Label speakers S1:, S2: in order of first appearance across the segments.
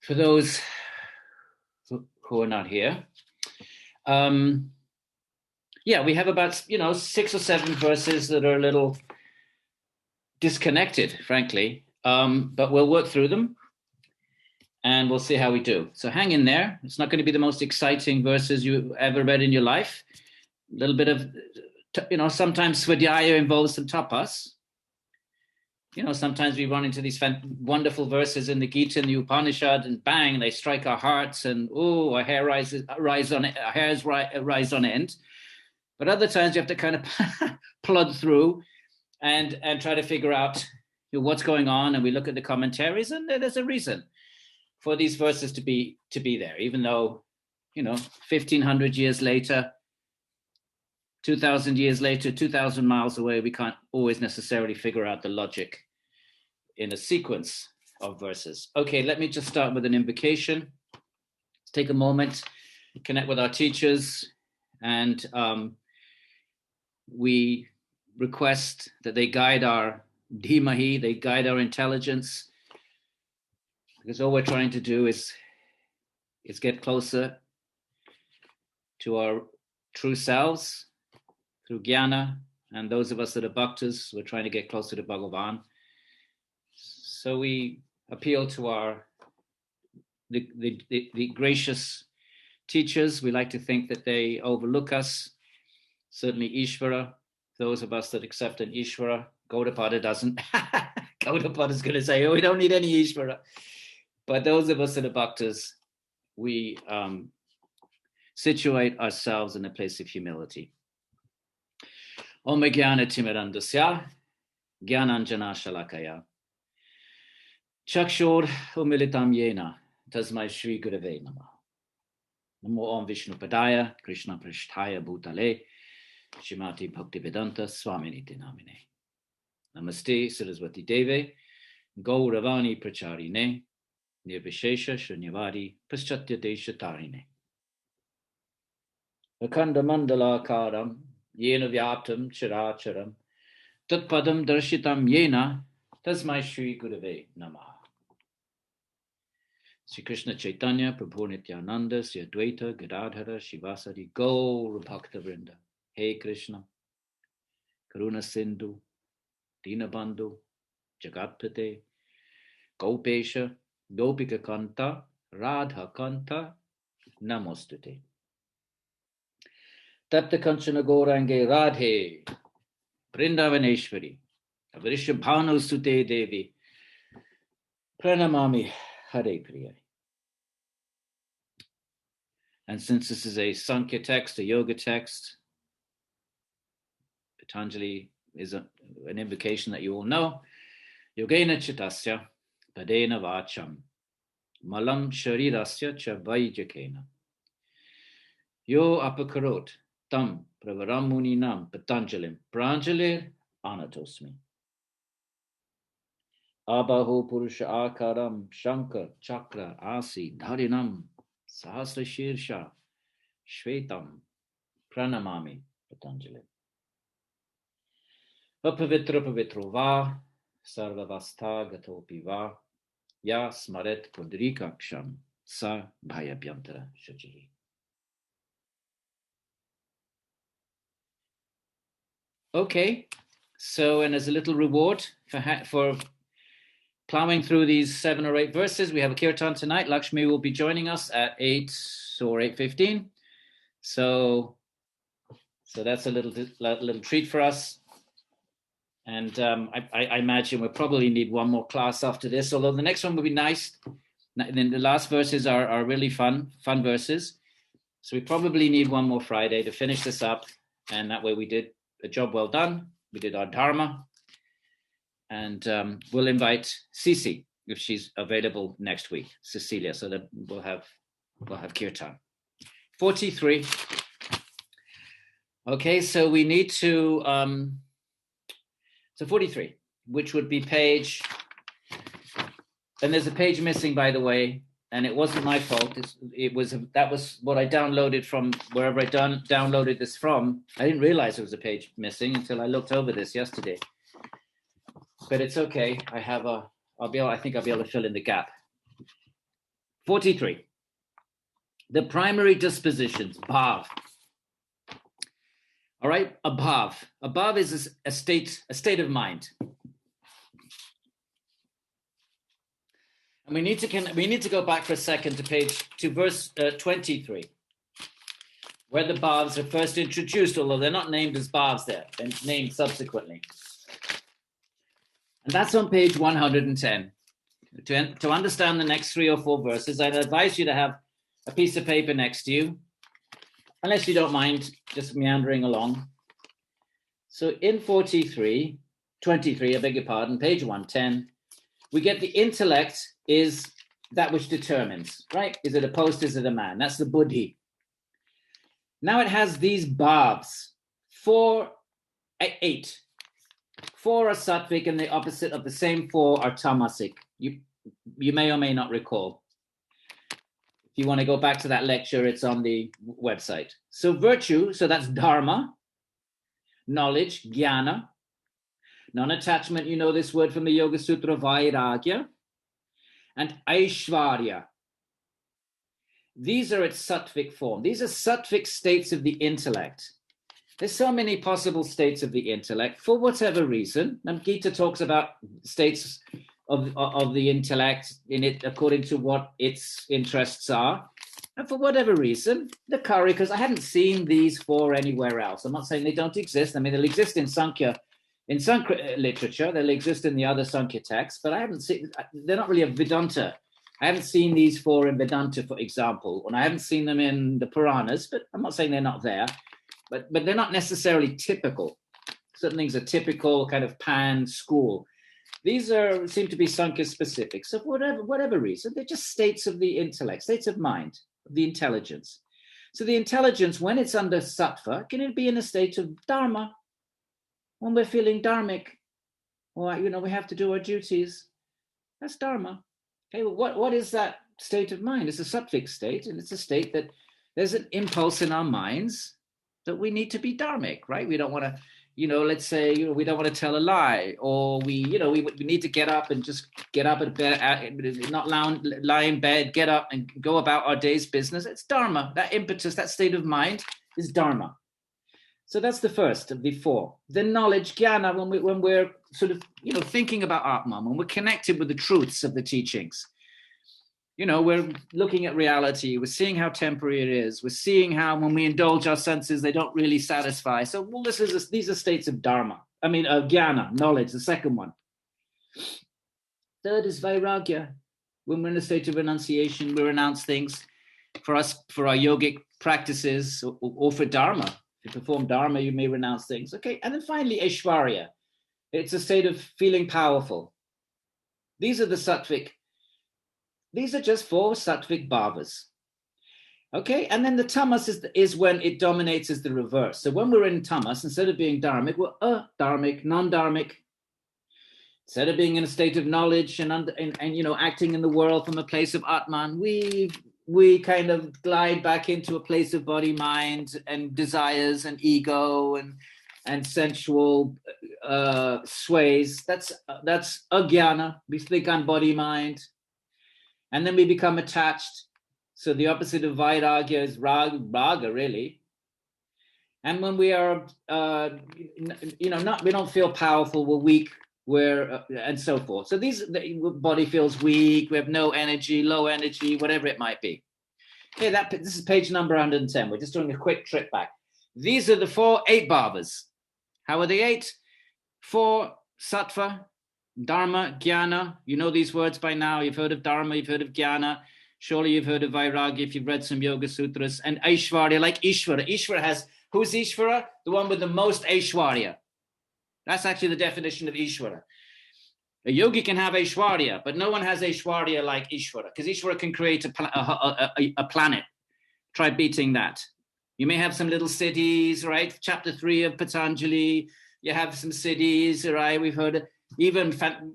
S1: for those who are not here, we have about 6 or 7 verses that are a little disconnected, frankly, but we'll work through them and we'll see how we do. So hang in there. It's not going to be the most exciting verses you ever read in your life. A little bit of, sometimes Swadhyaya involves some tapas. Sometimes we run into these wonderful verses in the Gita and the Upanishad, and bang, they strike our hearts, and our hairs rise on end. But other times you have to kind of plod through and try to figure out what's going on, and we look at the commentaries, and there's a reason for these verses to be there, even though 1,500 years later, 2,000 years later, 2,000 miles away, we can't always necessarily figure out the logic in a sequence of verses. Okay, let me just start with an invocation. Let's take a moment, connect with our teachers, and we request that they guide our dhimahi, they guide our intelligence, because all we're trying to do is get closer to our true selves through jnana, and those of us that are bhaktas, we're trying to get closer to Bhagavan. So we appeal to the gracious teachers. We like to think that they overlook us. Certainly Ishvara, those of us that accept an Ishvara. Gaudapada doesn't. Gaudapada is going to say, we don't need any Ishvara. But those of us that are bhaktas, we situate ourselves in a place of humility. Om Jnana Timirandasya Jnananjana Shalakaya Chakshur Umilitam Yena Tasmai Shri Gurave Namah. Namo Om Vishnu Padaya Krishna Prishtaya Bhutale Shrimati Bhaktivedanta Swaminiti Namine. Namaste Saraswati Deve Gauravani Pracharine Nirvishesha Shunyavadi Paschatya Desha Tarine. Akanda Mandala Karam Yena Vyaptam Characharam Tatpadam Darshitam Yena Tasmai Shri Gurave Namah. Sri Krishna Chaitanya Prabhu Nityananda Sri Advaita Gadadhara Shivasari Gaur Bhakta Vrinda. Hey Krishna Karuna Sindhu Dinabandhu Jagatpate Gopesha Gopika Kanta Radha Kanta Namostute. Tapta Kanchana Gaurange Radhe Vrindavaneshwari Avarishabhanu Sute Devi Pranamami Hare Priya. And since this is a Samkhya text, a yoga text, Patanjali is an invocation that you all know. Yogena Chittasya Padena Vacham Malam Sharirasya Cha Vaijakena Yo Apakarot Tam Pravaram Muninam Patanjalim Pranjalir Anatosmi Abaho Purusha Akaram Shankar Chakra Asi Dharinam Sahasra Shirsha Shvetam Pranamami Patanjali. Apavitra Pavitro Va Sarvavastha Gatopi Va Ya Smaret Pundrikaksham Sa Bhayabhyantara Shajiri. Okay, so and as a little reward for plowing through these 7 or 8 verses, we have a kirtan tonight. Lakshmi will be joining us at 8 or 8:15. So that's a little treat for us. And I imagine we'll probably need one more class after this, although the next one will be nice. Then the last verses are really fun verses. So we probably need one more Friday to finish this up. And that way we did a job well done. We did our dharma. And we'll invite Cece if she's available next week, Cecilia, so that we'll have kirtan. 43. Okay, so we need to so 43, which would be page, and there's a page missing, by the way, and it wasn't my fault. That was what I downloaded from wherever I downloaded this from. I didn't realize there was a page missing until I looked over this yesterday. But it's okay. I think I'll be able to fill in the gap. 43. The primary dispositions, bhav. All right, a bhav. A bhav is a state of mind. And we need to go back for a second to verse 23, where the bhavs are first introduced, although they're not named as bhavs there, they're named subsequently. And that's on page 110. To understand the next 3 or 4 verses, I'd advise you to have a piece of paper next to you, unless you don't mind just meandering along. So in 23, I beg your pardon, page 110, we get the intellect is that which determines, right? Is it a post, is it a man? That's the buddhi. Now it has these bhavs, 8. 4 are sattvic, and the opposite of the same 4 are tamasic. You may or may not recall. If you want to go back to that lecture, it's on the website. So virtue, so that's dharma, knowledge, jnana, non-attachment, you know this word from the Yoga Sutra, vairagya, and aishvarya. These are its sattvic form. These are sattvic states of the intellect. There's so many possible states of the intellect for whatever reason. And Gita talks about states of the intellect in it according to what its interests are. And for whatever reason, the Karikas, I haven't seen these 4 anywhere else. I'm not saying they don't exist. I mean, they'll exist in Samkhya literature. They'll exist in the other Samkhya texts, but I haven't seen, they're not really a Vedanta. I haven't seen these 4 in Vedanta, for example, and I haven't seen them in the Puranas, but I'm not saying they're not there, but they're not necessarily typical. Certain things are typical, kind of pan school. These seem to be Samkhya specific. So for whatever reason, they're just states of the intellect, states of mind, of the intelligence. So the intelligence, when it's under sattva, can it be in a state of dharma? When we're feeling dharmic, or we have to do our duties, that's dharma. Okay, well, what is that state of mind? It's a sattvic state, and it's a state that there's an impulse in our minds that we need to be dharmic, right? We don't want to, let's say, we don't want to tell a lie, or we need to get up and just get up at bed, not lie in bed, get up and go about our day's business. It's dharma. That impetus, that state of mind is dharma. So that's the first of the 4. Then knowledge, jnana, when we're sort of, thinking about Atman, when we're connected with the truths of the teachings. We're looking at reality. We're seeing how temporary it is. We're seeing how when we indulge our senses, they don't really satisfy. So, these are states of dharma. Jnana, knowledge, the second one. Third is vairagya. When we're in a state of renunciation, we renounce things for our yogic practices or for dharma. If you perform dharma, you may renounce things. Okay, and then finally, aishvarya. It's a state of feeling powerful. These are the sattvic. These are just 4 sattvic bhavas. Okay, and then the tamas is when it dominates as the reverse. So when we're in tamas, instead of being dharmic, we're adharmic, non-dharmic. Instead of being in a state of knowledge and acting in the world from a place of Atman, we kind of glide back into a place of body, mind, and desires and ego and sensual sways. That's ajnana. We think on body, mind. And then we become attached. So the opposite of vairagya is raga, really. And when we are, we don't feel powerful, we're weak, and so forth. So the body feels weak, we have no energy, low energy, whatever it might be. Okay, this is page number 110. We're just doing a quick trip back. These are the 8 bhavas. How are the 8? 4 sattva, dharma, jnana. You know these words by now. You've heard of dharma, you've heard of jnana. Surely you've heard of vairagya if you've read some yoga sutras. And aishvarya, like Ishvara. Ishvara has, who's Ishvara? The one with the most aishvarya. That's actually the definition of Ishvara. A yogi can have Aishwarya, but no one has Aishwarya like Ishvara, because Ishvara can create a planet. Try beating that. You may have some little cities, right? Chapter 3 of Patanjali, you have some cities, right? We've heard even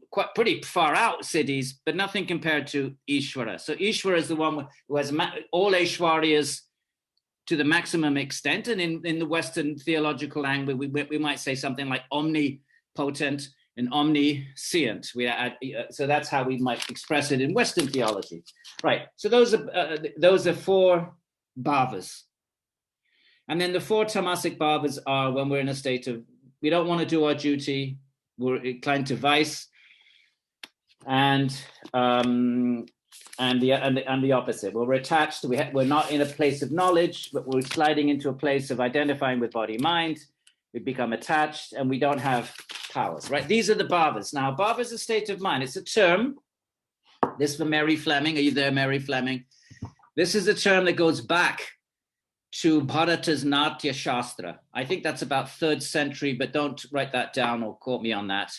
S1: quite pretty far out cities, but nothing compared to Ishvara. So Ishvara is the one who has all Aishwaryas to the maximum extent. And in the Western theological language, we might say something like omnipotent. and omniscient. So that's how we might express it in Western theology. Right, so those are four bhavas. And then the four tamasic bhavas are when we're in a state of, we don't want to do our duty, we're inclined to vice, and the opposite. Well, we're attached. We're not in a place of knowledge, but we're sliding into a place of identifying with body mind. We become attached, and we don't have powers. Right? These are the bhavas. Now, bhava is a state of mind. It's a term. This for Mary Fleming. Are you there, Mary Fleming? This is a term that goes back to Bharata's Natya Shastra. I think that's about 3rd century, but don't write that down or quote me on that.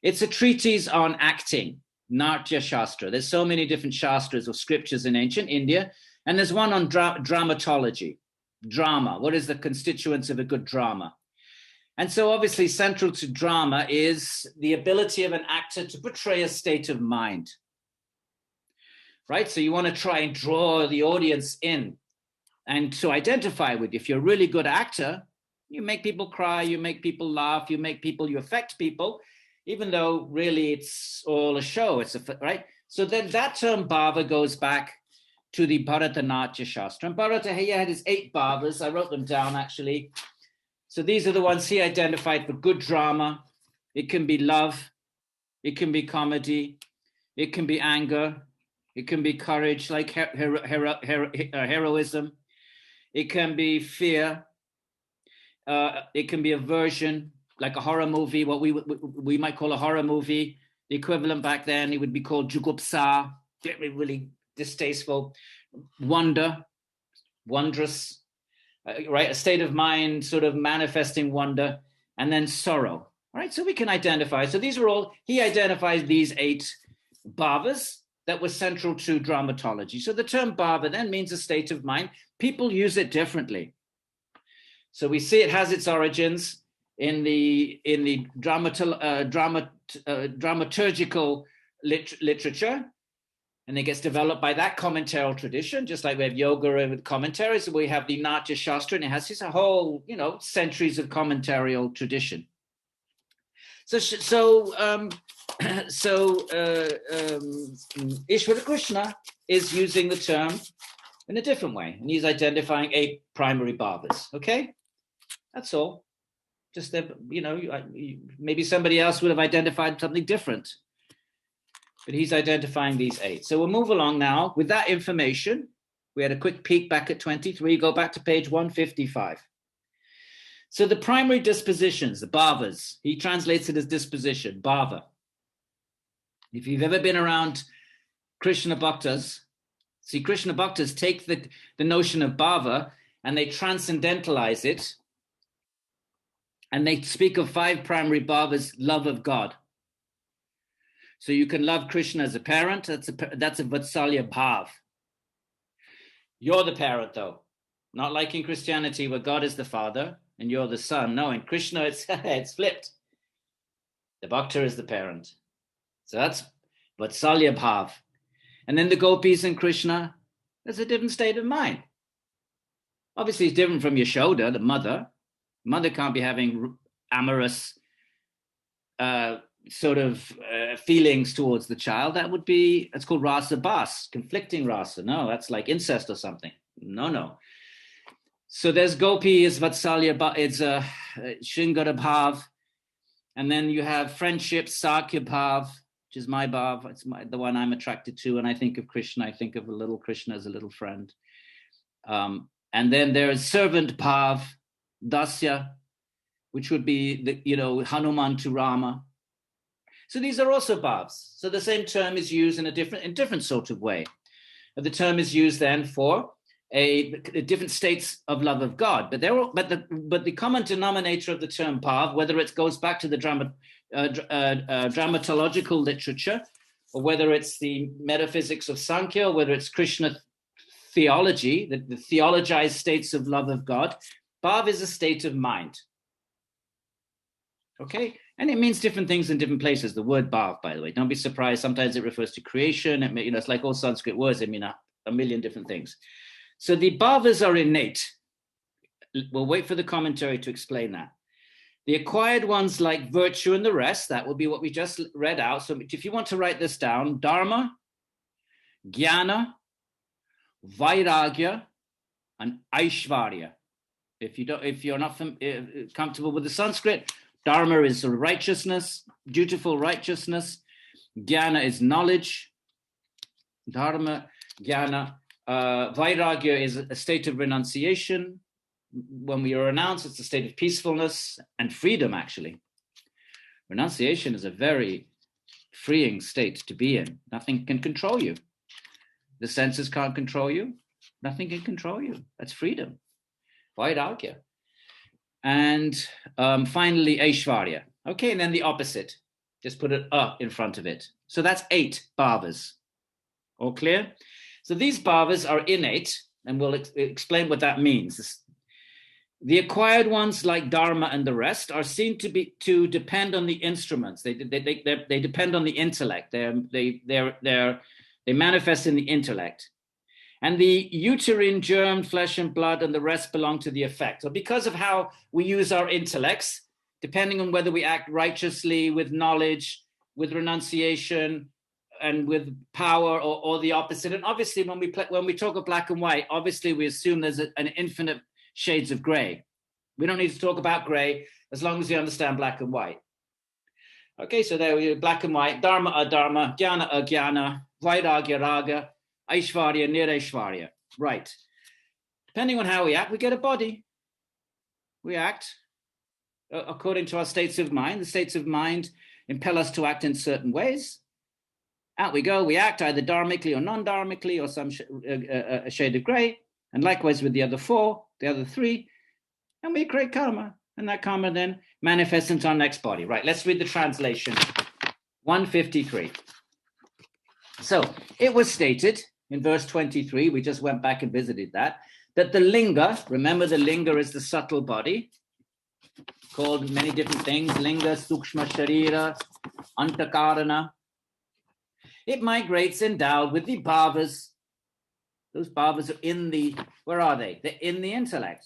S1: It's a treatise on acting, Natya Shastra. There's so many different shastras or scriptures in ancient India, and there's one on dramatology, drama. What is the constituents of a good drama? And so obviously central to drama is the ability of an actor to portray a state of mind, right? So you want to try and draw the audience in and to identify with. If you're a really good actor, you make people cry, you make people laugh, you affect people, even though really it's all a show, right? So then that term bhava goes back to the Bharatanatyam Shastra. And Bharata had his 8 bhavas. I wrote them down actually. So these are the ones he identified for good drama. It can be love, it can be comedy, it can be anger, it can be courage, like heroism. It can be fear. It can be aversion, like a horror movie, what we might call a horror movie. The equivalent back then, it would be called jugupsa, really distasteful. Wonder, wondrous, right? A state of mind sort of manifesting wonder, and then sorrow, right? So we can identify. So these are all, he identifies these 8 bhavas that were central to dramatology. So the term bhava then means a state of mind. People use it differently. So we see it has its origins in the dramaturgical literature, and it gets developed by that commentarial tradition, just like we have yoga with commentaries. We have the Natya Shastra, and it has this whole, centuries of commentarial tradition. Ishvara Krishna is using the term in a different way, and he's identifying 8 primary bhavas. Okay, that's all. Just that, maybe somebody else would have identified something different, but he's identifying these 8. So we'll move along now with that information. We had a quick peek back at 23. Go back to page 155. So the primary dispositions, the bhavas, he translates it as disposition, bhava. If you've ever been around Krishna Bhaktas, see, Krishna Bhaktas take the notion of bhava and they transcendentalize it, and they speak of 5 primary bhavas, love of God. So you can love Krishna as a parent, that's a Vatsalya bhav. You're the parent though, not like in Christianity where God is the father and you're the son. No, in Krishna it's flipped. The bhakta is the parent. So that's Vatsalya bhav. And then the gopis and Krishna, there's a different state of mind. Obviously it's different from Yashoda, the mother. Mother can't be having amorous feelings towards the child. It's called rasa bas, conflicting rasa. No, that's like incest or something. No. So there's gopi is Vatsalya, it's Shringara bhav. And then you have friendship, Sāṃkhya bhav, which is my bhav. It's the one I'm attracted to. And I think of Krishna, I think of a little Krishna as a little friend. And then there's servant bhav, Dasya, which would be Hanuman to Rama. So these are also bhavs. So the same term is used in a different sort of way. The term is used then for a different states of love of God. But the common denominator of the term bhav, whether it goes back to the dramatological literature, or whether it's the metaphysics of Samkhya, or whether it's Krishna theology, the theologized states of love of God, bhav is a state of mind. Okay? And it means different things in different places. The word bhav, by the way, don't be surprised. Sometimes it refers to creation. It's like all Sanskrit words. They mean a million different things. So the bhavas are innate. We'll wait for the commentary to explain that. The acquired ones like virtue and the rest, that will be what we just read out. So if you want to write this down, dharma, jnana, vairagya, and aishvarya. If you're not comfortable with the Sanskrit, dharma is righteousness, dutiful righteousness. Jnana is knowledge. Dharma, jnana. Vairagya is a state of renunciation. When we renounce, it's a state of peacefulness and freedom, actually. Renunciation is a very freeing state to be in. Nothing can control you. The senses can't control you. Nothing can control you. That's freedom. Vairagya. And finally, Aishvarya. Okay, and then the opposite. Just put an in front of it. So that's 8 bhavas. All clear? So these bhavas are innate, and we'll explain what that means. The acquired ones, like dharma and the rest, are seen to depend on the instruments. They depend on the intellect. They manifest in the intellect. And the uterine germ, flesh and blood, and the rest belong to the effect. So because of how we use our intellects, depending on whether we act righteously, with knowledge, with renunciation, and with power, or the opposite. And obviously, when we talk of black and white, obviously we assume there's an infinite shades of gray. We don't need to talk about gray as long as we understand black and white. Okay, so there we are, black and white, dharma, adharma, jnana, ajnana, vairagya, raga, aishvarya, niraishvarya. Right. Depending on how we act, we get a body. We act according to our states of mind. The states of mind impel us to act in certain ways. Out we go, we act either dharmically or non-dharmically, or some a shade of gray. And likewise with the other 4, the other 3, and we create karma. And that karma then manifests into our next body. Right, let's read the translation. 153. So it was stated in verse 23, we just went back and visited that the linga, remember the linga is the subtle body, called many different things, linga, sukshma sharira, antakarana. It migrates endowed with the bhavas. Those bhavas are in the, where are they? They're in the intellect.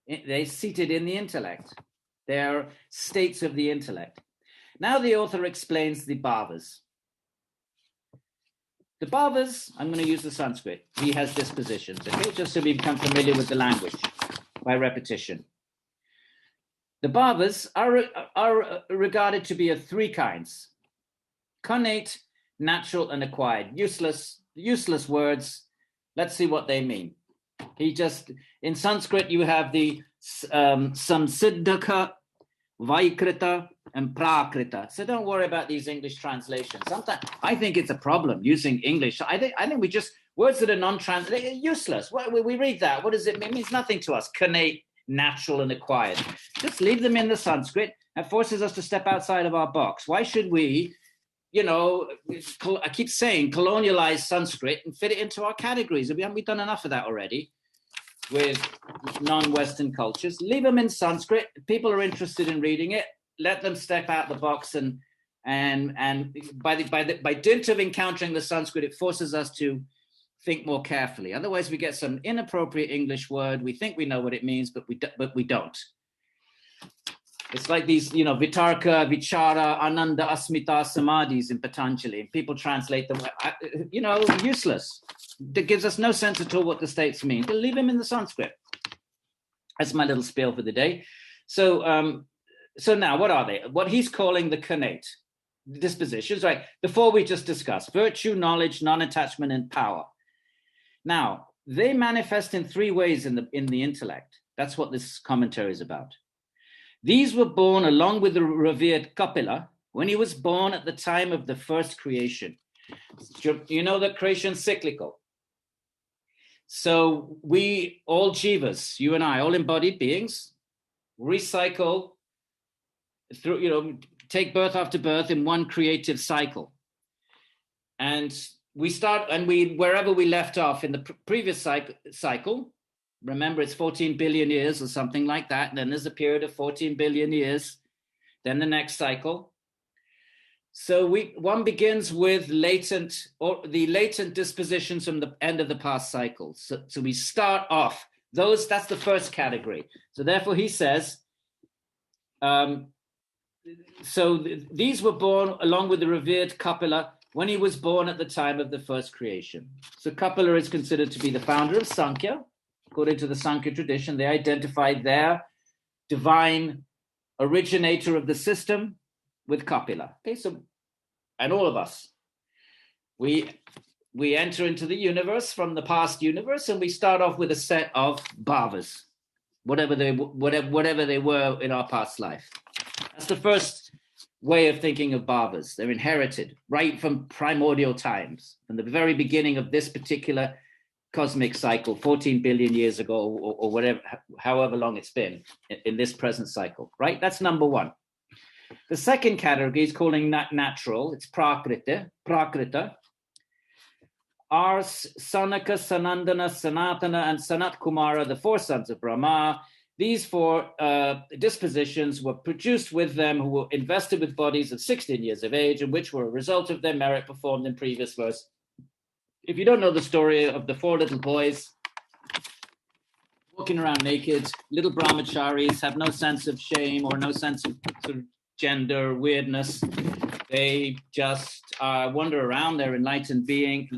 S1: They're seated in the intellect. They're states of the intellect. Now the author explains the bhavas. The bhavas, I'm going to use the Sanskrit. He has dispositions, okay? Just so we become familiar with the language by repetition. The bhavas are regarded to be of 3 kinds. Connate, natural, and acquired. Useless words. Let's see what they mean. In Sanskrit, you have the samsiddhaka, vaikrita, and prakrita. So don't worry about these English translations. Sometimes I think it's a problem using English. I think we just, words that are non-translated, useless. We read that. What does it mean? It means nothing to us. Connate, natural, and acquired. Just leave them in the Sanskrit. That forces us to step outside of our box. Why should we, I keep saying colonialize Sanskrit and fit it into our categories? Haven't we done enough of that already with non-Western cultures? Leave them in Sanskrit. People are interested in reading it. Let them step out the box, and by dint of encountering the Sanskrit, it forces us to think more carefully. Otherwise, we get some inappropriate English word. We think we know what it means, but we don't. It's like these, vitarka, vichara, ananda, asmita, samadhis in Patanjali, and people translate them, useless. That gives us no sense at all what the states mean. But leave them in the Sanskrit. That's my little spiel for the day. So now, what are they? What he's calling the connate dispositions, right? The 4 we just discussed: virtue, knowledge, non-attachment, and power. Now, they manifest in 3 ways in the intellect. That's what this commentary is about. These were born along with the revered Kapila when he was born at the time of the first creation. You know that creation is cyclical. So we, all jivas, you and I, all embodied beings, recycle through, take birth after birth in one creative cycle. And we start, and wherever we left off in the previous cycle, remember it's 14 billion years or something like that, and then there's a period of 14 billion years, then the next cycle. So one begins with the latent dispositions from the end of the past cycle. So we start off, that's the first category. So therefore he says, These were born along with the revered Kapila when he was born at the time of the first creation. So Kapila is considered to be the founder of Samkhya. According to the Samkhya tradition, they identified their divine originator of the system with Kapila. Okay, so, and all of us, we enter into the universe from the past universe, and we start off with a set of bhavas, whatever they were in our past life. That's the first way of thinking of bhavas. They're inherited right from primordial times, from the very beginning of this particular cosmic cycle, 14 billion years ago, or whatever, however long it's been in this present cycle, right? That's number one. The second category is calling natural. It's prakrita. Are Sanaka, Sanandana, Sanatana, and Sanat Kumara, the four sons of Brahma. These four dispositions were produced with them, who were invested with bodies at 16 years of age, and which were a result of their merit performed in previous verse. If you don't know the story of the four little boys walking around naked, little brahmacharis have no sense of shame or no sense of sort of gender weirdness. They just wander around their enlightened being.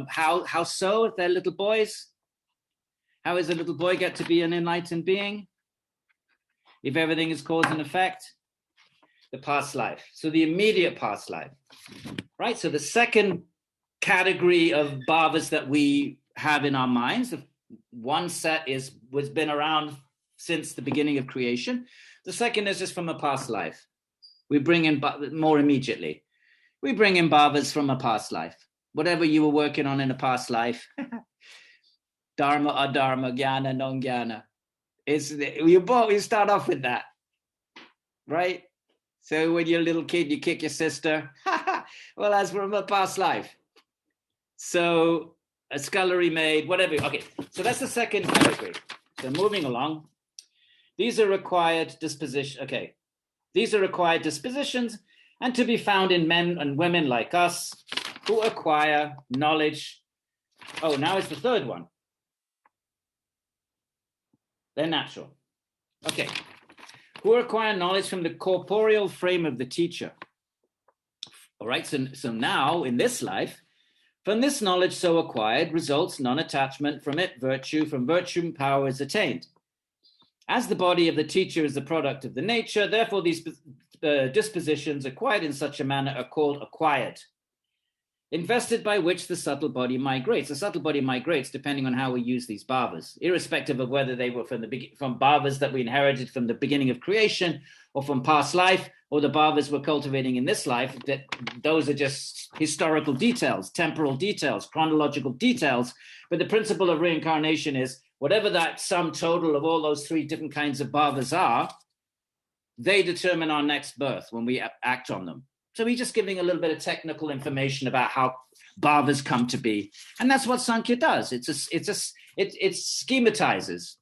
S1: How so? If they're little boys, how does a little boy get to be an enlightened being? If everything is cause and effect, the past life. So the immediate past life, right? So the second category of bhavas that we have in our minds, one set was been around since the beginning of creation. The second is just from a past life. We bring in more immediately. We bring in bhavas from a past life. Whatever you were working on in a past life, dharma, adharma, jnana, non-jnana. You start off with that, right? So when you're a little kid, you kick your sister. Well, that's from a past life. So a scullery maid, whatever. Okay, so that's the second category. So moving along. These are required dispositions. Okay, these are required dispositions, and to be found in men and women like us who acquire knowledge. Oh, now it's the third one. They're natural. Okay, who acquire knowledge from the corporeal frame of the teacher. All right, so now in this life, from this knowledge so acquired results non-attachment, from it virtue, from virtue power is attained. As the body of the teacher is the product of the nature, therefore these dispositions acquired in such a manner are called acquired, invested by which the subtle body migrates. The subtle body migrates depending on how we use these bhavas, irrespective of whether they were from bhavas that we inherited from the beginning of creation, or from past life, or the bhavas we're cultivating in this life. That those are just historical details, temporal details, chronological details. But the principle of reincarnation is whatever that sum total of all those three different kinds of bhavas are, they determine our next birth when we act on them. So we're just giving a little bit of technical information about how bhavas come to be. And that's what Samkhya does. It schematizes.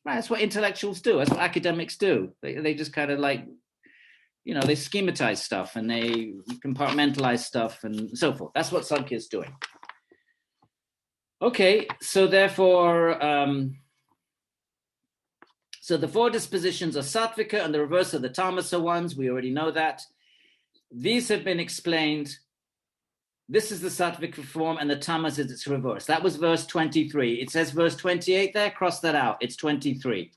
S1: Right? That's what intellectuals do. That's what academics do. They just kind of like, they schematize stuff and they compartmentalize stuff and so forth. That's what Samkhya is doing. Okay, so therefore, so the four dispositions are sattvika and the reverse of the tamasa ones. We already know that. These have been explained. This is the sattvika form and the tamas is its reverse. That was verse 23. It says verse 28 there. Cross that out. It's 23.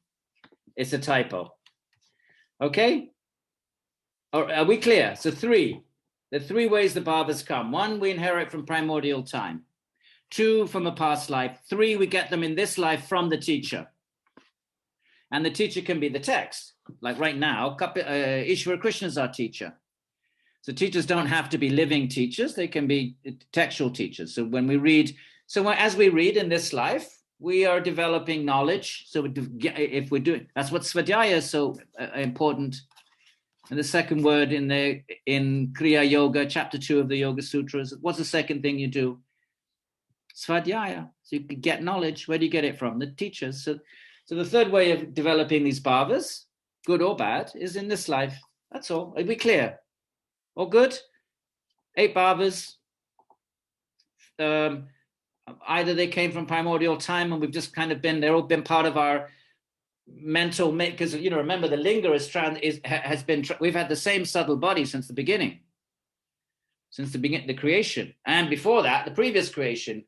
S1: It's a typo. Okay? Are we clear? So the three ways the bhavas come. One, we inherit from primordial time. Two, from a past life. Three, we get them in this life from the teacher. And the teacher can be the text. Like right now, Ishvara Krishna is our teacher. So teachers don't have to be living teachers. They can be textual teachers. So when we read, as we read in this life, we are developing knowledge. So if we're doing, that's what svadhyaya is so important. And the second word in Kriya Yoga, chapter 2 of the Yoga Sutras, what's the second thing you do? Svadhyaya. So you can get knowledge. Where do you get it from? The teachers. So the third way of developing these bhavas, good or bad, is in this life. That's all. Are we clear? All good? 8 bhavas. Either they came from primordial time and we've just kind of they've all been part of our mental, because remember the linga has been. We've had the same subtle body since the beginning, the creation, and before that, the previous creation.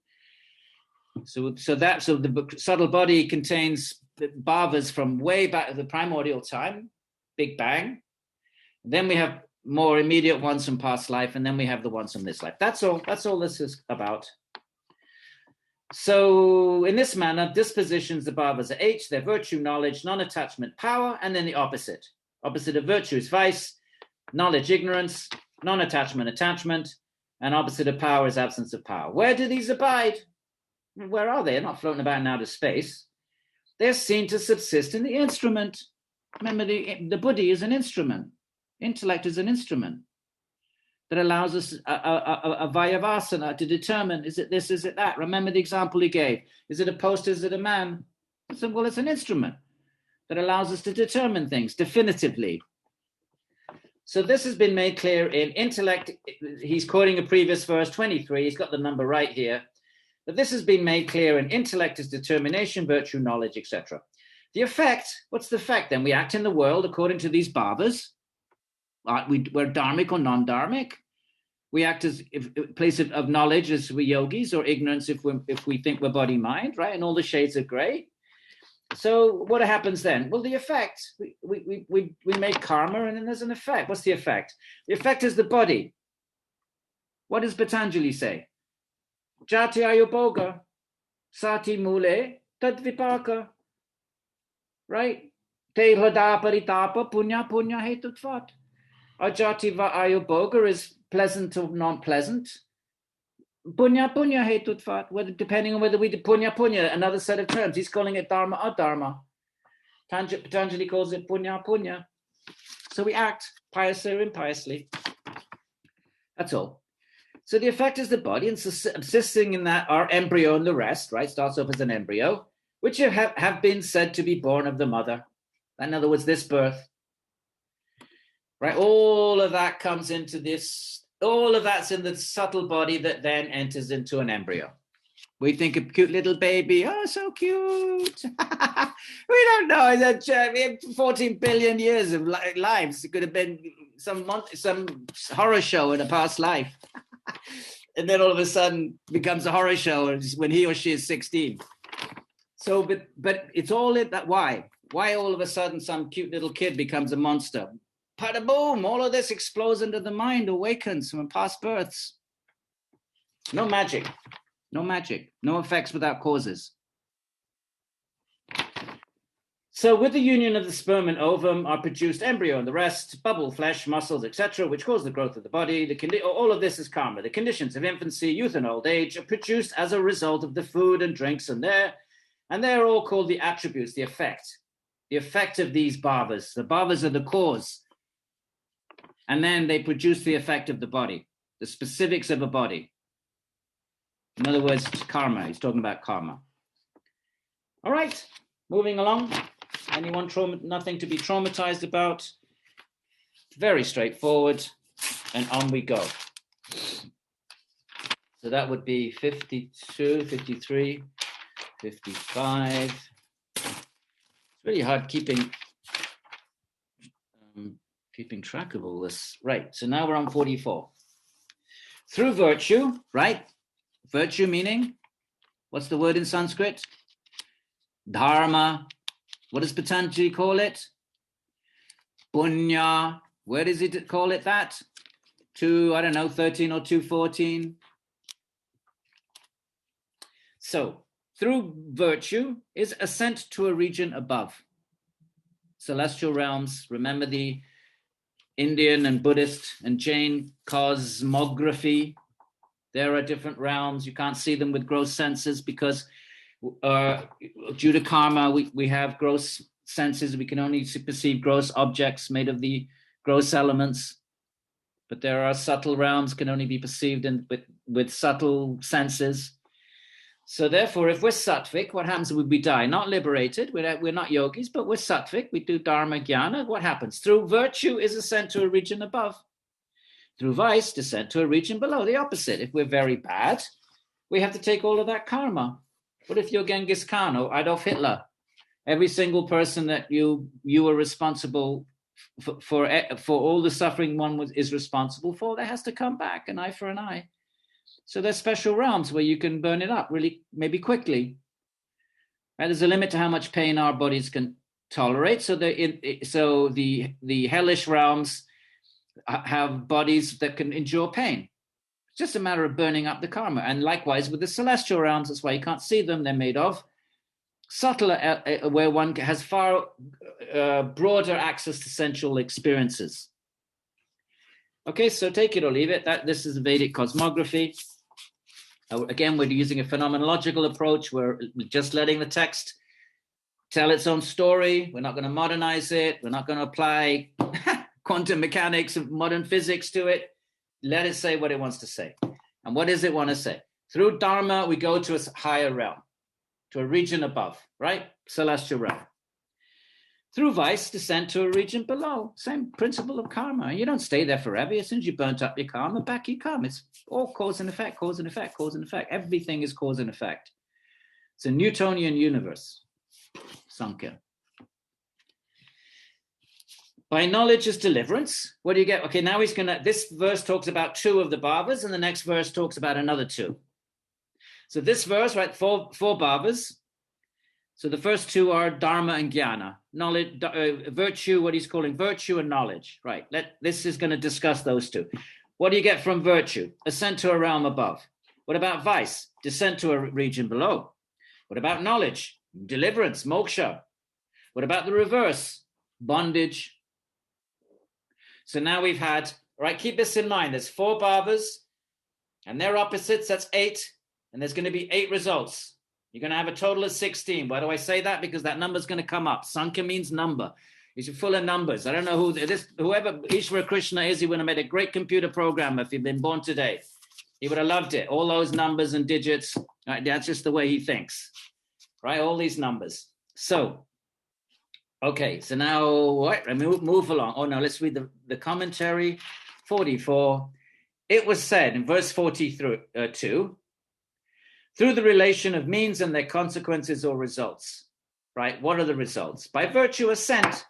S1: So the subtle body contains the bhavas from way back to the primordial time, Big Bang. Then we have more immediate ones from past life, and then we have the ones from this life. That's all this is about. So in this manner, dispositions, the bhavas are H, their virtue, knowledge, non-attachment, power, and then the opposite. Opposite of virtue is vice, knowledge, ignorance, non-attachment, attachment, and opposite of power is absence of power. Where do these abide? Where are they? They're not floating about in outer space. They're seen to subsist in the instrument. Remember, the buddhi is an instrument. Intellect is an instrument that allows us a vayavasana to determine, is it this, is it that? Remember the example he gave. Is it a post, is it a man? Well, it's an instrument that allows us to determine things definitively. So this has been made clear in intellect. He's quoting a previous verse, 23. He's got the number right here. But this has been made clear in intellect is determination, virtue, knowledge, etc. The effect, what's the effect then? We act in the world according to these bhavas. We're dharmic or non-dharmic. We act as a place of knowledge as we yogis, or ignorance if we think we're body-mind, right? And all the shades of gray. So what happens then? Well, the effect, we make karma, and then there's an effect. What's the effect? The effect is the body. What does Patanjali say? Jati ayuboga, sati mule, tadvipaka. Right? Te hada paritapa, punya hetutvat. Ajati va ayuboga is pleasant or non-pleasant. Punya hetutvat, whether depending on whether we do punya, another set of terms. He's calling it dharma adharma. Patanjali calls it punya. So we act piously or impiously. That's all. So the effect is the body, and subsisting in that are embryo and the rest, right? Starts off as an embryo, which have been said to be born of the mother. In other words, this birth. Right? All of that comes into this, all of that's in the subtle body that then enters into an embryo. We think a cute little baby, oh, so cute. We don't know that we have 14 billion years of lives. It could have been some horror show in a past life. And then all of a sudden becomes a horror show when he or she is 16. So, but it's all in that. Why all of a sudden some cute little kid becomes a monster? Pada boom, all of this explodes into the mind, awakens from past births. No magic, no effects without causes. So with the union of the sperm and ovum are produced embryo and the rest, bubble, flesh, muscles, etc., which cause the growth of the body. All of this is karma. The conditions of infancy, youth, and old age are produced as a result of the food and drinks, and they're all called the attributes, the effect of these bhavas. The bhavas are the cause. And then they produce the effect of the body, the specifics of a body. In other words, karma. He's talking about karma. All right, moving along. Anyone nothing to be traumatized about? Very straightforward, and on we go. So that would be 52, 53, 55. It's really hard keeping track of all this. Right, so now we're on 44. Through virtue, right? Virtue meaning, what's the word in Sanskrit? Dharma. What does Patanjali call it? Punya. Where does it call it that? 13 or 214. So, through virtue is ascent to a region above. Celestial realms. Remember the Indian and Buddhist and Jain cosmography. There are different realms. You can't see them with gross senses because due to karma, we have gross senses. We can only perceive gross objects made of the gross elements. But there are subtle realms can only be perceived with subtle senses. So therefore, if we're sattvic, what happens when we die? Not liberated. We're not yogis, but we're sattvic. We do dharma jnana. What happens? Through virtue is ascent to a region above. Through vice, descent to a region below. The opposite. If we're very bad, we have to take all of that karma. What if you're Genghis Khan or Adolf Hitler Every single person that you are responsible for all the suffering one is responsible for, that has to come back, an eye for an eye. So there's special realms where you can burn it up really, maybe quickly. Right? There's a limit to how much pain our bodies can tolerate. So the hellish realms have bodies that can endure pain. It's just a matter of burning up the karma. And likewise with the celestial realms, that's why you can't see them. They're made of subtler, where one has far broader access to sensual experiences. Okay, so take it or leave it. This is Vedic cosmography. Again, we're using a phenomenological approach. We're just letting the text tell its own story. We're not going to modernize it. We're not going to apply quantum mechanics of modern physics to it. Let it say what it wants to say. And what does it want to say? Through Dharma, we go to a higher realm, to a region above, right? Celestial realm. Through vice, descend to a region below. Same principle of karma. You don't stay there forever. As soon as you burnt up your karma, back you come. It's all cause and effect, cause and effect, cause and effect. Everything is cause and effect. It's a Newtonian universe. Samkhya. By knowledge is deliverance. What do you get? Okay, now this verse talks about two of the bhavas, and the next verse talks about another two. So this verse, right, four bhavas. So the first two are dharma and jnana, knowledge, virtue, what he's calling virtue and knowledge, right? This is going to discuss those two. What do you get from virtue? Ascent to a realm above. What about vice? Descent to a region below. What about knowledge? Deliverance, moksha. What about the reverse? Bondage. So now we've had, right, keep this in mind. There's four bhavas and their opposites, that's 8. And there's going to be 8 results. You're going to have a total of 16. Why do I say that? Because that number is going to come up. Sankhya means number. It's full of numbers. I don't know whoever Ishvara Krishna is, he would have made a great computer programmer if he'd been born today. He would have loved it. All those numbers and digits, right? That's just the way he thinks, right? All these numbers. So, okay, so now what? Let me move along. Oh, no, let's read the commentary. 44. It was said in verse 42, through the relation of means and their consequences or results, right? What are the results? By virtue ascent.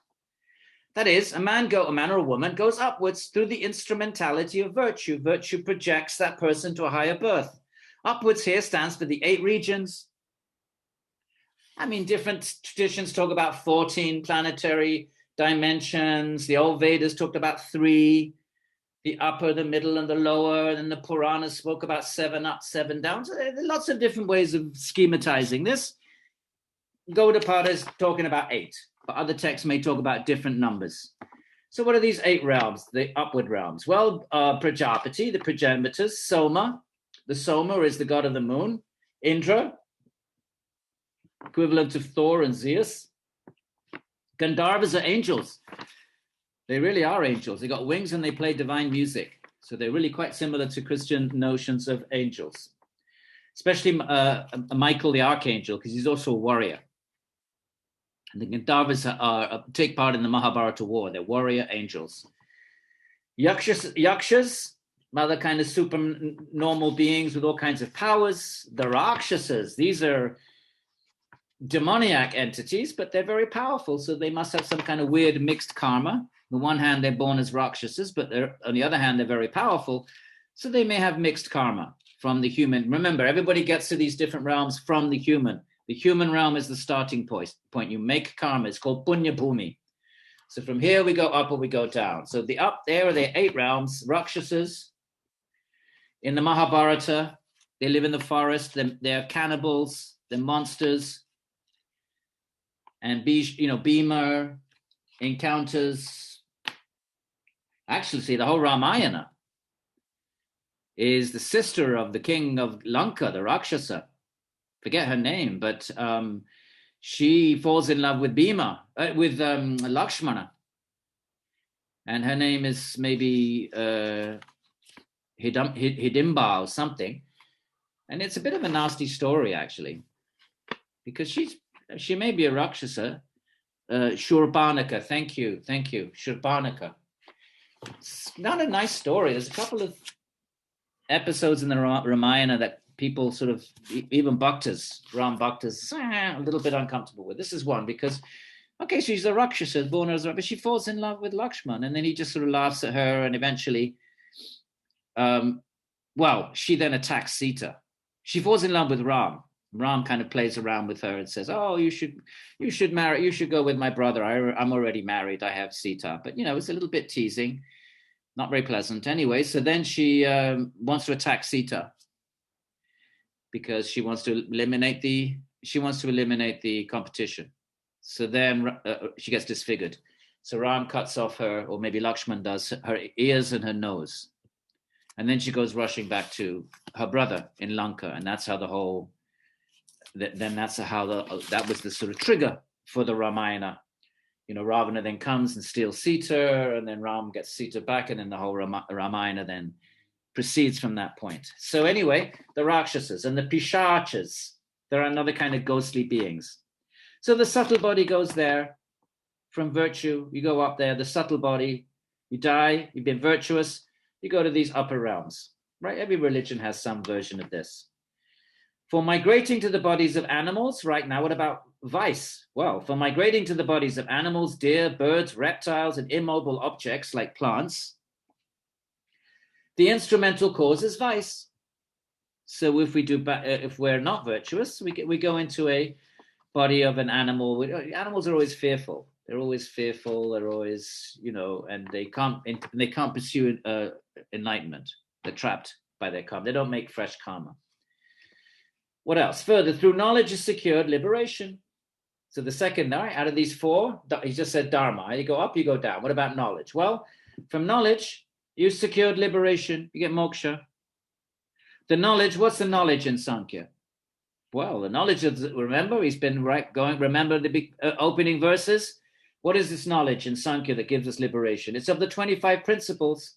S1: That is, a man or a woman goes upwards through the instrumentality of virtue. Virtue projects that person to a higher birth. Upwards here stands for the 8 regions. I mean, different traditions talk about 14 planetary dimensions. The old Vedas talked about 3. The upper, the middle, and the lower. And the Puranas spoke about 7 up, 7 down. So there are lots of different ways of schematizing this. Gaudapada is talking about 8, but other texts may talk about different numbers. So what are these 8 realms, the upward realms? Well, Prajapati, the Prajamatas, Soma. The Soma is the god of the moon. Indra, equivalent of Thor and Zeus. Gandharvas are angels. They really are angels. They got wings and they play divine music. So they're really quite similar to Christian notions of angels, especially Michael the Archangel, because he's also a warrior. And the Gandharvas take part in the Mahabharata war. They're warrior angels. Yakshas, other kind of super normal beings with all kinds of powers. The Rakshasas, these are demoniac entities, but they're very powerful. So they must have some kind of weird mixed karma. On the one hand, they're born as Rakshasas, but on the other hand, they're very powerful. So they may have mixed karma from the human. Remember, everybody gets to these different realms from the human. The human realm is the starting point. You make karma. It's called Punya Bhumi. So from here, we go up or we go down. So the up there are the 8 realms. Rakshasas. In the Mahabharata, they live in the forest. They're cannibals. They're monsters. And Bhima encounters. Actually, see, the whole Ramayana is the sister of the king of Lanka, the Rakshasa. Forget her name, but she falls in love with Bhima, with Lakshmana. And her name is maybe Hidimba or something. And it's a bit of a nasty story, actually, because she may be a Rakshasa. Shurpanaka, thank you, Shurpanaka. It's not a nice story. There's a couple of episodes in the Ramayana that people sort of, even Bhaktas, Ram Bhaktas, a little bit uncomfortable with. This is one because, okay, she's a Rakshasa, born as a, but she falls in love with Lakshman, and then he just sort of laughs at her, and eventually, she then attacks Sita. She falls in love with Ram. Ram kind of plays around with her and says, "Oh, you should marry. You should go with my brother. I'm already married. I have Sita." But it's a little bit teasing, not very pleasant. Anyway, so then she wants to attack Sita because she wants to eliminate the competition. So then she gets disfigured. So Ram cuts off her, or maybe Lakshman does, her ears and her nose, and then she goes rushing back to her brother in Lanka, and that's how the whole. Then that was the sort of trigger for the Ramayana. Ravana then comes and steals Sita, and then Ram gets Sita back, and then the whole Ramayana then proceeds from that point. So anyway, the Rakshasas and the Pishachas, they're another kind of ghostly beings. So the subtle body goes there from virtue. You go up there, the subtle body, you die, you've been virtuous, you go to these upper realms, right? Every religion has some version of this. For migrating to the bodies of animals, right now, what about vice? Well, for migrating to the bodies of animals, deer, birds, reptiles, and immobile objects like plants, the instrumental cause is vice. So if we're not virtuous, we go into a body of an animal. Animals are always fearful. They're always fearful. They're always, and they can't pursue enlightenment. They're trapped by their karma. They don't make fresh karma. What else? Further, through knowledge is secured liberation. So the second, out of these four, he just said dharma. You go up, you go down. What about knowledge? Well, from knowledge, you secured liberation. You get moksha. The knowledge, what's the knowledge in Samkhya? Well, the knowledge of, remember, he's been remember the big opening verses? What is this knowledge in Samkhya that gives us liberation? It's of the 25 principles,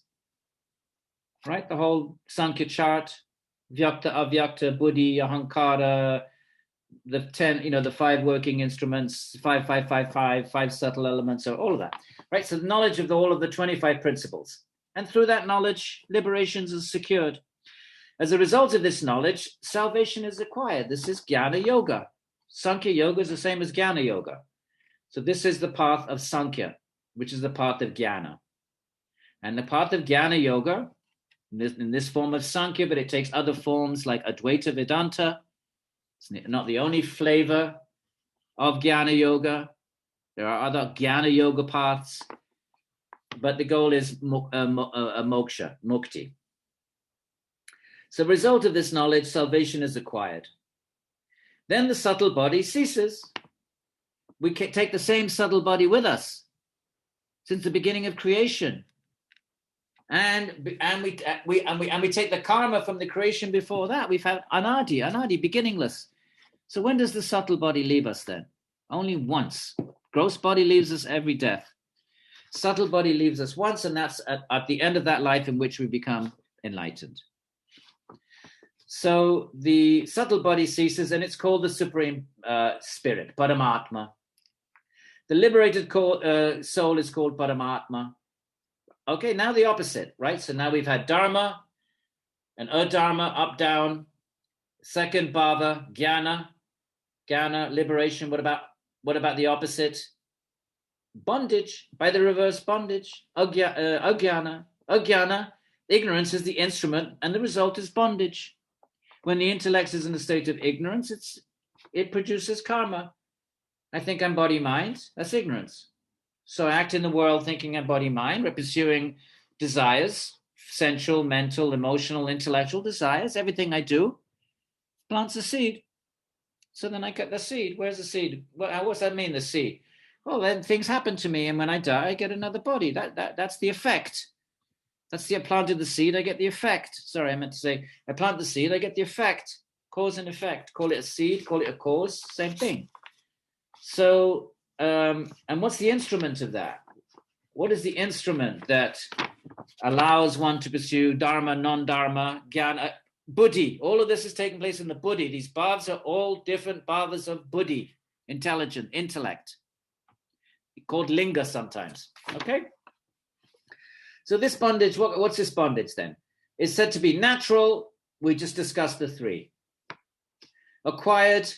S1: right? The whole Samkhya chart. Vyakta, avyakta, buddhi, ahankara, the 10, the 5 working instruments, 5, 5, 5, 5, 5 subtle elements, so all of that, right? So the knowledge of all of the 25 principles. And through that knowledge, liberations is secured. As a result of this knowledge, salvation is acquired. This is Jnana Yoga. Samkhya Yoga is the same as Jnana Yoga. So this is the path of Samkhya, which is the path of Jnana. And the path of Jnana Yoga, in this form of Samkhya, but it takes other forms like Advaita Vedanta. It's not the only flavor of Jnana Yoga. There are other Jnana Yoga paths, but the goal is moksha, mukti. So, result of this knowledge, salvation is acquired. Then the subtle body ceases. We can take the same subtle body with us since the beginning of creation. And we take the karma from the creation before that. We've had anadi, beginningless. So when does the subtle body leave us then? Only once. Gross body leaves us every death. Subtle body leaves us once, and that's at the end of that life in which we become enlightened. So the subtle body ceases, and it's called the Supreme Spirit, Paramatma. The liberated soul is called Paramatma. Okay, now the opposite, right? So now we've had dharma and adharma, up, down. Second bhava, jnana, liberation. What about the opposite? Bondage, by the reverse bondage. Ajnana, ignorance is the instrument, and the result is bondage. When the intellect is in a state of ignorance, it produces karma. I think I'm body mind. That's ignorance. So I act in the world thinking I'm body mind. We're pursuing desires, sensual, mental, emotional, intellectual desires. Everything I do plants a seed. So then I cut the seed. Where's the seed? What's that mean, the seed? Well, then things happen to me, and when I die, I get another body. That's the effect. I planted the seed, I get the effect. Sorry, I meant to say, I plant the seed, I get the effect. Cause and effect. Call it a seed, call it a cause, same thing. So, and what's the instrument of that? What is the instrument that allows one to pursue dharma, non-dharma, jnana, buddhi? All of this is taking place in the buddhi. These bhavas are all different bhavas of buddhi, intelligent, intellect. Called linga sometimes, okay? So this bondage, what's this bondage then? It's said to be natural. We just discussed the three. acquired,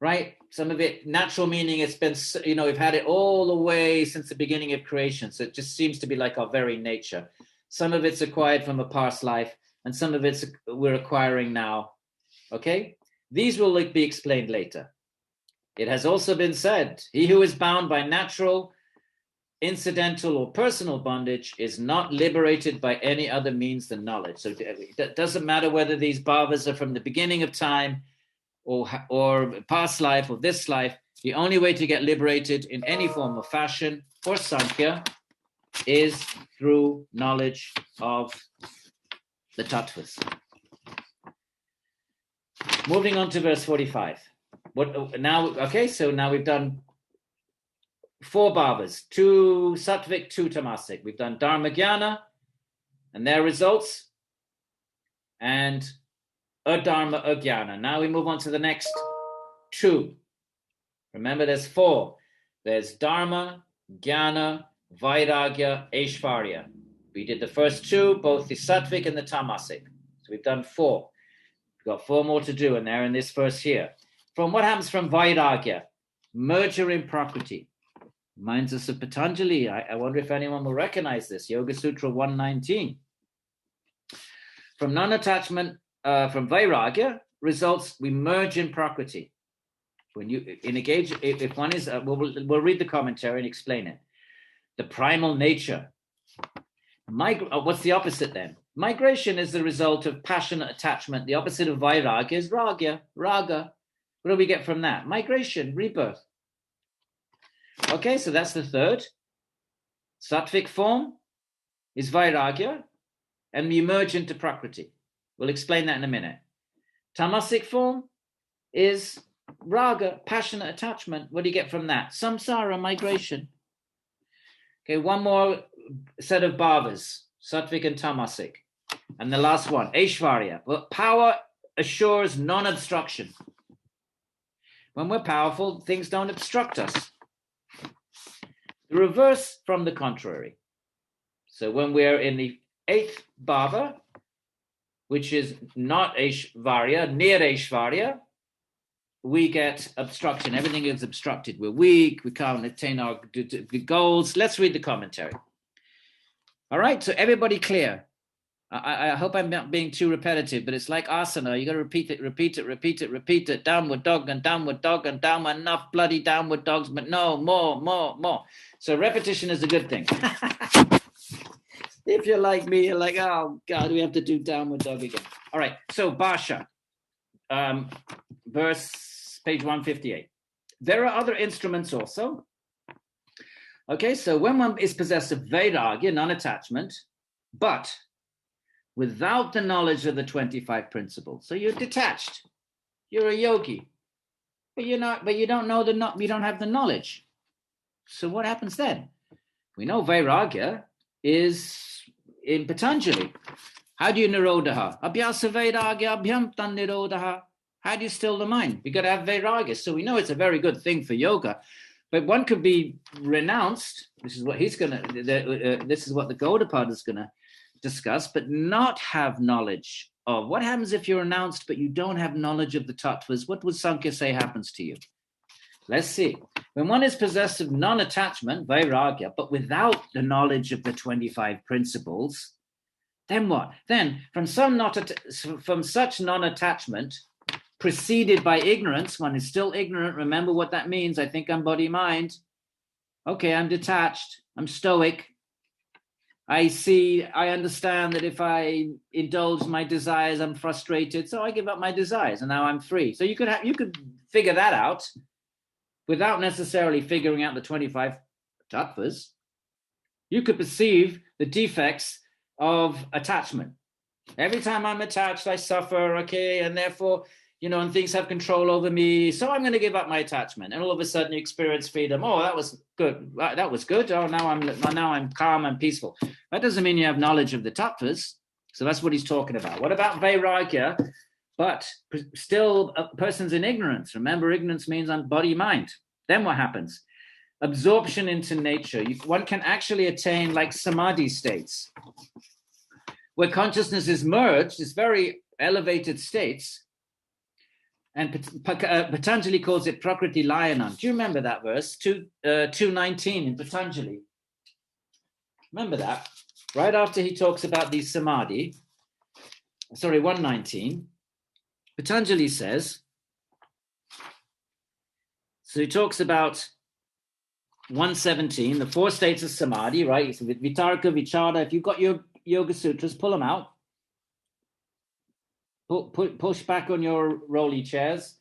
S1: right? Some of it natural, meaning it's been, we've had it all the way since the beginning of creation. So it just seems to be like our very nature. Some of it's acquired from a past life, and some of it's we're acquiring now. Okay? These will be explained later. It has also been said, he who is bound by natural, incidental, or personal bondage is not liberated by any other means than knowledge. So it doesn't matter whether these bhavas are from the beginning of time or past life or this life. The only way to get liberated in any form of fashion for Samkhya is through knowledge of the tattvas. Moving on to verse 45. So now we've done 4 bhavas, 2 sattvic, 2 tamasic. We've done dharma jnana and their results, and adharma ajnana. Now we move on to the next 2. Remember, there's 4. There's dharma, jnana, vairagya, aishvarya. We did the first 2, both the sattvic and the tamasic. So we've done 4. We've got 4 more to do, and they're in this verse here. From what happens from vairagya? Merger in Prakriti. Reminds us of Patanjali. I wonder if anyone will recognize this. Yoga Sutra 119. From non-attachment, from vairagya results, we merge in Prakriti. When you engage, if one is, we'll read the commentary and explain it. The primal nature. What's the opposite then? Migration is the result of passionate attachment. The opposite of vairagya is raga. What do we get from that? Migration, rebirth. Okay, so that's the 3rd. Sattvic form is vairagya, and we merge into Prakriti. We'll explain that in a minute. Tamasic form is raga, passionate attachment. What do you get from that? Samsara, migration. Okay, one more set of bhavas, sattvic and tamasic. And the last one, aishvarya. Well, power assures non-obstruction. When we're powerful, things don't obstruct us. The reverse from the contrary. So when we're in the 8th bhava, which is not aishvarya, near aishvarya, we get obstruction. Everything is obstructed. We're weak. We can't attain our goals. Let's read the commentary. All right, so everybody clear? I hope I'm not being too repetitive, but it's like asana. You got to repeat it. Downward dog and downward dog and downward, enough bloody downward dogs, but no, more. So repetition is a good thing. If you're like me, you're like, oh God, we have to do downward dog again. All right, so Bhasha, page 158. There are other instruments also. Okay, so when one is possessed of vairagya, non-attachment, but without the knowledge of the 25 principles. So you're detached. You're a yogi. But you don't have the knowledge. So what happens then? We know vairagya is in Patanjali. How do you nirodha? Abhyasa vairagya abhyamtan nirodha. How do you still the mind? We got to have vairagya. So we know it's a very good thing for yoga. But one could be renounced. This is what this is what the Gaudapada is gonna discuss, but not have knowledge of. What happens if you're renounced but you don't have knowledge of the tattvas? What would Samkhya say happens to you? Let's see. When one is possessed of non-attachment, vairagya, but without the knowledge of the 25 principles, then what? Then from such non-attachment, preceded by ignorance, one is still ignorant. Remember what that means. I think I'm body-mind. Okay, I'm detached. I'm stoic. I understand that if I indulge my desires, I'm frustrated. So I give up my desires and now I'm free. So you could figure that out without necessarily figuring out the 25 tattvas. You could perceive the defects of attachment. Every time I'm attached, I suffer, okay, and therefore, and things have control over me, so I'm going to give up my attachment. And all of a sudden you experience freedom. Oh, that was good. That was good. Oh, now I'm calm and peaceful. That doesn't mean you have knowledge of the tattvas. So that's what he's talking about. What about vairagya? But still a person's in ignorance. Remember, ignorance means on body-mind. Then what happens? Absorption into nature. One can actually attain like samadhi states, where consciousness is merged, it's very elevated states, And Patanjali calls it Prakriti Layanam. Do you remember that verse? 219 in Patanjali. Remember that? Right after he talks about the samadhi, 119, Patanjali says, so he talks about 117, the 4 states of samadhi, right? So with vitarka, vichara, if you've got your Yoga Sutras, pull them out. Push back on your rolly chairs,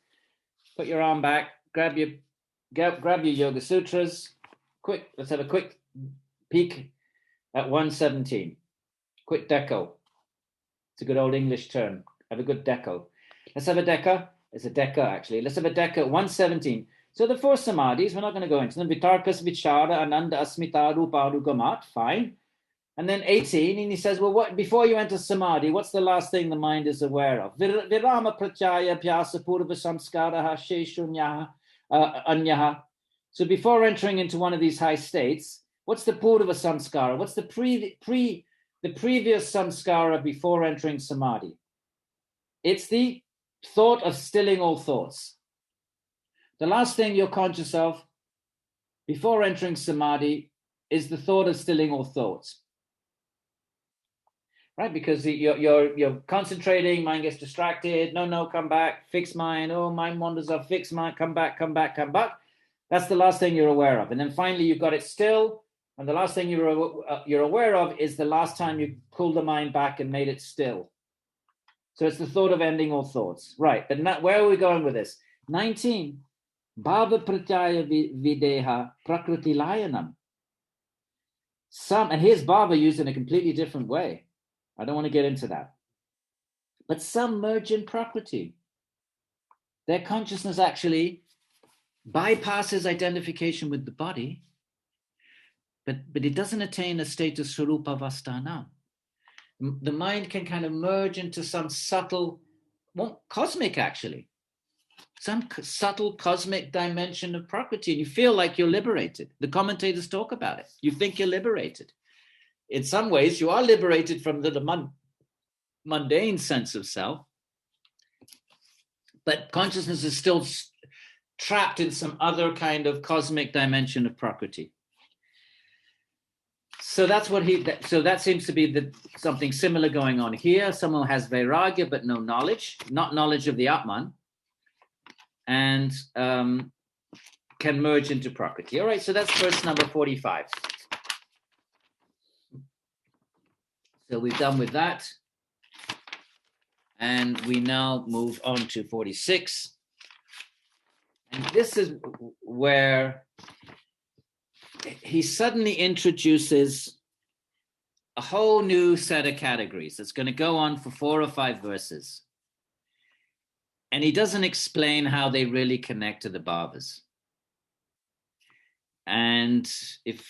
S1: put your arm back, grab your Yoga Sutras. Let's have a quick peek at 117. Quick deco. It's a good old English term. Have a good deco. Let's have a deca. It's a deca, actually. Let's have a deca at 117. So the 4 samadhis, we're not going to go into them. Vitarkas, vichara, ananda, asmita, rupa, anugamat. Fine. And then 18, and he says, well, what before you enter samadhi, what's the last thing the mind is aware of? Virama pratyaya pyasa purva samskaraha sheshunyaha anyaha. So before entering into one of these high states, what's the purva samskara? What's the previous samskara before entering samadhi? It's the thought of stilling all thoughts. The last thing you're conscious of before entering samadhi is the thought of stilling all thoughts. Right, because you're concentrating, mind gets distracted. No, come back, fix mind. Oh, mind wanders off, fix mind, come back. That's the last thing you're aware of. And then finally, you've got it still. And the last thing you're aware of is the last time you pulled the mind back and made it still. So it's the thought of ending all thoughts. Right, but where are we going with this? 19. Bhava pratyaya videha prakriti layanam. And here's bhava used in a completely different way. I don't want to get into that. But some merge in prakriti. Their consciousness actually bypasses identification with the body, but it doesn't attain a state of swarupa vastana. The mind can kind of merge into some subtle, cosmic actually, some subtle cosmic dimension of prakriti, and you feel like you're liberated. The commentators talk about it. You think you're liberated. In some ways, you are liberated from the mundane sense of self, but consciousness is still trapped in some other kind of cosmic dimension of prakriti. So that's what that seems to be something similar going on here. Someone has vairagya, but no knowledge, not knowledge of the Atman, and can merge into prakriti. All right, so that's verse number 45. So we've done with that. And we now move on to 46. And this is where he suddenly introduces a whole new set of categories that's going to go on for 4 or 5 verses. And he doesn't explain how they really connect to the bhavas. And if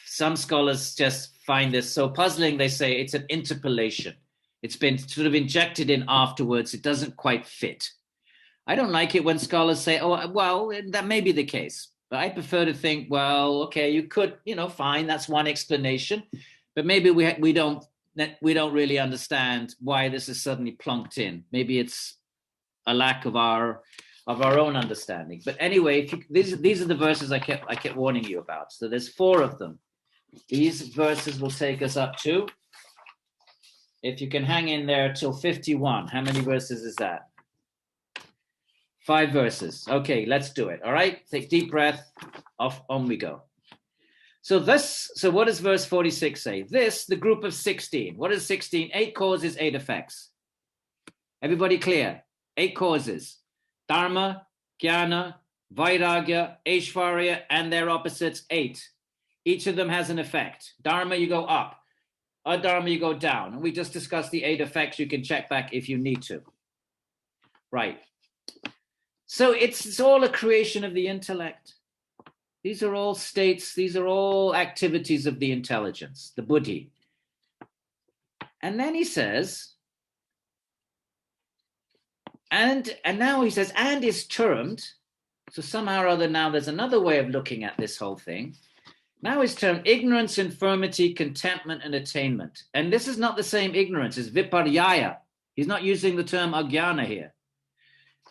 S1: some scholars just find this so puzzling, they say it's an interpolation. It's been sort of injected in afterwards. It doesn't quite fit. I don't like it when scholars say, oh, well, that may be the case. But I prefer to think, well, okay, you could, fine, that's one explanation. But maybe we don't really understand why this is suddenly plunked in. Maybe it's a lack of our own understanding. But anyway, these are the verses I kept warning you about. So there's 4 of them. These verses will take us up to, if you can hang in there till 51. How many verses is that? 5 verses. Okay, let's do it. All right, take deep breath. On we go. So what does verse 46 say? The group of 16. What is 16? 8 causes, 8 effects. Everybody clear? 8 causes. Dharma, jnana, vairagya, aishvarya, and their opposites, 8. Each of them has an effect. Dharma, you go up. Adharma, you go down. And we just discussed the 8 effects. You can check back if you need to. Right. So it's all a creation of the intellect. These are all states. These are all activities of the intelligence, the buddhi. And then he says, and now he says, and is termed, so somehow or other now there's another way of looking at this whole thing. Now is termed ignorance, infirmity, contentment, and attainment. And this is not the same ignorance as viparyaya. He's not using the term ajnana here.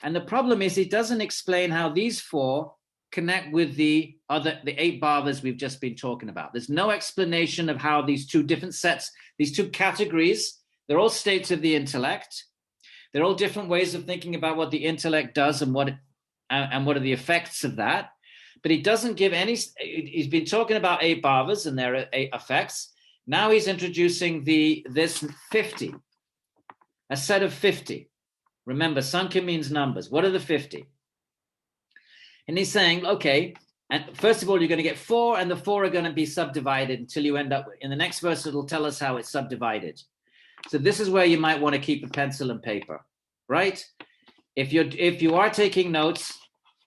S1: And the problem is he doesn't explain how these four connect with the 8 bhavas we've just been talking about. There's no explanation of how these two different sets, these two categories, they're all states of the intellect. They're all different ways of thinking about what the intellect does and what are the effects of that. But he doesn't give any, he's been talking about 8 bhavas and their 8 effects. Now he's introducing this 50, a set of 50. Remember, Samkhya means numbers. What are the 50? And he's saying, okay, and first of all, you're going to get 4, and the 4 are going to be subdivided until you end up, in the next verse, it'll tell us how it's subdivided. So this is where you might want to keep a pencil and paper, right? If you are taking notes,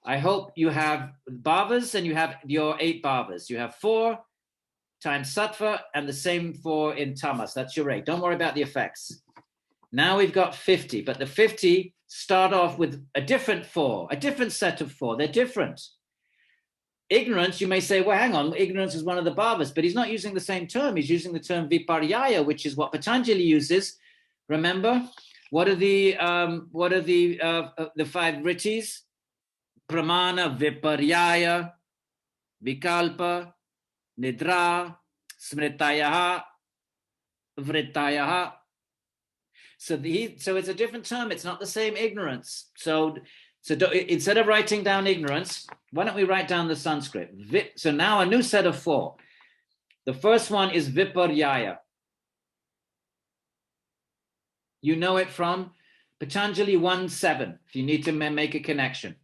S1: I hope you have bhavas and you have your 8 bhavas. You have 4 times sattva and the same 4 in tamas. That's your 8. Don't worry about the effects. Now we've got 50, but the 50 start off with a different 4, a different set of 4. They're different. Ignorance, you may say, well, hang on, ignorance is one of the bhavas, but he's not using the same term. He's using the term viparyaya, which is what Patanjali uses. Remember, what are the 5 vrittis? Pramana, viparyaya, vikalpa, nidra, smritayaha, vritayaha. So it's a different term. It's not the same ignorance. So instead of writing down ignorance, why don't we write down the Sanskrit? So now a new set of 4. The first one is viparyaya. You know it from Patanjali 1.7, if you need to make a connection.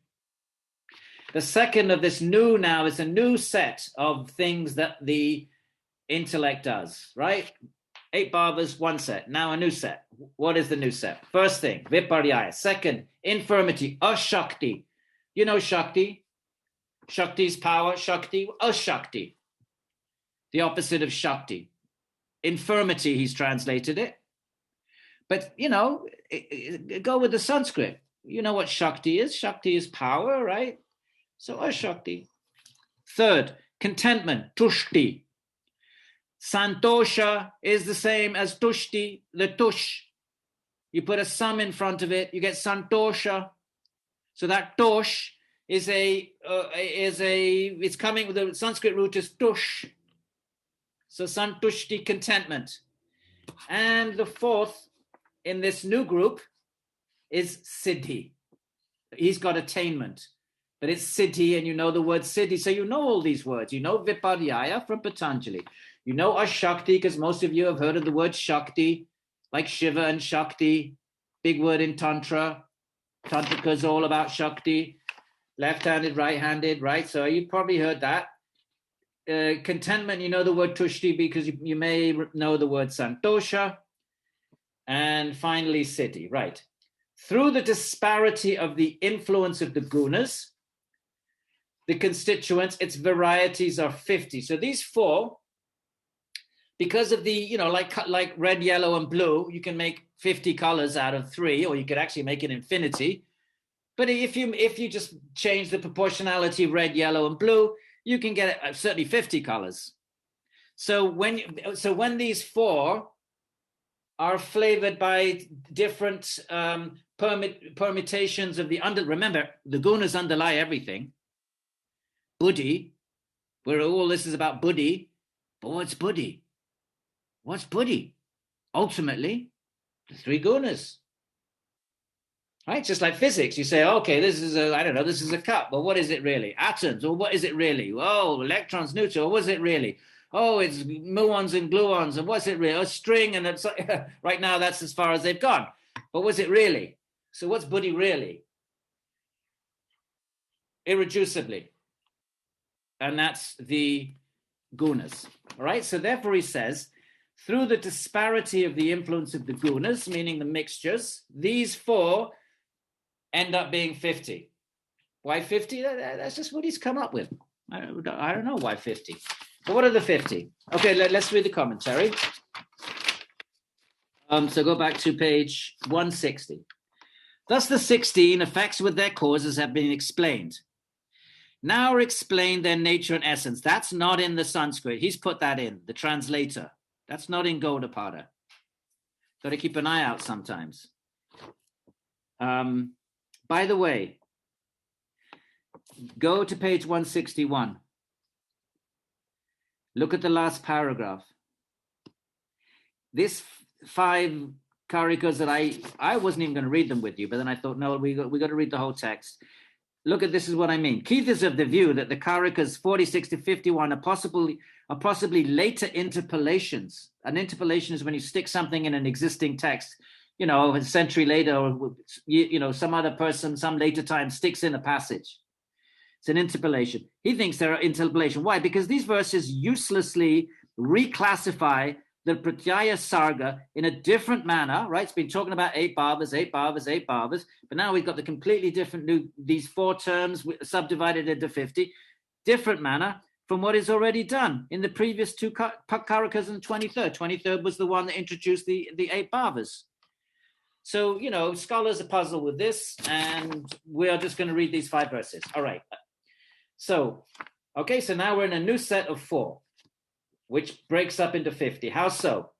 S1: The second of this new now is a new set of things that the intellect does, right? 8 bhavas, 1 set. Now a new set. What is the new set? First thing, viparyaya. Second, infirmity, ashakti. You know Shakti. Shakti's power, Shakti, ashakti. The opposite of Shakti. Infirmity, he's translated it. But, you know, go with the Sanskrit. You know what Shakti is. Shakti is power, right? So ashakti. Third, contentment, tushti. Santosha is the same as tushti, the tush. You put a sum in front of it, you get santosha. So that tosh is it's coming with the Sanskrit root is tush. So santushti, contentment. And the fourth in this new group is siddhi. He's got attainment, but it's siddhi, and you know the word siddhi. So you know all these words. You know viparyaya from Patanjali. You know ashakti, because most of you have heard of the word Shakti, like Shiva and Shakti, big word in Tantra. Tantrika is all about Shakti, left-handed, right-handed, right? So you've probably heard that. Contentment, you know the word Tushti, because you may know the word Santosha. And finally, Siddhi, right? Through the disparity of the influence of the gunas, the constituents, its varieties are 50. So these 4, because of the, you know, like red, yellow, and blue, you can make 50 colors out of 3, or you could actually make an infinity. But if you just change the proportionality of red, yellow, and blue, you can get certainly 50 colors. So when these 4 are flavored by different permutations of remember, the gunas underlie everything. Buddhi, where all this is about buddhi, but what's buddhi? What's buddhi? Ultimately, the 3 gunas. Right? Just like physics, you say, okay, this is a cup. But what is it really? Atoms, or what is it really? Oh, electrons, neutrons, or what is it really? Oh, it's muons and gluons, and what's it really? A string, and it's right now that's as far as they've gone. But what's it really? So what's buddhi really? Irreducibly. And that's the gunas. All right? So therefore he says, through the disparity of the influence of the gunas, meaning the mixtures, these 4 end up being 50. Why 50? That's just what he's come up with. I don't know why 50. But what are the 50? Okay, let's read the commentary. So go back to page 160. Thus the 16 effects with their causes have been explained. Now explain their nature and essence. That's not in the Sanskrit. He's put that in, the translator. That's not in Gaudapada. Got to keep an eye out sometimes. By the way, go to page 161. Look at the last paragraph. This 5 Karikas that I wasn't even going to read them with you, but then I thought, no, we got to read the whole text. Look at this is what I mean. Keith is of the view that the Karikas 46 to 51 are possibly later interpolations. An interpolation is when you stick something in an existing text, a century later, or some other person, some later time sticks in a passage. It's an interpolation. He thinks they're interpolation. Why? Because these verses uselessly reclassify the Pratyaya Sarga in a different manner, right? It's been talking about 8 bhavas, 8 bhavas, 8 bhavas, but now we've got the completely different these 4 terms subdivided into 50, different manner from what is already done in the previous 2 Karikas and 23rd. 23rd was the one that introduced the 8 bhavas. So, scholars are puzzled with this, and we are just going to read these 5 verses. All right. So now we're in a new set of 4. Which breaks up into 50. How so?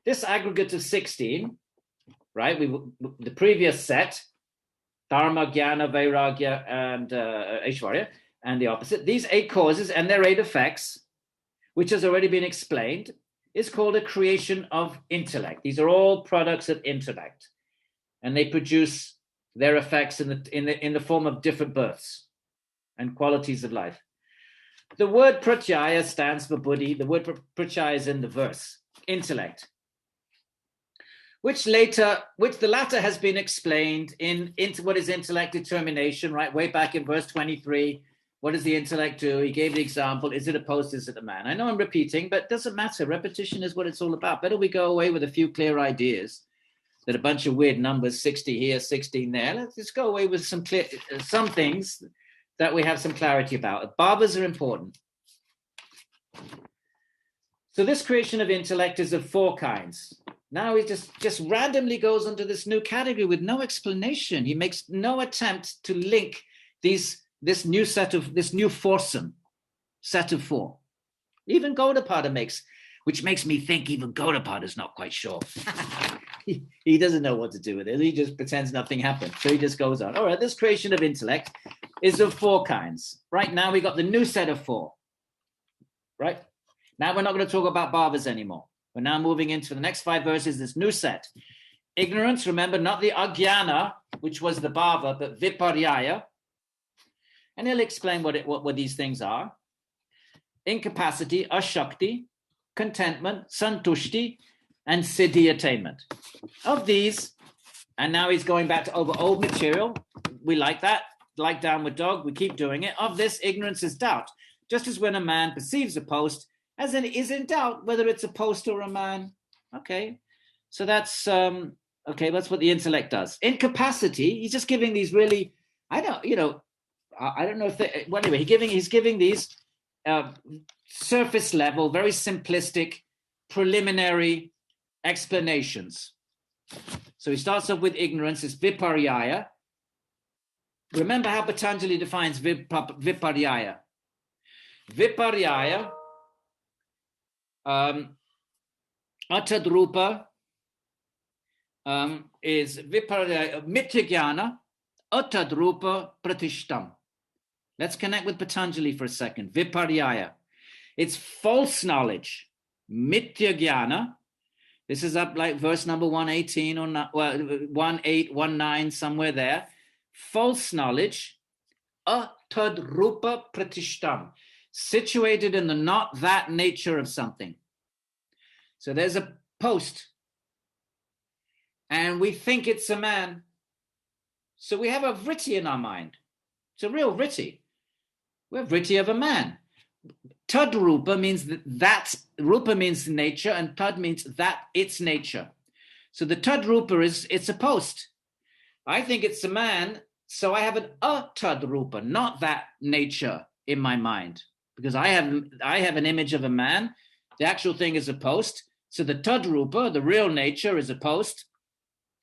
S1: This aggregate of 16, right? The previous set, Dharma, Jnana, Vairagya, and Aishwarya, and the opposite. These 8 causes and their 8 effects, which has already been explained, is called a creation of intellect. These are all products of intellect, and they produce their effects in the form of different births and qualities of life. The word pratyaya stands for buddhi. The word pratyaya is in the verse, intellect, which the latter has been explained into what is intellect determination, right? Way back in verse 23, what does the intellect do? He gave the example, is it a post, is it a man? I know I'm repeating, but it doesn't matter. Repetition is what it's all about. Better we go away with a few clear ideas than a bunch of weird numbers, 60 here, 16 there. Let's just go away with some things that we have some clarity about. Bhavas are important. So this creation of intellect is of 4 kinds. Now he just randomly goes into this new category with no explanation. He makes no attempt to link this new foursome set of 4. Even Gaudapada which makes me think even Gaudapada is not quite sure. He doesn't know what to do with it. He just pretends nothing happened. So he just goes on. All right, this creation of intellect is of 4 kinds. Right now we got the new set of 4. Right? Now we're not going to talk about bhavas anymore. We're now moving into the next 5 verses, this new set. Ignorance, remember, not the ajnana, which was the bhava, but viparyaya. And he'll explain what these things are. Incapacity, ashakti, contentment, santushti, and siddhi attainment. Of these, and now he's going back to old material. We like that. Like downward dog, we keep doing it. Of this, ignorance is doubt. Just as when a man perceives a post, as in is in doubt whether it's a post or a man. Okay, so that's that's what the intellect does. Incapacity, he's just giving these really, I don't know if anyway, he's giving these surface level, very simplistic, preliminary explanations. So he starts off with ignorance, it's viparyaya. Remember how Patanjali defines viparyaya. Viparyaya, atadrupa, is viparyaya, mityajnana, atadrupa pratishtam. Let's connect with Patanjali for a second. Viparyaya. It's false knowledge. Mityajnana. This is up like verse number 118 or 1819, somewhere there. False knowledge. Atadrupa pratishtam. Situated in the not that nature of something. So there's a post. And we think it's a man. So we have a vritti in our mind. It's a real vritti. We have vritti of a man. Tad rupa means that rupa means nature, and tad means that its nature. So the tad rupa it's a post. I think it's a man, so I have an tad rupa, not that nature in my mind, because I have an image of a man. The actual thing is a post. So the tad rupa, the real nature, is a post.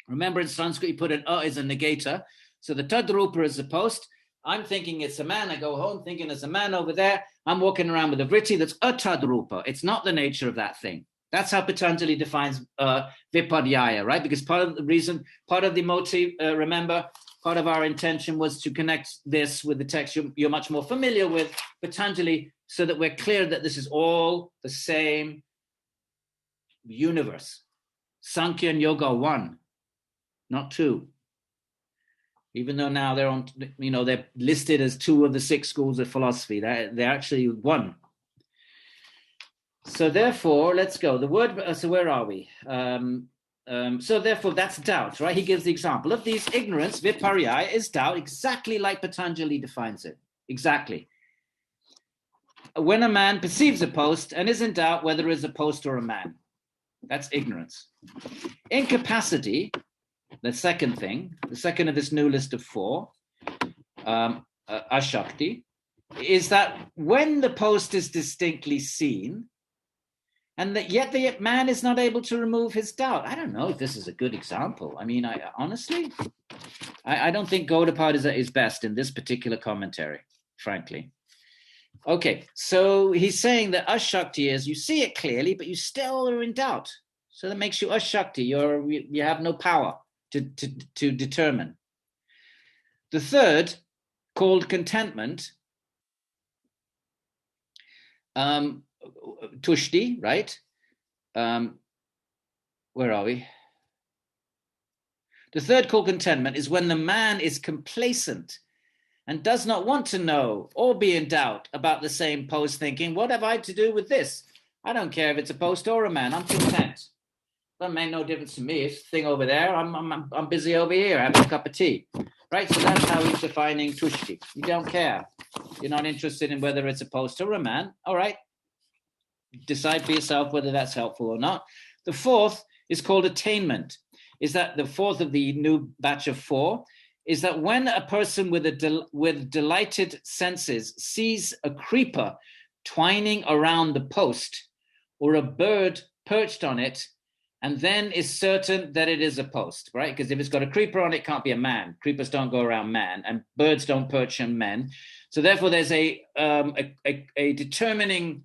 S1: Remember in Sanskrit you put an is a negator. So the tad rupa is a post. I'm thinking it's a man. I go home thinking it's a man over there. I'm walking around with a vritti that's atadrupa. It's not the nature of that thing. That's how Patanjali defines viparyaya, right? Because part of the motive, remember, part of our intention was to connect this with the text you're much more familiar with, Patanjali, so that we're clear that this is all the same universe. Sankhya and Yoga are one, not two. Even though now they're on, they're listed as two of the 6 schools of philosophy, they're actually one. So therefore, let's go. The word, so where are we? So therefore, that's doubt, right? He gives the example of these ignorance, viparya, is doubt, exactly like Patanjali defines it. Exactly. When a man perceives a post and is in doubt whether it is a post or a man, that's ignorance. Incapacity, the second thing, the second of this new list of 4, ashakti, is that when the post is distinctly seen, and that yet the man is not able to remove his doubt. I don't know if this is a good example. I mean, honestly, I don't think Gaudapada is best in this particular commentary, frankly. Okay, so he's saying that ashakti is you see it clearly, but you still are in doubt. So that makes you ashakti. You have no power to determine. The third, called contentment, tushti, right? Where are we? The third, called contentment, is when the man is complacent and does not want to know or be in doubt about the same post, thinking, what have I to do with this? I don't care if it's a post or a man. I'm content. Doesn't make no difference to me. It's a thing over there. I'm busy over here having a cup of tea. Right? So that's how he's defining tushti. You don't care. You're not interested in whether it's a post or a man. All right. Decide for yourself whether that's helpful or not. The fourth is called attainment. Is that the fourth of the new batch of 4? Is that when a person with delighted senses sees a creeper twining around the post or a bird perched on it, and then is certain that it is a post, right? Because if it's got a creeper on it, it can't be a man. Creepers don't go around man, and birds don't perch on men. So therefore, there's a determining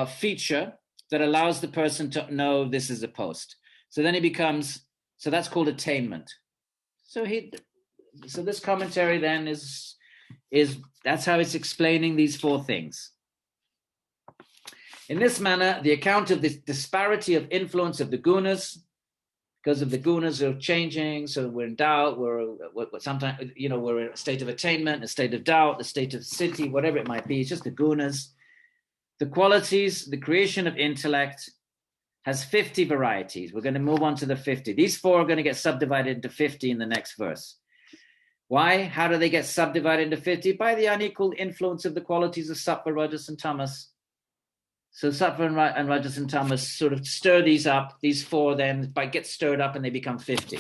S1: feature that allows the person to know this is a post. So then it becomes, so that's called attainment. So this commentary then is that's how it's explaining these 4 things. In this manner, the account of this disparity of influence of the gunas, because of the gunas are changing, so we're in doubt, we're sometimes, we're in a state of attainment, a state of doubt, a state of siddhi, whatever it might be, it's just the gunas. The qualities, the creation of intellect has 50 varieties. We're going to move on to the 50. These 4 are going to get subdivided into 50 in the next verse. Why? How do they get subdivided into 50? By the unequal influence of the qualities of sattva, rajas, and tamas. So sattva and rajas and tamas sort of stir these up, these 4 then get stirred up and they become 50.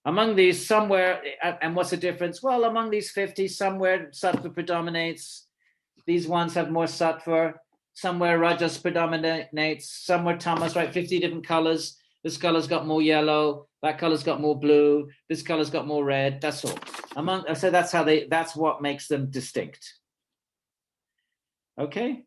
S1: Among these, somewhere, and what's the difference? Well, among these 50, somewhere sattva predominates. These ones have more sattva. Somewhere rajas predominates. Somewhere tamas, right? 50 different colors. This color's got more yellow. That color's got more blue. This color's got more red. That's all. So that's what makes them distinct. Okay.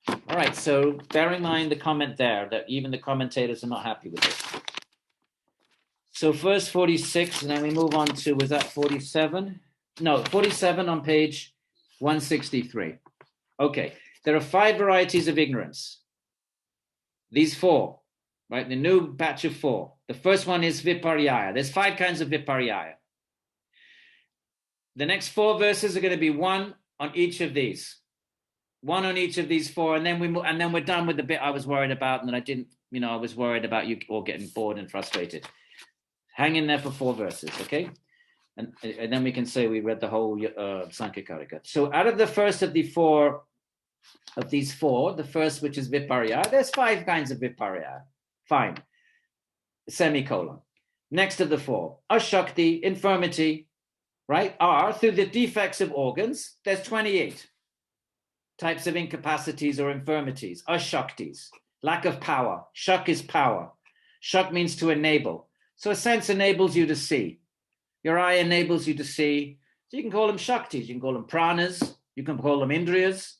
S1: All right, so bear in mind the comment there that even the commentators are not happy with this. So first 46, and then we move on to, was that 47? No, 47 on page 163. Okay, there are 5 varieties of ignorance. These 4, right? The new batch of 4. The first one is viparya. There's 5 kinds of viparya. The next 4 verses are going to be 1 on each of these. 1 on each of these 4, and then we're done with the bit I was worried about, and then I didn't, I was worried about you all getting bored and frustrated. Hang in there for 4 verses, okay? And then we can say we read the whole Sāṃkhya Kārikā. So out of the first of these 4, the first, which is viparya, there's 5 kinds of viparya. Fine. Semicolon. Next of the 4, ashakti, infirmity, right? Are through the defects of organs. There's 28 types of incapacities or infirmities. Ashaktis, lack of power. Shak is power. Shak means to enable. So a sense enables you to see. Your eye enables you to see. So you can call them shaktis. You can call them pranas. You can call them indriyas.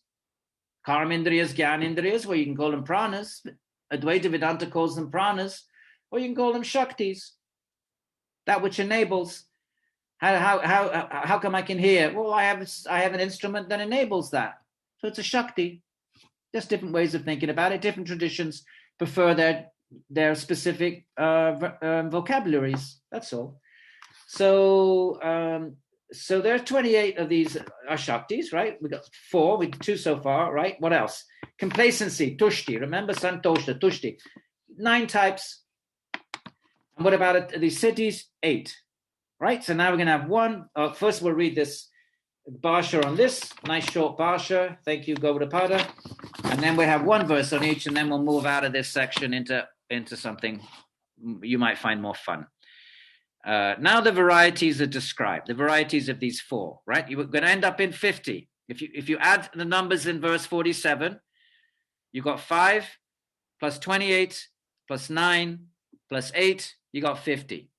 S1: Karmindriyas, gyan indriyas, where you can call them pranas. Advaita Vedanta calls them pranas. or you can call them Shaktis, that which enables. How come I can hear? Well, I have an instrument that enables that. So it's a Shakti. Just different ways of thinking about it. Different traditions prefer their specific vocabularies. That's all. So there are 28 of these are Shaktis, right? We got 4, with 2 so far, right? What else? Complacency, Tushti. Remember Santosha, Tushti. 9 types. And what about the cities? 8. Right? So now we're going to have one. First, we'll read this Bhasha on this. Nice short Bhasha. Thank you, Gaudapada. And then we have one verse on each, and then we'll move out of this section into something you might find more fun. Now the varieties are described, the varieties of these 4, right? You're going to end up in 50. If you add the numbers in verse 47, you got 5 plus 28 plus 9 plus 8, you got 50.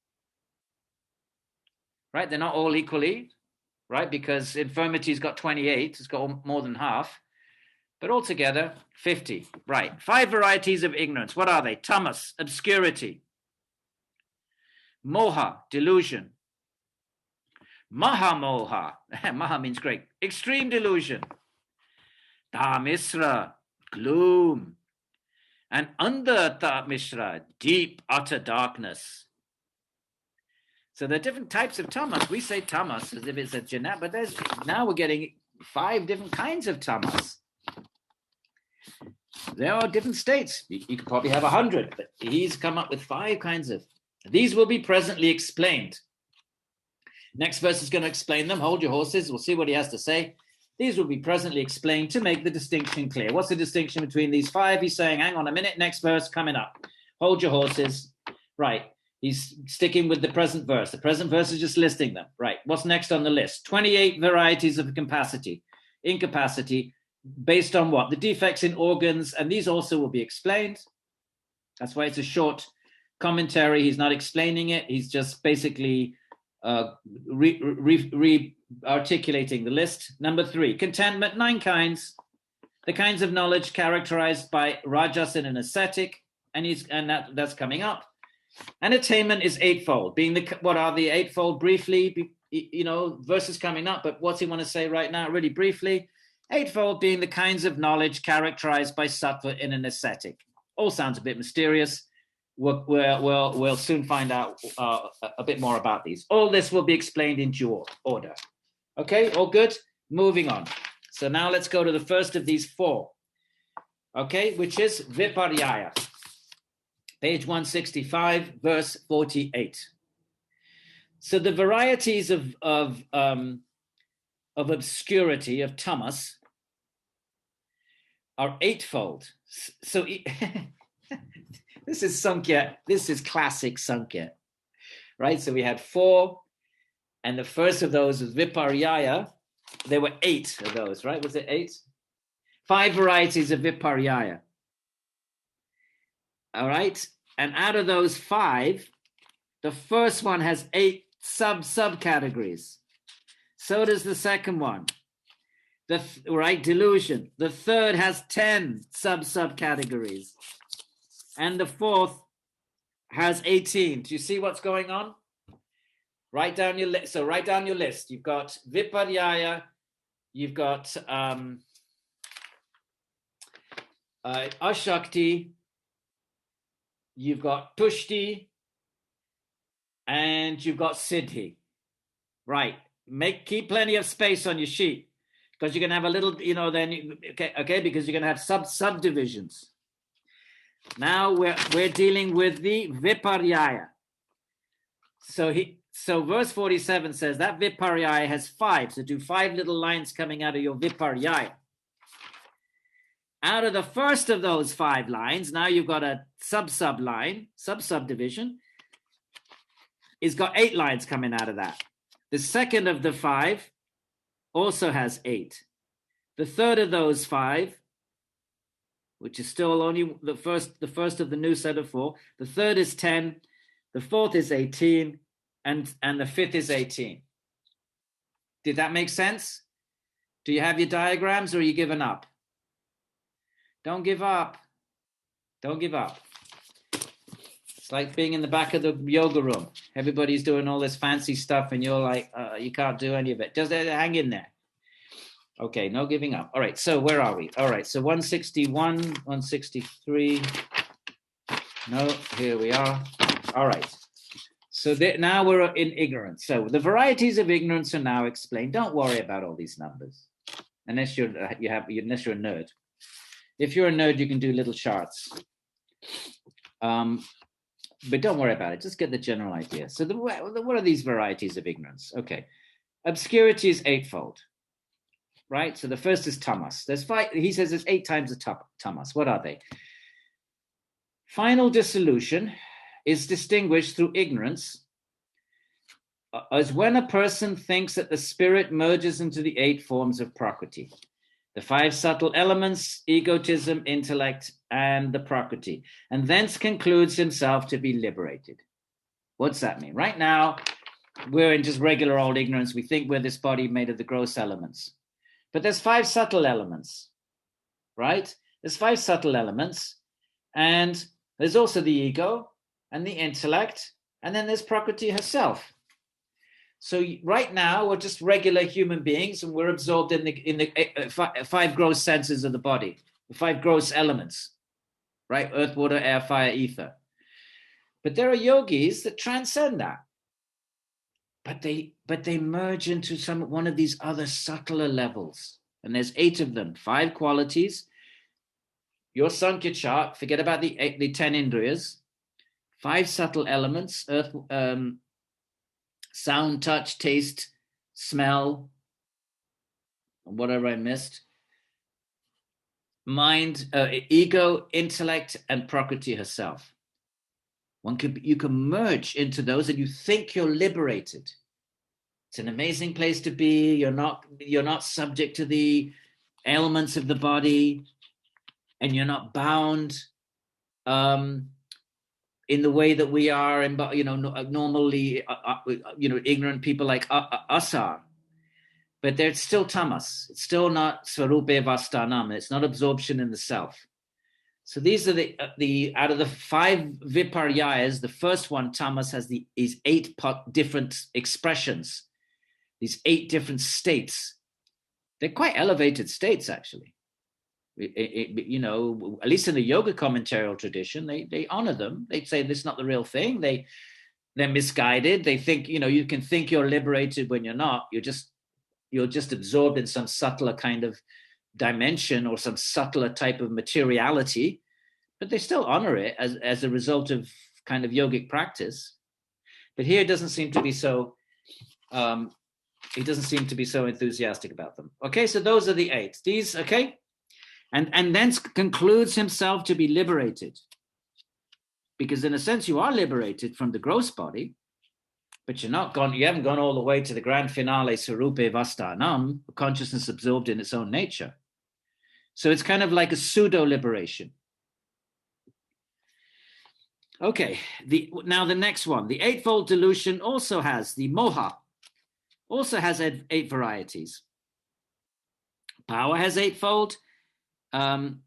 S1: Right? They're not all equally, right? Because infirmity's got 28, it's got more than half. But altogether, 50. Right. 5 varieties of ignorance. What are they? Tamas, obscurity. Moha, delusion. Mahamoha. Maha means great. Extreme delusion. Tamisra, gloom. And under Tamisra, deep, utter darkness. So there are different types of tamas. We say tamas as if it's a generic, but now we're getting 5 different kinds of tamas. There are different states. You could probably have 100, but he's come up with 5 kinds of. These will be presently explained. Next verse is going to explain them. Hold your horses. We'll see what he has to say. These will be presently explained to make the distinction clear. What's the distinction between these 5? He's saying, hang on a minute, next verse coming up. Hold your horses. Right. He's sticking with the present verse. The present verse is just listing them. Right. What's next on the list? 28 varieties of incapacity, based on what? The defects in organs, and these also will be explained. That's why it's a short commentary. He's not explaining it. He's just basically articulating the list. Number 3, contentment, 9 kinds. The kinds of knowledge characterized by rajas in an ascetic, and that's coming up. And attainment is 8-fold. What are the 8-fold? Briefly, verses coming up, but what's he want to say right now? Really briefly, 8-fold being the kinds of knowledge characterized by sattva in an ascetic. All sounds a bit mysterious. We'll soon find out a bit more about these. All this will be explained in due order. Okay, all good? Moving on. So now let's go to the first of these 4. Okay, which is Viparyaya. Page 165, verse 48. So the varieties of obscurity, of tamas, are 8-fold. So this is Samkhya. This is classic Samkhya, right? So we had 4, and the first of those was Viparyaya. There were 8 of those, right? Was it 8? 5 varieties of Viparyaya. All right. And out of those 5, the first one has 8 subcategories. So does the second one. Delusion. The third has 10 subcategories. And the fourth has 18. Do you see what's going on? Write down your list. So write down your list. You've got Viparyaya. You've got Ashakti. You've got Tushti, and you've got Siddhi. Right. Keep plenty of space on your sheet, because you're going to have a little, okay, because you're going to have subdivisions. Now we're dealing with the Viparyaya. So verse 47 says that Viparyaya has 5. So do 5 little lines coming out of your Viparyaya. Out of the first of those 5 lines, now you've got a subdivision. It's got 8 lines coming out of that. The second of the 5 also has 8. The third of those 5, which is still only the first of the new set of 4, the third is 10, the fourth is 18, and the fifth is 18. Did that make sense? Do you have your diagrams, or are you giving up? Don't give up. Don't give up. It's like being in the back of the yoga room. Everybody's doing all this fancy stuff and you're like, you can't do any of it. Just hang in there. Okay, no giving up. All right, so where are we? All right, so 161, 163. No, here we are. All right. So now we're in ignorance. So the varieties of ignorance are now explained. Don't worry about all these numbers, unless unless you're a nerd. If you're a nerd, you can do little charts. But don't worry about it. Just get the general idea. So what are these varieties of ignorance? Okay. Obscurity is eightfold, right? So the first is tamas. There's 5. He says there's 8 times the tamas. What are they? Final dissolution is distinguished through ignorance as when a person thinks that the spirit merges into the 8 forms of prakriti. The 5 subtle elements, egotism, intellect, and the prakriti, and thence concludes himself to be liberated. What's that mean? Right now, we're in just regular old ignorance. We think we're this body made of the gross elements. But there's 5 subtle elements, right? There's 5 subtle elements, and there's also the ego and the intellect, and then there's prakriti herself. So right now, we're just regular human beings, and we're absorbed in the 5 gross senses of the body, the 5 gross elements, right? Earth, water, air, fire, ether. But there are yogis that transcend that. But they merge into one of these other subtler levels. And there's 8 of them, 5 qualities. Your Samkhya chart, forget about the 10 indriyas, 5 subtle elements, earth, sound, touch, taste, smell, whatever I missed. Mind, ego, intellect, and prakriti herself. You can merge into those and you think you're liberated. It's an amazing place to be. You're not subject to the ailments of the body, and you're not bound in the way that we are, normally, ignorant people like us are. But there's still tamas. It's still not svarupe vastanam. It's not absorption in the self. So these are the out of the 5 viparyas, the first one, tamas, has these 8 different expressions, these 8 different states. They're quite elevated states, actually. At least in the yoga commentarial tradition, they honor them. They say this is not the real thing. They're misguided. They think, you can think you're liberated when you're not. You're just absorbed in some subtler kind of dimension or some subtler type of materiality, but they still honor it as a result of kind of yogic practice. But here it doesn't seem to be so. He doesn't seem to be so enthusiastic about them. Okay, so those are the 8. These, okay. And then concludes himself to be liberated. Because in a sense, you are liberated from the gross body, but you haven't gone all the way to the grand finale, Sarupe Vastanam, consciousness absorbed in its own nature. So it's kind of like a pseudo-liberation. Okay, now the next one, the 8-fold delusion also has, the moha, also has 8 varieties. Power has 8-fold, and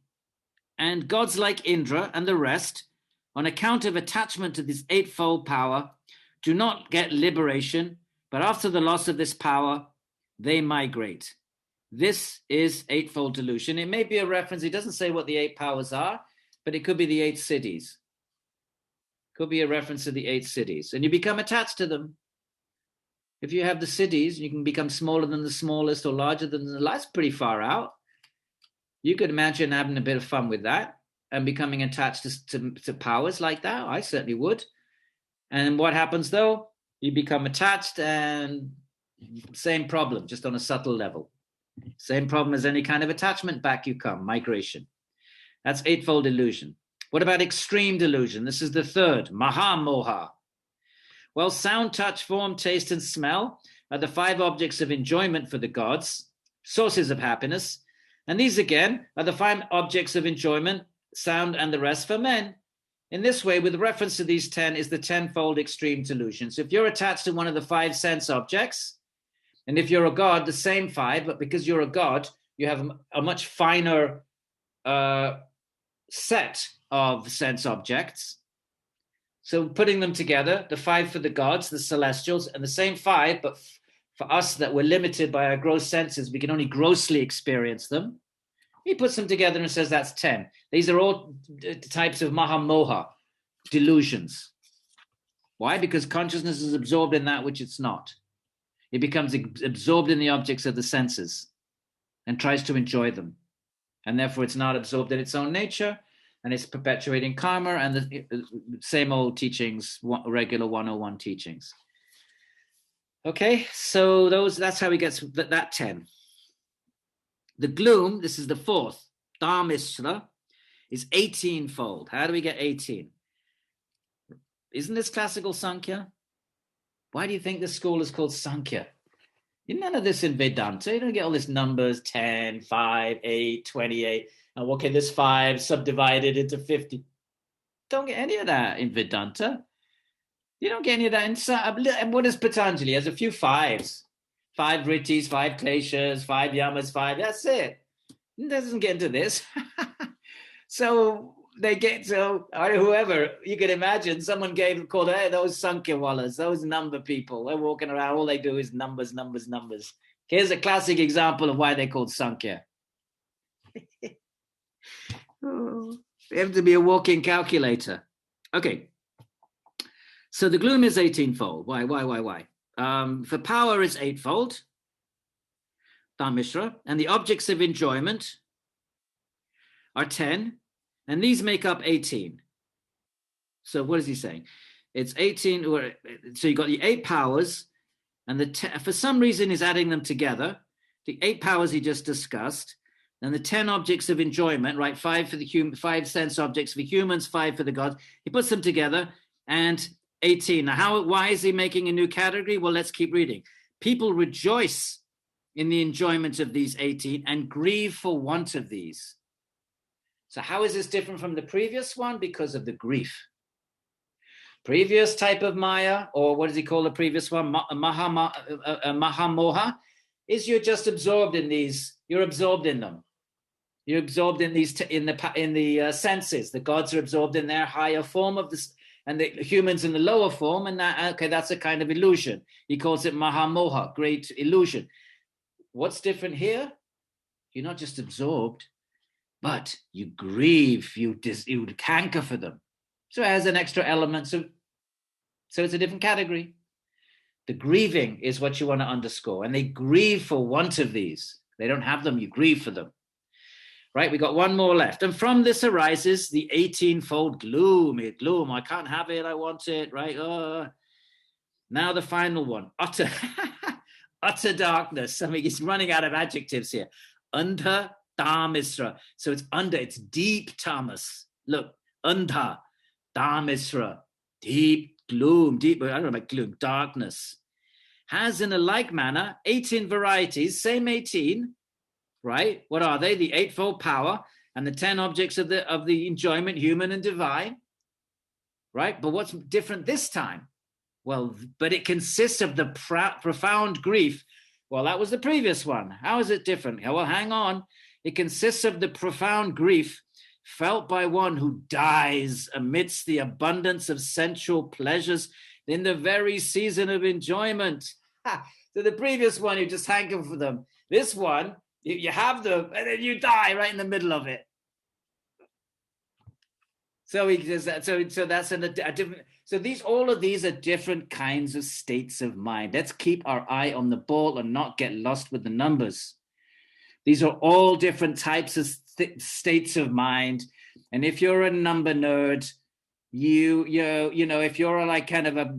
S1: gods like Indra and the rest, on account of attachment to this 8-fold power, do not get liberation, but after the loss of this power, they migrate. This is 8-fold delusion. It may be a reference. He doesn't say what the 8 powers are, but it could be the 8 cities. Could be a reference to the 8 cities. And you become attached to them. If you have the cities, you can become smaller than the smallest or larger than the largest. That's pretty far out. You could imagine having a bit of fun with that and becoming attached to powers like that. I certainly would. And what happens though? You become attached, and same problem, just on a subtle level. Same problem as any kind of attachment, back you come, migration. That's 8-fold illusion. What about extreme delusion? This is the 3rd, Mahamoha. Well, sound, touch, form, taste, and smell are the 5 objects of enjoyment for the gods, sources of happiness. And these again are the 5 objects of enjoyment, sound, and the rest for men. In this way, with reference to these 10, is the 10-fold extreme delusion. So if you're attached to one of the 5 sense objects, and if you're a god, the same 5, but because you're a god, you have a much finer set of sense objects. So putting them together, the 5 for the gods, the celestials, and the same 5, but for us that we're limited by our gross senses, we can only grossly experience them. He puts them together and says that's 10. These are all types of mahamoha, delusions. Why? Because consciousness is absorbed in that which it's not. It becomes absorbed in the objects of the senses and tries to enjoy them. And therefore it's not absorbed in its own nature, and it's perpetuating karma and the same old teachings, regular 101 teachings. Okay, so that's how we get that 10. The gloom, this is the 4th, Dharmisra, is 18-fold. How do we get 18? Isn't this classical Samkhya? Why do you think this school is called Samkhya? None of this in Vedanta. You don't get all these numbers, 10, 5, 8, 28. And okay, this 5 subdivided into 50. Don't get any of that in Vedanta. You don't get any of that in what is Patanjali? Has a few 5s. 5 vrittis, 5 kleshas, 5 yamas, 5. That's it. It doesn't get into this. So they get whoever you can imagine, someone called hey, those Sankhyawalas, those number people. They're walking around, all they do is numbers, numbers, numbers. Here's a classic example of why they're called Samkhya. They have to be a walking calculator. Okay. So the gloom is 18-fold. Why? For power is 8-fold, Dharmishra, and the objects of enjoyment are 10, and these make up 18. So what is he saying? It's 18, so you got the 8 powers, and for some reason he's adding them together. The 8 powers he just discussed, and the 10 objects of enjoyment, right? 5 for the 5 sense objects for humans, 5 for the gods. He puts them together, and 18. Now, why is he making a new category? Well, let's keep reading. People rejoice in the enjoyment of these 18 and grieve for want of these. So how is this different from the previous one? Because of the grief. Previous type of Maya, or what does he call the previous one? Mahamoha, is you're just absorbed in these. You're absorbed in them. You're absorbed in these in the senses. The gods are absorbed in their higher form of this, and the humans in the lower form, and that's a kind of illusion. He calls it Mahamoha, great illusion. What's different here? You're not just absorbed, but you grieve, you canker for them. So it has an extra element. So it's a different category. The grieving is what you want to underscore, and they grieve for want of these. They don't have them, you grieve for them. Right, we got one more left. And from this arises the 18-fold gloom. Gloom, I can't have it, I want it, right? Now the final one, utter darkness. I mean, he's running out of adjectives here. Under Dharmisra. So it's deep tamas. Look, under Dharmisra, deep gloom, I don't know about gloom, darkness. Has in a like manner 18 varieties, same 18, right? What are they? The 8-fold power and the 10 objects of the enjoyment, human and divine, right? But what's different this time? Well, but it consists of the profound grief. Well, that was the previous one. How is it different? Well, hang on. It consists of the profound grief felt by one who dies amidst the abundance of sensual pleasures in the very season of enjoyment. So the previous one, you just hanker for them. This one, you have them, and then you die right in the middle of it. So he does that. So that's a different. So all of these are different kinds of states of mind. Let's keep our eye on the ball and not get lost with the numbers. These are all different types of states of mind. And if you're a number nerd, you know, if you're like kind of a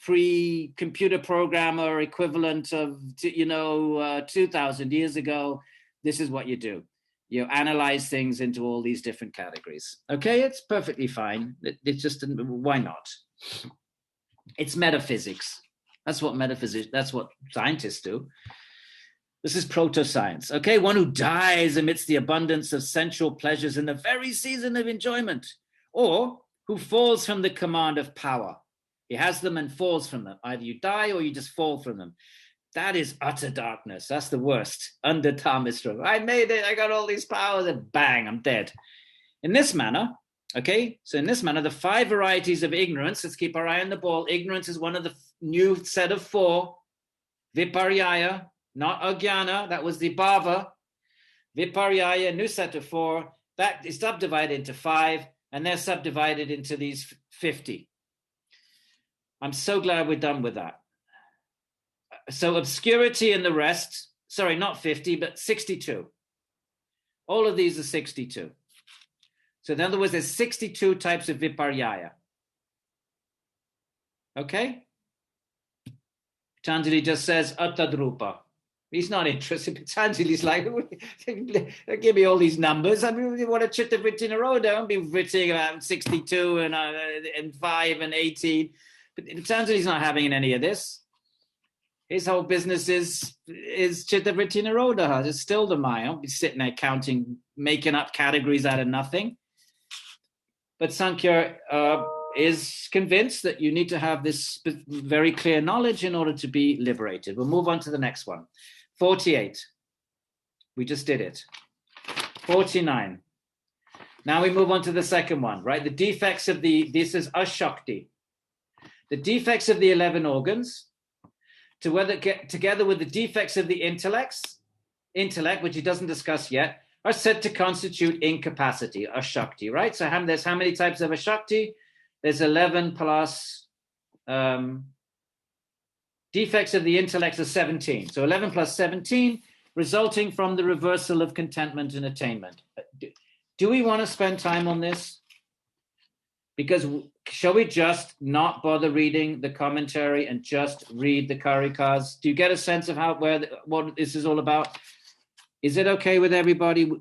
S1: pre-computer programmer equivalent of 2,000 years ago, this is what you do. You analyze things into all these different categories. Okay, it's perfectly fine. It's just, why not? It's metaphysics. That's what scientists do. This is proto-science. Okay, one who dies amidst the abundance of sensual pleasures in the very season of enjoyment, or who falls from the command of power. He has them and falls from them. Either you die or you just fall from them. That is utter darkness. That's the worst. Under Dharmisra. I made it. I got all these powers, and bang, I'm dead. In this manner, Okay, so in this manner, the 5 varieties of ignorance, let's keep our eye on the ball. Ignorance is one of the new set of 4. Viparyaya, not Ajnana, that was the Bhava. Viparyaya, new set of 4, that is subdivided into 5, and they're subdivided into these 50. I'm so glad we're done with that. So obscurity and the rest, sorry, not 50, but 62. All of these are 62. So in other words, there's 62 types of Viparyaya. Okay? Patanjali just says, Atadrupa. He's not interested. Patanjali's like, give me all these numbers. I mean, what a Chitta Vritti Nirodha. I'll be writing about 62 and 5 and 18. But Patanjali's not having any of this. His whole business is Chitta Vritti Nirodha. It's still the Maya. I'll be sitting there counting, making up categories out of nothing. But Samkhya is convinced that you need to have this very clear knowledge in order to be liberated. We'll move on to the next one. 48. We just did it. 49. Now we move on to the second one, right? The defects of this is Ashakti. The defects of the 11 organs, together with the defects of the intellect, which he doesn't discuss yet, are said to constitute incapacity, Ashakti, right? So there's how many types of Ashakti? There's 11 plus defects of the intellect are 17. So 11 plus 17, resulting from the reversal of contentment and attainment. Do we want to spend time on this? Because shall we just not bother reading the commentary and just read the Karikas? Do you get a sense of what this is all about? Is it okay with everybody?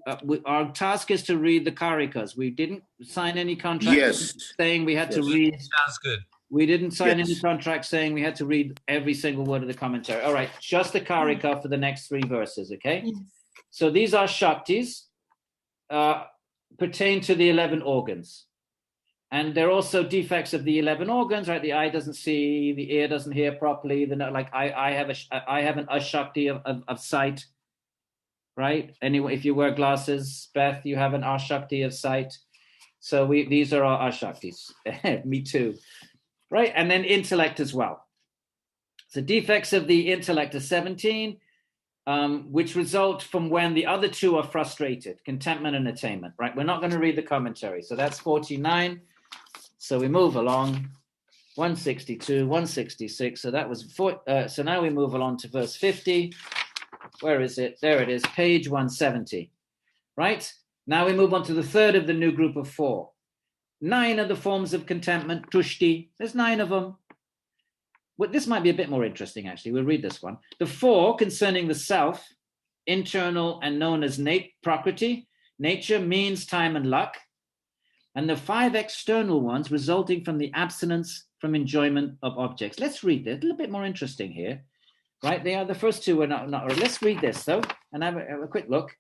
S1: Our task is to read the Karikas. We didn't sign any contract saying we had to read.
S2: Sounds good.
S1: We didn't sign any contract saying we had to read every single word of the commentary. All right, just the Karika for the next 3 verses, okay? Yes. So these are Shaktis, pertain to the 11 organs. And they're also defects of the 11 organs, right? The eye doesn't see, the ear doesn't hear properly. I have an Ashakti of sight. Right? Anyway, if you wear glasses, Beth, you have an Ashakti of sight. So these are our Ashaktis. Me too. Right? And then intellect as well. So defects of the intellect are 17, which result from when the other 2 are frustrated, contentment and attainment. Right? We're not going to read the commentary. So that's 49. So we move along. 162, 166. So that was so now we move along to verse 50. Where is it? There it is, page 170, right? Now we move on to the third of the new group of 4. 9 are the forms of contentment, tushti. There's 9 of them. Well, this might be a bit more interesting, actually. We'll read this one. The 4 concerning the self, internal and known as prakriti, nature, means, time, and luck. And the 5 external ones resulting from the abstinence from enjoyment of objects. Let's read this. A little bit more interesting here. Right, they are the first 2 are not. Let's read this though, and have a quick look.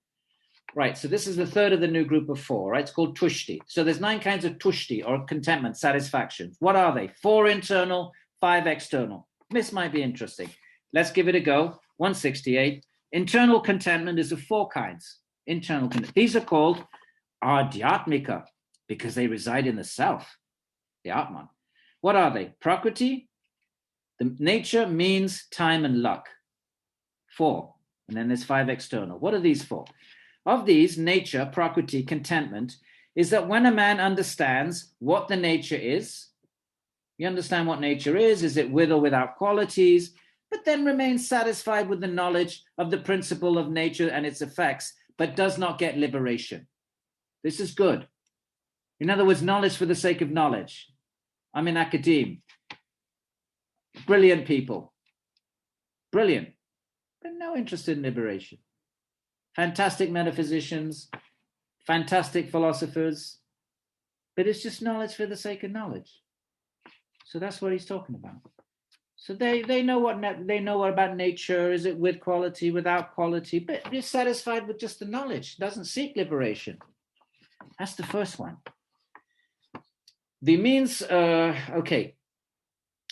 S1: Right, so this is the third of the new group of 4. Right, it's called tushti. So there's 9 kinds of tushti or contentment, satisfaction. What are they? 4 internal, 5 external. This might be interesting. Let's give it a go. 168. Internal contentment is of 4 kinds. Internal contentment. These are called adhyatmika because they reside in the self, the Atman. What are they? Prakriti. The nature, means, time, and luck. 4. And then there's 5 external. What are these 4? Of these, nature, prakriti, contentment, is that when a man understands what the nature is, you understand what nature is it with or without qualities, but then remains satisfied with the knowledge of the principle of nature and its effects, but does not get liberation. This is good. In other words, knowledge for the sake of knowledge. I'm in academe. Brilliant people. Brilliant. But no interest in liberation. Fantastic metaphysicians, fantastic philosophers, but it's just knowledge for the sake of knowledge. So that's what he's talking about. So they know what about nature. Is it with quality, without quality? But they're satisfied with just the knowledge. Doesn't seek liberation. That's the first one. The means, okay.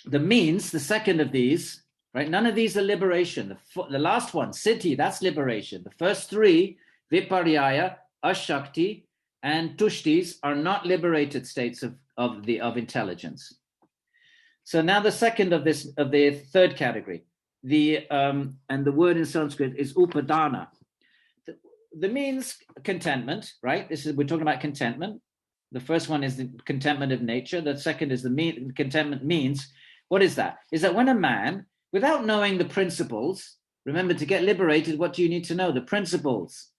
S1: The means, the second of these, right? None of these are liberation. The last one, siddhi, that's liberation. The first 3, viparyaya, ashakti, and tushtis are not liberated states of intelligence. So now the second of the third category, and the word in Sanskrit is upadana. The means contentment, right? We're talking about contentment. The first one is the contentment of nature. The second is the contentment means. What is that? Is that when a man, without knowing the principles, remember, to get liberated, what do you need to know? The principles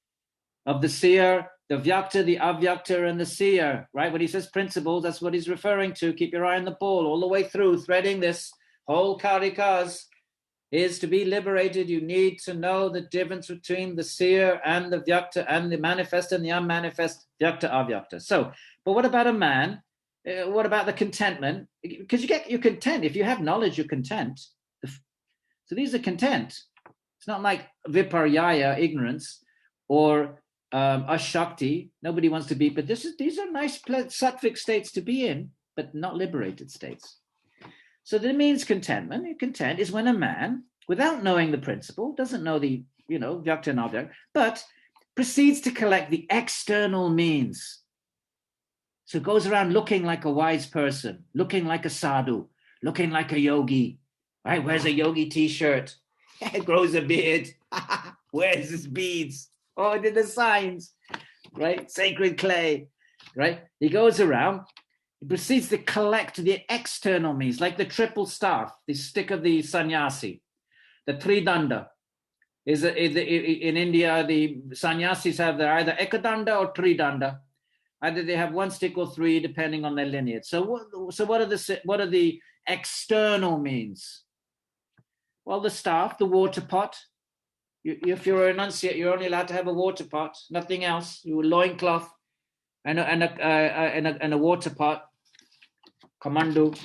S1: of the seer, the vyakta, the avyakta, and the seer, right? When he says principles, that's what he's referring to. Keep your eye on the ball all the way through, threading this whole Karikas. Is to be liberated, you need to know the difference between the seer and the vyakta and the manifest and the unmanifest vyakta avyakta. So, but what about a man? What about the contentment? Because you're content. If you have knowledge, you're content. So these are content. It's not like viparyaya, ignorance, or ashakti. Nobody wants to be, but these are nice sattvic states to be in, but not liberated states. So that means contentment. Content is when a man, without knowing the principle, doesn't know the, vyakta and avyakta, but proceeds to collect the external means. So goes around looking like a wise person, looking like a sadhu, looking like a yogi, right? Wears a yogi t-shirt, grows a beard, wears his beads, did the signs, right? Sacred clay, right? He goes around. He proceeds to collect the external means, like the triple staff, the stick of the sannyasi, the tridanda. In India, the sannyasis have either ekadanda or tridanda. Either they have one stick or three, depending on their lineage. So what are the external means? Well, the staff, the water pot. If you're an renunciate, you're only allowed to have a water pot, nothing else. You loincloth and a water pot. Kamandu,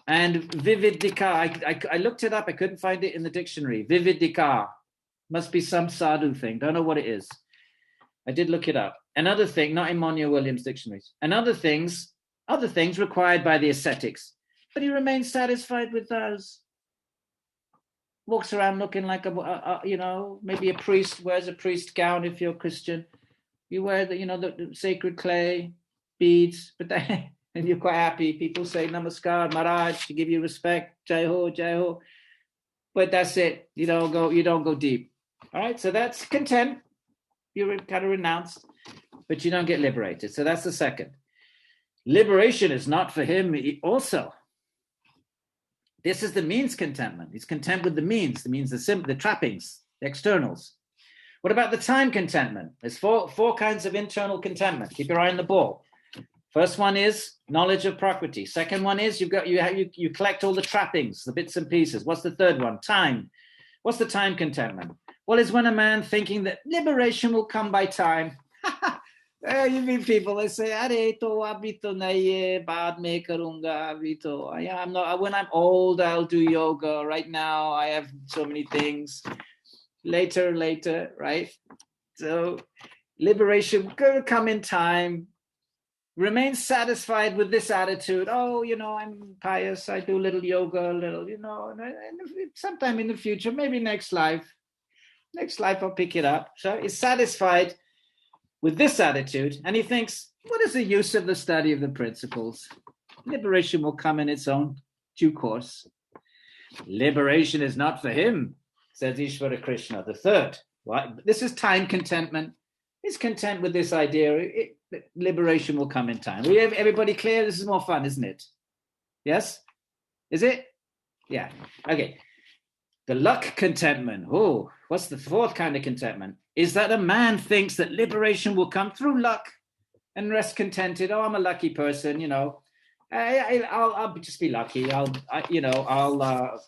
S1: and vividika. I looked it up. I couldn't find it in the dictionary. Vividika must be some sadhu thing. Don't know what it is. I did look it up. Another thing, not in Monia Williams dictionaries. And other things required by the ascetics. But he remains satisfied with those. Walks around looking like maybe a priest, wears a priest gown if you're Christian. You wear the sacred clay, beads, but and you're quite happy. People say namaskar, Maharaj, to give you respect, jai ho, jai ho. But that's it. You don't go deep. All right, so that's content. You're kind of renounced, but you don't get liberated. So that's the second. Liberation is not for him also. This is the means contentment. He's content with the means, the trappings, the externals. What about the time contentment? There's four kinds of internal contentment. Keep your eye on the ball. First one is knowledge of Prakriti. Second one is you collect all the trappings, the bits and pieces. What's the third one? Time. What's the time contentment? Well, it's when a man thinking that liberation will come by time. You meet people, they say, "Arey to abhi to nahi hai, baad mein karunga, abhi to." I'm not. When I'm old, I'll do yoga. Right now, I have so many things. Later, right? So, liberation will come in time. Remain satisfied with this attitude. I'm pious. I do a little yoga, and sometime in the future, maybe next life I'll pick it up. So he's satisfied with this attitude, and he thinks, what is the use of the study of the principles? Liberation will come in its own due course. Liberation is not for him, says Ishvara Krishna, the third. Why? This is time contentment. He's content with this idea. Liberation will come in time. We have everybody clear? This is more fun, isn't it? Yes? Is it? Yeah. Okay. The luck contentment. Oh, what's the fourth kind of contentment? Is that a man thinks that liberation will come through luck and rest contented. I'm a lucky person, I'll just be lucky. Whatever.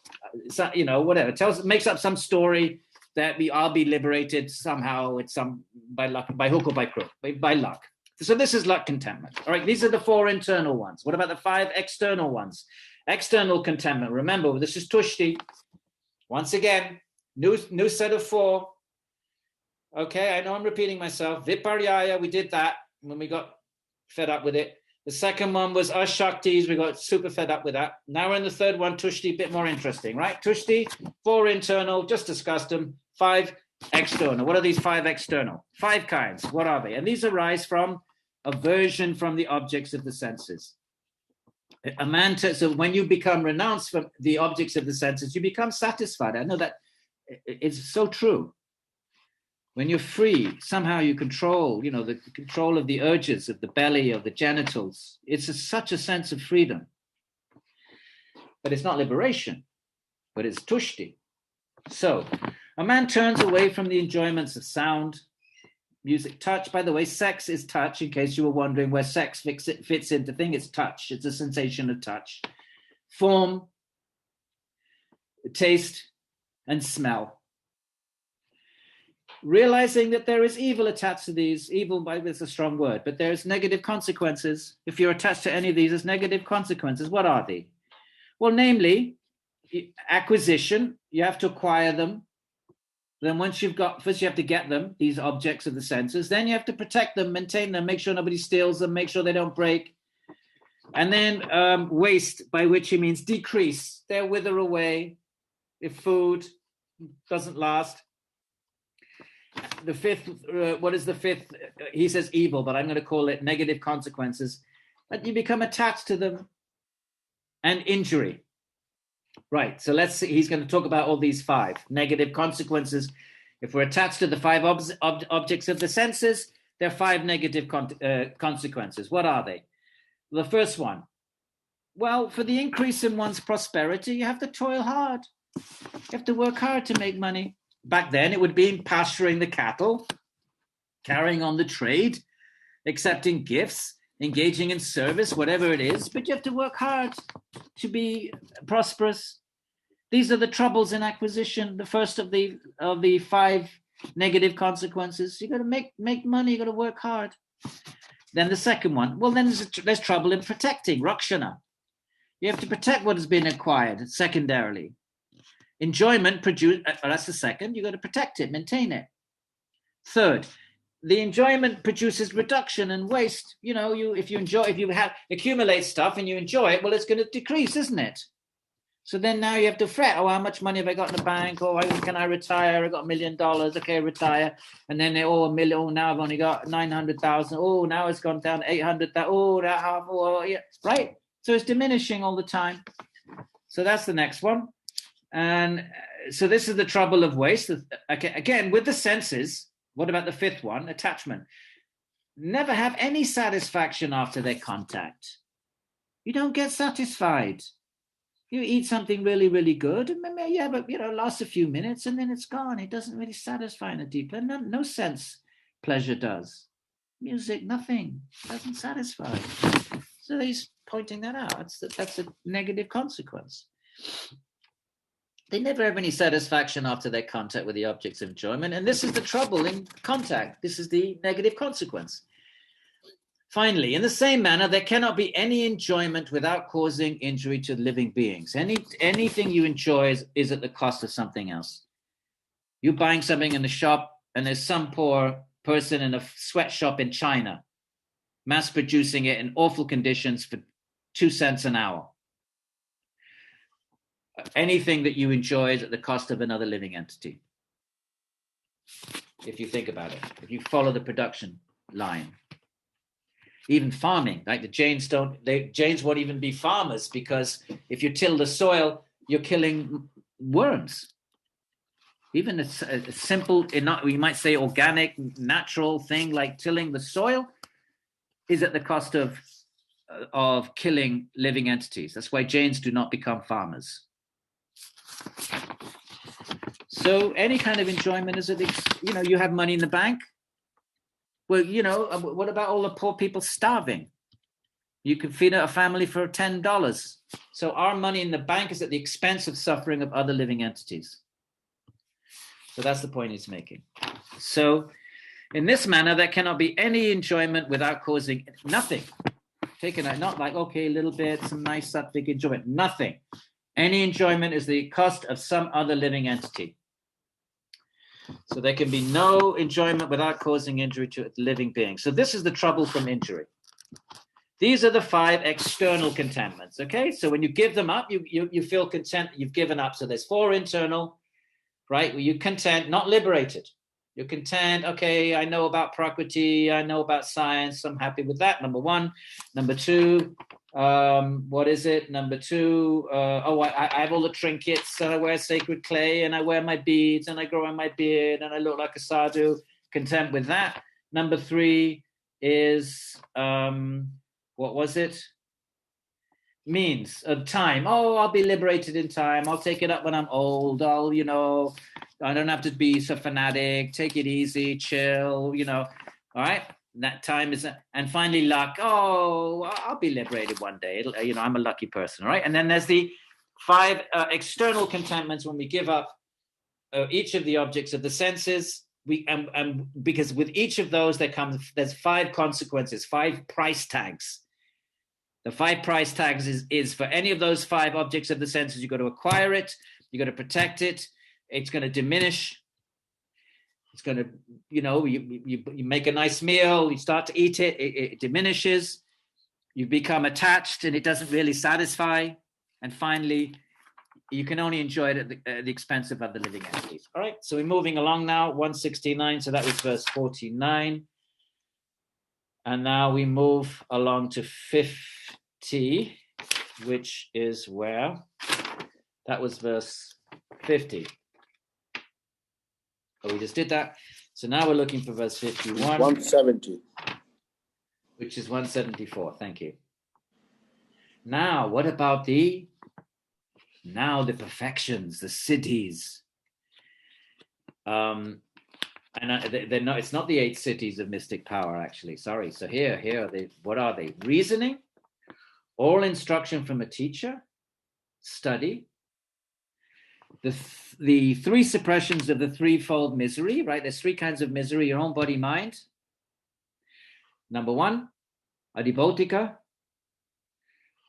S1: Makes up some story that I'll be liberated somehow by luck, by hook or by crook, by luck. So this is luck contentment. All right, these are the four internal ones. What about the five external ones? External contentment. Remember, this is tushti. Once again, new set of four. Okay, I know I'm repeating myself. Viparyaya, we did that when we got fed up with it. The second one was ashaktis. We got super fed up with that. Now we're in the third one, tushti, a bit more interesting, right? Tushti, four internal, just discussed them. Five external. What are these five external? Five kinds. What are they? And these arise from aversion from the objects of the senses. A man, so when you become renounced from the objects of the senses, you become satisfied. I know that it's so true. When you're free, somehow you control, the control of the urges of the belly, of the genitals. It's such a sense of freedom. But it's not liberation, but it's tushti. So a man turns away from the enjoyments of sound, music, touch. By the way, sex is touch, in case you were wondering where sex fits into thing. It's touch. It's a sensation of touch. Form, taste, and smell. Realizing that there is evil attached to these. Evil, is a strong word, but there's negative consequences. If you're attached to any of these, there's negative consequences. What are they? Well, namely, acquisition. You have to acquire them. Then once you've got, first you have to get them, these objects of the senses. Then you have to protect them, maintain them, make sure nobody steals them, make sure they don't break. And then waste, by which he means decrease. They'll wither away if food doesn't last. The fifth, what is the fifth? He says evil, but I'm going to call it negative consequences. But you become attached to them. And injury. Right, so let's see, he's going to talk about all these 5 negative consequences. If we're attached to the 5 objects of the senses, there are 5 negative consequences. What are they? The first one, well, for the increase in one's prosperity, you have to toil hard. You have to work hard to make money. Back then, it would be pasturing the cattle, carrying on the trade, accepting gifts, engaging in service, whatever it is, but you have to work hard to be prosperous. These are the troubles in acquisition. The first of the 5 negative consequences. You got to make money. You got to work hard. Then the second one. Well, then there's trouble in protecting, rakshana. You have to protect what has been acquired. Secondarily, enjoyment that's the second. You got to protect it, maintain it. Third, the enjoyment produces reduction and waste. If you accumulate stuff and you enjoy it, well, it's going to decrease, isn't it? So then now you have to fret. Oh, how much money have I got in the bank? Oh, can I retire? I got $1 million. Okay, retire. And then $1 million. Oh, now I've only got 900,000. Oh, now it's gone down to 800,000. Oh, yeah, right. So it's diminishing all the time. So that's the next one. And so this is the trouble of waste. Okay, again, with the senses. What about the 5th one? Attachment. Never have any satisfaction after their contact. You don't get satisfied. You eat something really, really good, and but lasts a few minutes and then it's gone. It doesn't really satisfy in a deep level. No sense pleasure does. Music, nothing. Doesn't satisfy. So he's pointing that out. That's a negative consequence. They never have any satisfaction after their contact with the objects of enjoyment. And this is the trouble in contact. This is the negative consequence. Finally, in the same manner, there cannot be any enjoyment without causing injury to living beings. Anything you enjoy is at the cost of something else. You're buying something in the shop, and there's some poor person in a sweatshop in China, mass producing it in awful conditions for 2 cents an hour. Anything that you enjoy is at the cost of another living entity. If you think about it, if you follow the production line. Even farming, like the Jains won't even be farmers, because if you till the soil, you're killing worms. Even a simple, we might say organic, natural thing like tilling the soil is at the cost of killing living entities. That's why Jains do not become farmers. So any kind of enjoyment is you have money in the bank. Well, what about all the poor people starving? You can feed a family for $10. So our money in the bank is at the expense of suffering of other living entities. So that's the point he's making. So in this manner, there cannot be any enjoyment without causing nothing. Taken out, not like, okay, a little bit, some nice, big enjoyment, nothing. Any enjoyment is the cost of some other living entity. So there can be no enjoyment without causing injury to a living being. So this is the trouble from injury. These are the 5 external contentments, okay? So when you give them up, you feel content that you've given up. So there's 4 internal, right? Where you're content, not liberated. You're content. Okay, I know about Prakriti. I know about science. I'm happy with that. Number one. Number two, what is it? Number two, I have all the trinkets, and I wear sacred clay, and I wear my beads, and I grow in my beard, and I look like a sadhu. Content with that. Number three is, what was it? Means of time. Oh, I'll be liberated in time. I'll take it up when I'm old. I'll, I don't have to be so fanatic. Take it easy, chill, all right. That time is, and finally luck. Oh, I'll be liberated one day. I'm a lucky person, all right. And then there's the 5 external contentments when we give up each of the objects of the senses. And because with each of those there's 5 consequences, 5 price tags. The 5 price tags is for any of those 5 objects of the senses. You've got to acquire it. You've got to protect it. It's going to diminish. It's going to, you make a nice meal. You start to eat it. It diminishes. You become attached and it doesn't really satisfy. And finally, you can only enjoy it at the expense of other living entities. All right. So we're moving along now. 169. So that was verse 49. And now we move along to 50, which is where? That was verse 50. Oh, we just did that. So now we're looking for verse 51.
S2: 170.
S1: Which is 174. Thank you. Now, what about the perfections, the siddhis? They're not. It's not the 8 cities of mystic power, actually. Sorry. So here are they. What are they? Reasoning, oral instruction from a teacher, study, the 3 suppressions of the threefold misery. Right. There's 3 kinds of misery: your own body, mind. Number 1, adhibhotika,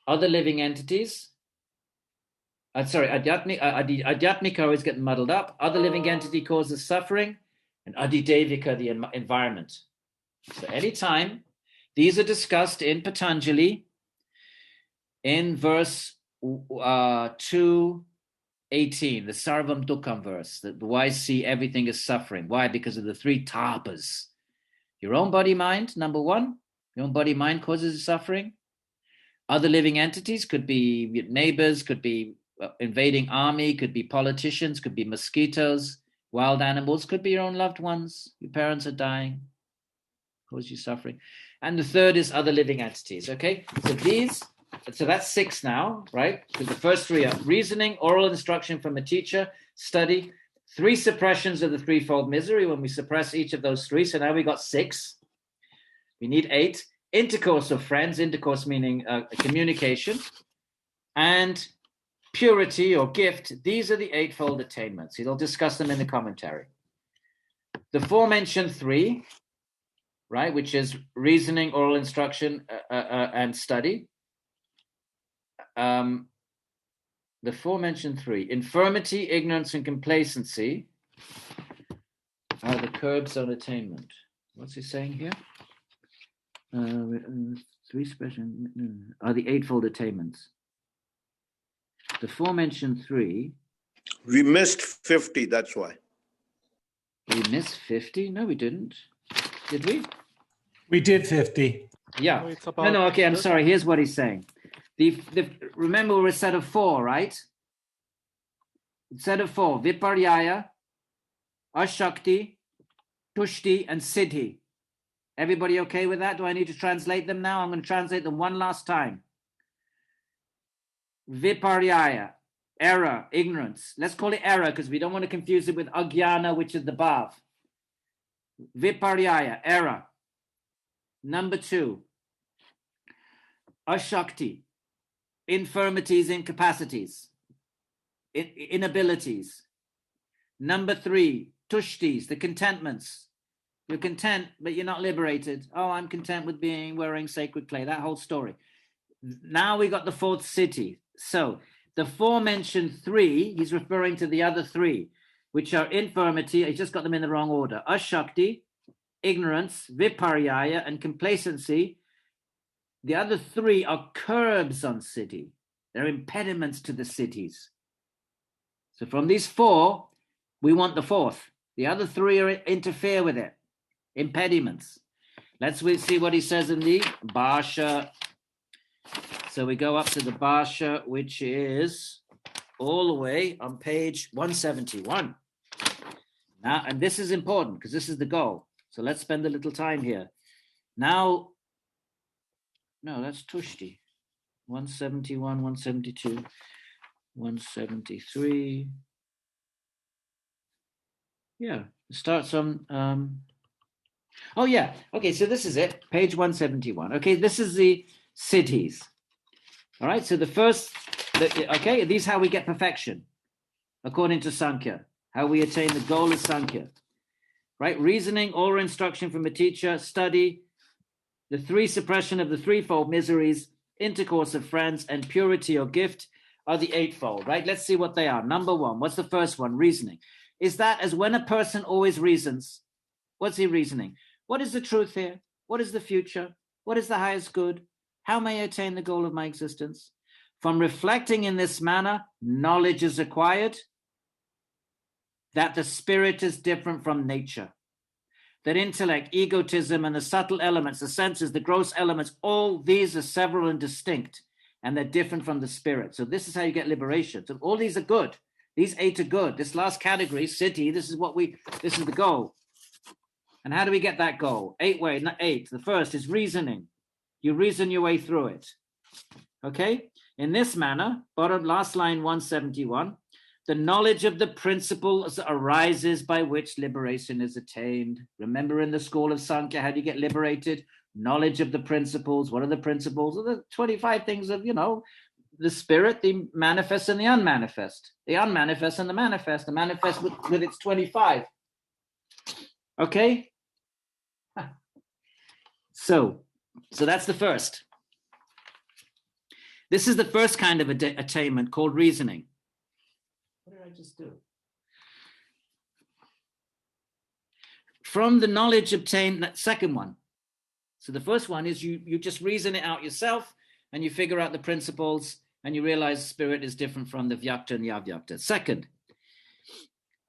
S1: other living entities. Adhyatmika always get muddled up. Other living entity causes suffering. And adhidevika, the environment. So anytime these are discussed in Patanjali, in verse 218, the Sarvam Dukkham verse, that the wise see everything as suffering. Why? Because of the 3 tapas. Your own body, mind, number 1. Your own body, mind causes suffering. Other living entities could be neighbors, could be invading army, could be politicians, could be mosquitoes. Wild animals, could be your own loved ones. Your parents are dying, cause you suffering. And the 3rd is other living entities, okay? So that's 6 now, right? So the first 3 are reasoning, oral instruction from a teacher, study, 3 suppressions of the threefold misery when we suppress each of those 3. So now we got 6. We need 8. Intercourse of friends, intercourse meaning communication, and purity or gift. These are the 8-fold attainments. He'll discuss them in the commentary. The aforementioned 3, right, which is reasoning, oral instruction, and study. The aforementioned 3, infirmity, ignorance, and complacency are the curbs on attainment. What's he saying here? 3 special are the 8-fold attainments. The aforementioned 3.
S2: We missed 50, that's why.
S1: We missed 50? No, we didn't. Did we?
S3: We did 50.
S1: Yeah. No, okay, I'm sorry. Here's what he's saying. Remember, we're a set of 4, right? Set of 4. Viparyaya, Ashakti, Tushti, and Siddhi. Everybody okay with that? Do I need to translate them now? I'm going to translate them one last time. Viparyaya, error, ignorance. Let's call it error because we don't want to confuse it with agyana, which is the bhav. Viparyaya, error. Number 2, ashakti, infirmities, incapacities, inabilities. Number 3, tushtis, the contentments. You're content, but you're not liberated. Oh, I'm content with wearing sacred clay. That whole story. Now we got the 4th city. So the aforementioned 3, he's referring to the other 3, which are infirmity. He just got them in the wrong order. Ashakti, ignorance, viparyaya, and complacency. The other 3 are curbs on siddhi. They're impediments to the siddhis. So from these 4, we want the 4th. The other three interfere with it, impediments. Let's see what he says in the Bhasha. So we go up to the Bhasha, which is all the way on page 171. Now, and this is important because this is the goal. So let's spend a little time here. Now, no, that's Tushti. 171, 172, 173. Yeah, it starts on, oh yeah, okay, so this is it, page 171. Okay, this is the siddhis. All right, so the first, okay, these are how we get perfection, according to Samkhya, how we attain the goal of Samkhya. Right, reasoning, oral instruction from a teacher, study, the three suppression of the threefold miseries, intercourse of friends, and purity or gift are the eightfold, right? Let's see what they are. Number one, what's the first one? Reasoning. Is that as when a person always reasons, what's he reasoning? What is the truth here? What is the future? What is the highest good? How may I attain the goal of my existence? From reflecting in this manner, knowledge is acquired, that the spirit is different from nature, that intellect, egotism, and the subtle elements, the senses, the gross elements, all these are several and distinct, and they're different from the spirit. So this is how you get liberation. So all these are good. These 8 are good. This last category, siddhi, this is the goal. And how do we get that goal? 8 ways, not 8. The first is reasoning. You reason your way through it. Okay? In this manner, bottom last line 171, the knowledge of the principles arises by which liberation is attained. Remember in the school of Samkhya, how do you get liberated? Knowledge of the principles. What are the principles? Are the 25 things of, the spirit, the manifest and the unmanifest. The unmanifest and the manifest. The manifest with its 25. Okay? So that's the first. This is the first kind of attainment called reasoning. What did I just do? From the knowledge obtained, that second one. So the first one is you just reason it out yourself and you figure out the principles and you realize spirit is different from the vyakta and the avyakta. Second,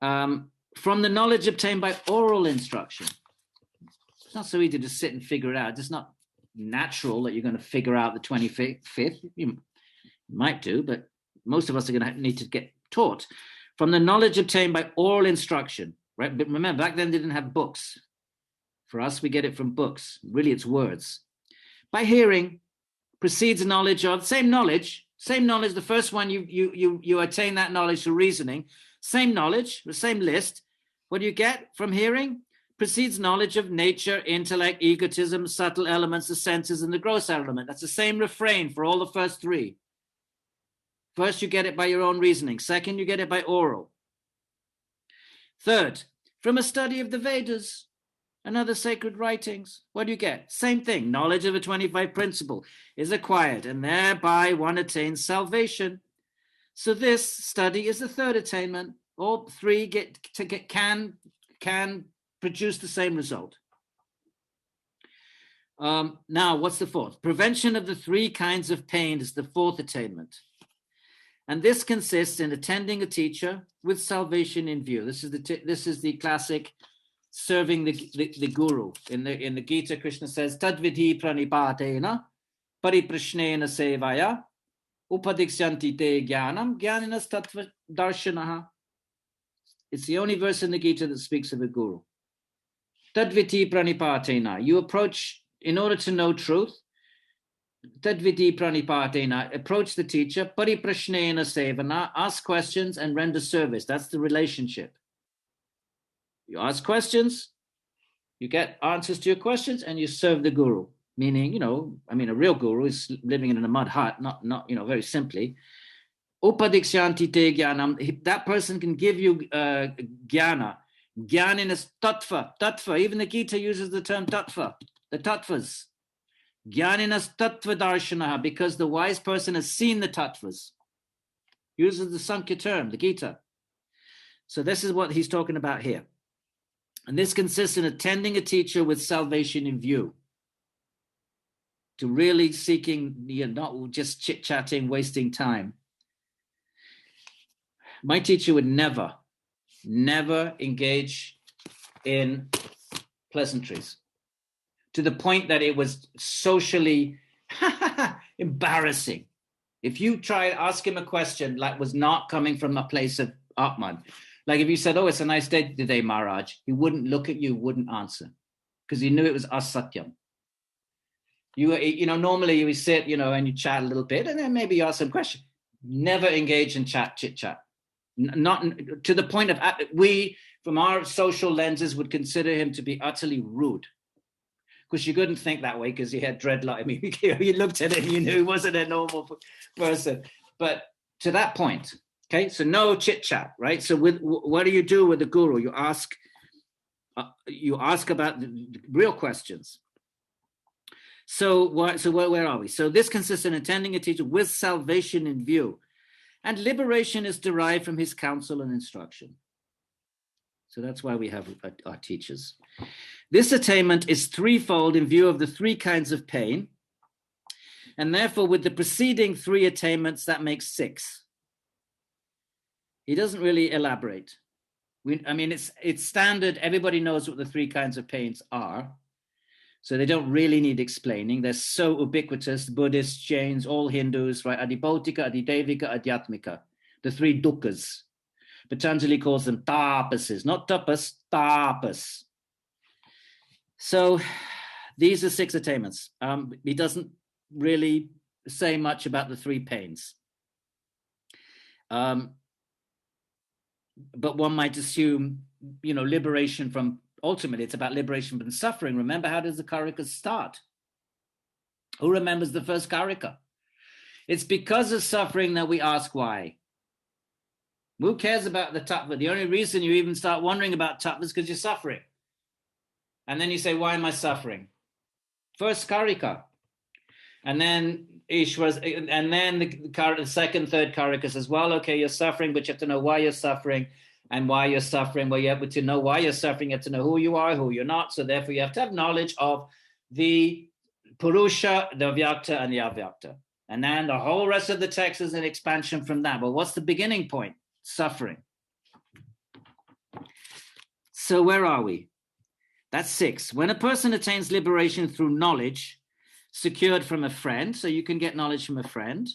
S1: from the knowledge obtained by oral instruction. It's not so easy to sit and figure it out. It's not natural that you're going to figure out the 25th. You might do, but most of us are going to need to get taught. From the knowledge obtained by oral instruction, right? But remember, back then they didn't have books. For us, we get it from books. Really, it's words. By hearing precedes knowledge of, same knowledge. The first one, you attain that knowledge through reasoning. Same knowledge, the same list. What do you get from hearing? Precedes knowledge of nature, intellect, egotism, subtle elements, the senses, and the gross element. That's the same refrain for all the first 3. First, you get it by your own reasoning. Second, you get it by oral. Third, from a study of the Vedas and other sacred writings. What do you get? Same thing. Knowledge of a 25 principle is acquired, and thereby one attains salvation. So this study is the third attainment. All 3 can produce the same result. Now, what's the fourth? Prevention of the 3 kinds of pain is the fourth attainment. And this consists in attending a teacher with salvation in view. This is the classic serving the guru. In the Gita, Krishna says, Tadvidhi pranipatena pariprashnena sevaya upadikshyanti te jnanam jnaninas tattva darshanaha. It's the only verse in the Gita that speaks of a guru. Tadvidhi pranipatena. You approach, in order to know truth, Tadvidhi pranipatena, approach the teacher, pariprashnena sevana, ask questions and render service. That's the relationship. You ask questions, you get answers to your questions, and you serve the guru. Meaning, a real guru is living in a mud hut, not very simply. Upadikshanti te jnanam. That person can give you jnana. Jnana is tattva. Even the Gita uses the term tattva, the tattvas. Jnaninas tattva darshanaha, because the wise person has seen the tattvas. Uses the Samkhya term, the Gita. So this is what he's talking about here. And this consists in attending a teacher with salvation in view. To really seeking, not just chit-chatting, wasting time. My teacher would never engage in pleasantries, to the point that it was socially embarrassing. If you try to ask him a question that was not coming from a place of Atman, like if you said, "Oh, it's a nice day today, Maharaj," he wouldn't look at you, wouldn't answer, because he knew it was asatyam. You know, normally you would sit, you know, and you chat a little bit, and then maybe you ask some question. Never engage in chit chat. Not to the point of we, from our social lenses, would consider him to be utterly rude. Because you couldn't think that way because he had dreadlock. I mean, you looked at him, you knew he wasn't a normal person. But to that point, okay, so no chit chat, right? So what do you do with the guru? You ask about the real questions. So where are we? So this consists in attending a teacher with salvation in view, and liberation is derived from his counsel and instruction. So that's why we have our teachers. This attainment is threefold in view of the three kinds of pain, and therefore with the preceding three attainments, that makes 6. He doesn't really elaborate. It's standard. Everybody knows what the three kinds of pains are. So they don't really need explaining. They're so ubiquitous, Buddhists, Jains, all Hindus, right? Adibhautika, Adidevika, Adhyatmika, the 3 dukkhas. Patanjali calls them tapases, not tapas, tapas. So these are 6 attainments. He doesn't really say much about the 3 pains. But one might assume, you know, liberation from, ultimately it's about liberation from suffering. Remember, how does the Karikas start? Who remembers the first Karika? It's because of suffering that we ask why. Who cares about the tattva? The only reason you even start wondering about tattva is because you're suffering. And then you say, why am I suffering? First Karika. And then Ishwar's, and then the second, third Karika says, well, okay, you're suffering, but you have to know why you're suffering. And why you're suffering. Well, you have to know why you're suffering. You have to know who you are, who you're not. So therefore, you have to have knowledge of the Purusha, the Vyakta, and the Avyakta. And then the whole rest of the text is an expansion from that. But what's the beginning point? Suffering. So where are we? That's 6. When a person attains liberation through knowledge secured from a friend, so you can get knowledge from a friend.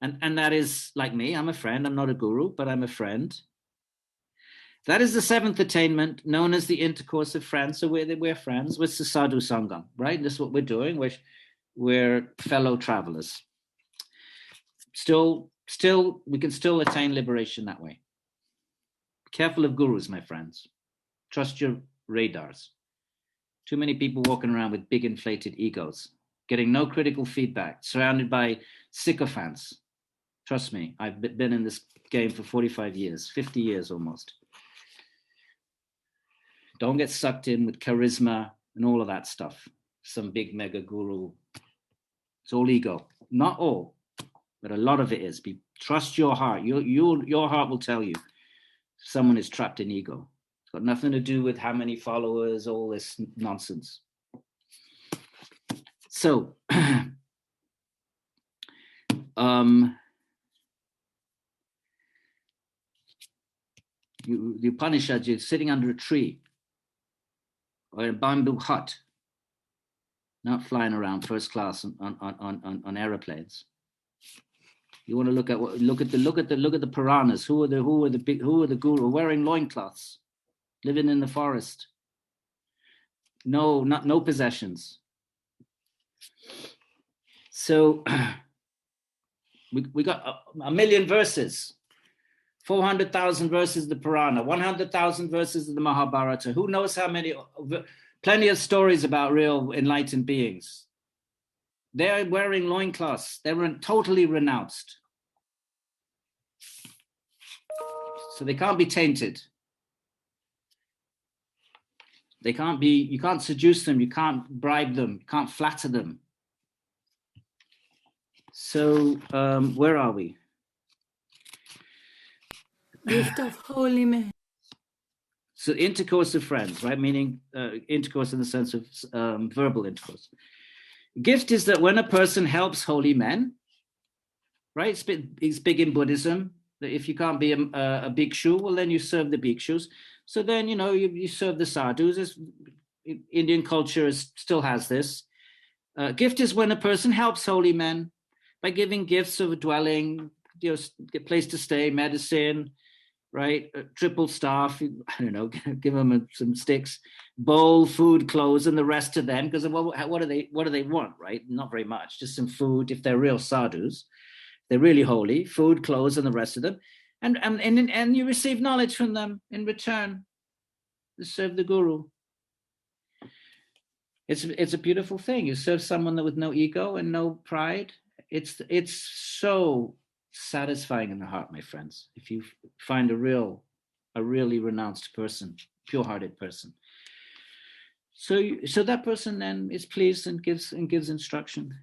S1: And that is like me, I'm a friend, I'm not a guru, but I'm a friend. That is the 7th attainment, known as the intercourse of friends. So we're friends with Sadhu Sangam, right? This is what we're doing. We're fellow travelers. Still, we can still attain liberation that way. Careful of gurus, my friends. Trust your radars. Too many people walking around with big inflated egos, getting no critical feedback, surrounded by sycophants. Trust me, I've been in this game for 45 years, 50 years almost. Don't get sucked in with charisma and all of that stuff. Some big mega guru. It's all ego. Not all, but a lot of it is. Trust your heart. Your heart will tell you if someone is trapped in ego. It's got nothing to do with how many followers, all this nonsense. So, the Upanishad, you're sitting under a tree or in a bamboo hut, not flying around first class on aeroplanes. You want to look at the Puranas. Who are the guru wearing loincloths, living in the forest? No possessions. So we got a million verses, 400,000 verses of the Purana, 100,000 verses of the Mahabharata. Who knows how many? Plenty of stories about real enlightened beings. They're wearing loincloths. They're totally renounced. So they can't be tainted. You can't seduce them. You can't bribe them. You can't flatter them. So where are we?
S4: Gift of holy men.
S1: So intercourse of friends, right? Meaning intercourse in the sense of verbal intercourse. Gift is that when a person helps holy men, right? It's big in Buddhism, that if you can't be a bhikshu, well, then you serve the bhikshus. So then, you serve the sadhus. Indian culture still has this. Gift is when a person helps holy men by giving gifts of a dwelling, place to stay, medicine, right? Triple staff, I don't know, give them some sticks, bowl, food, clothes, and the rest to them. Because what do they want, right? Not very much, just some food. If they're real sadhus, they're really holy, food, clothes, and the rest of them. And you receive knowledge from them in return to serve the guru. It's a beautiful thing. You serve someone with no ego and no pride. It's so satisfying in the heart, my friends. If you find a really renounced person, pure-hearted person. So that person then is pleased and gives instruction.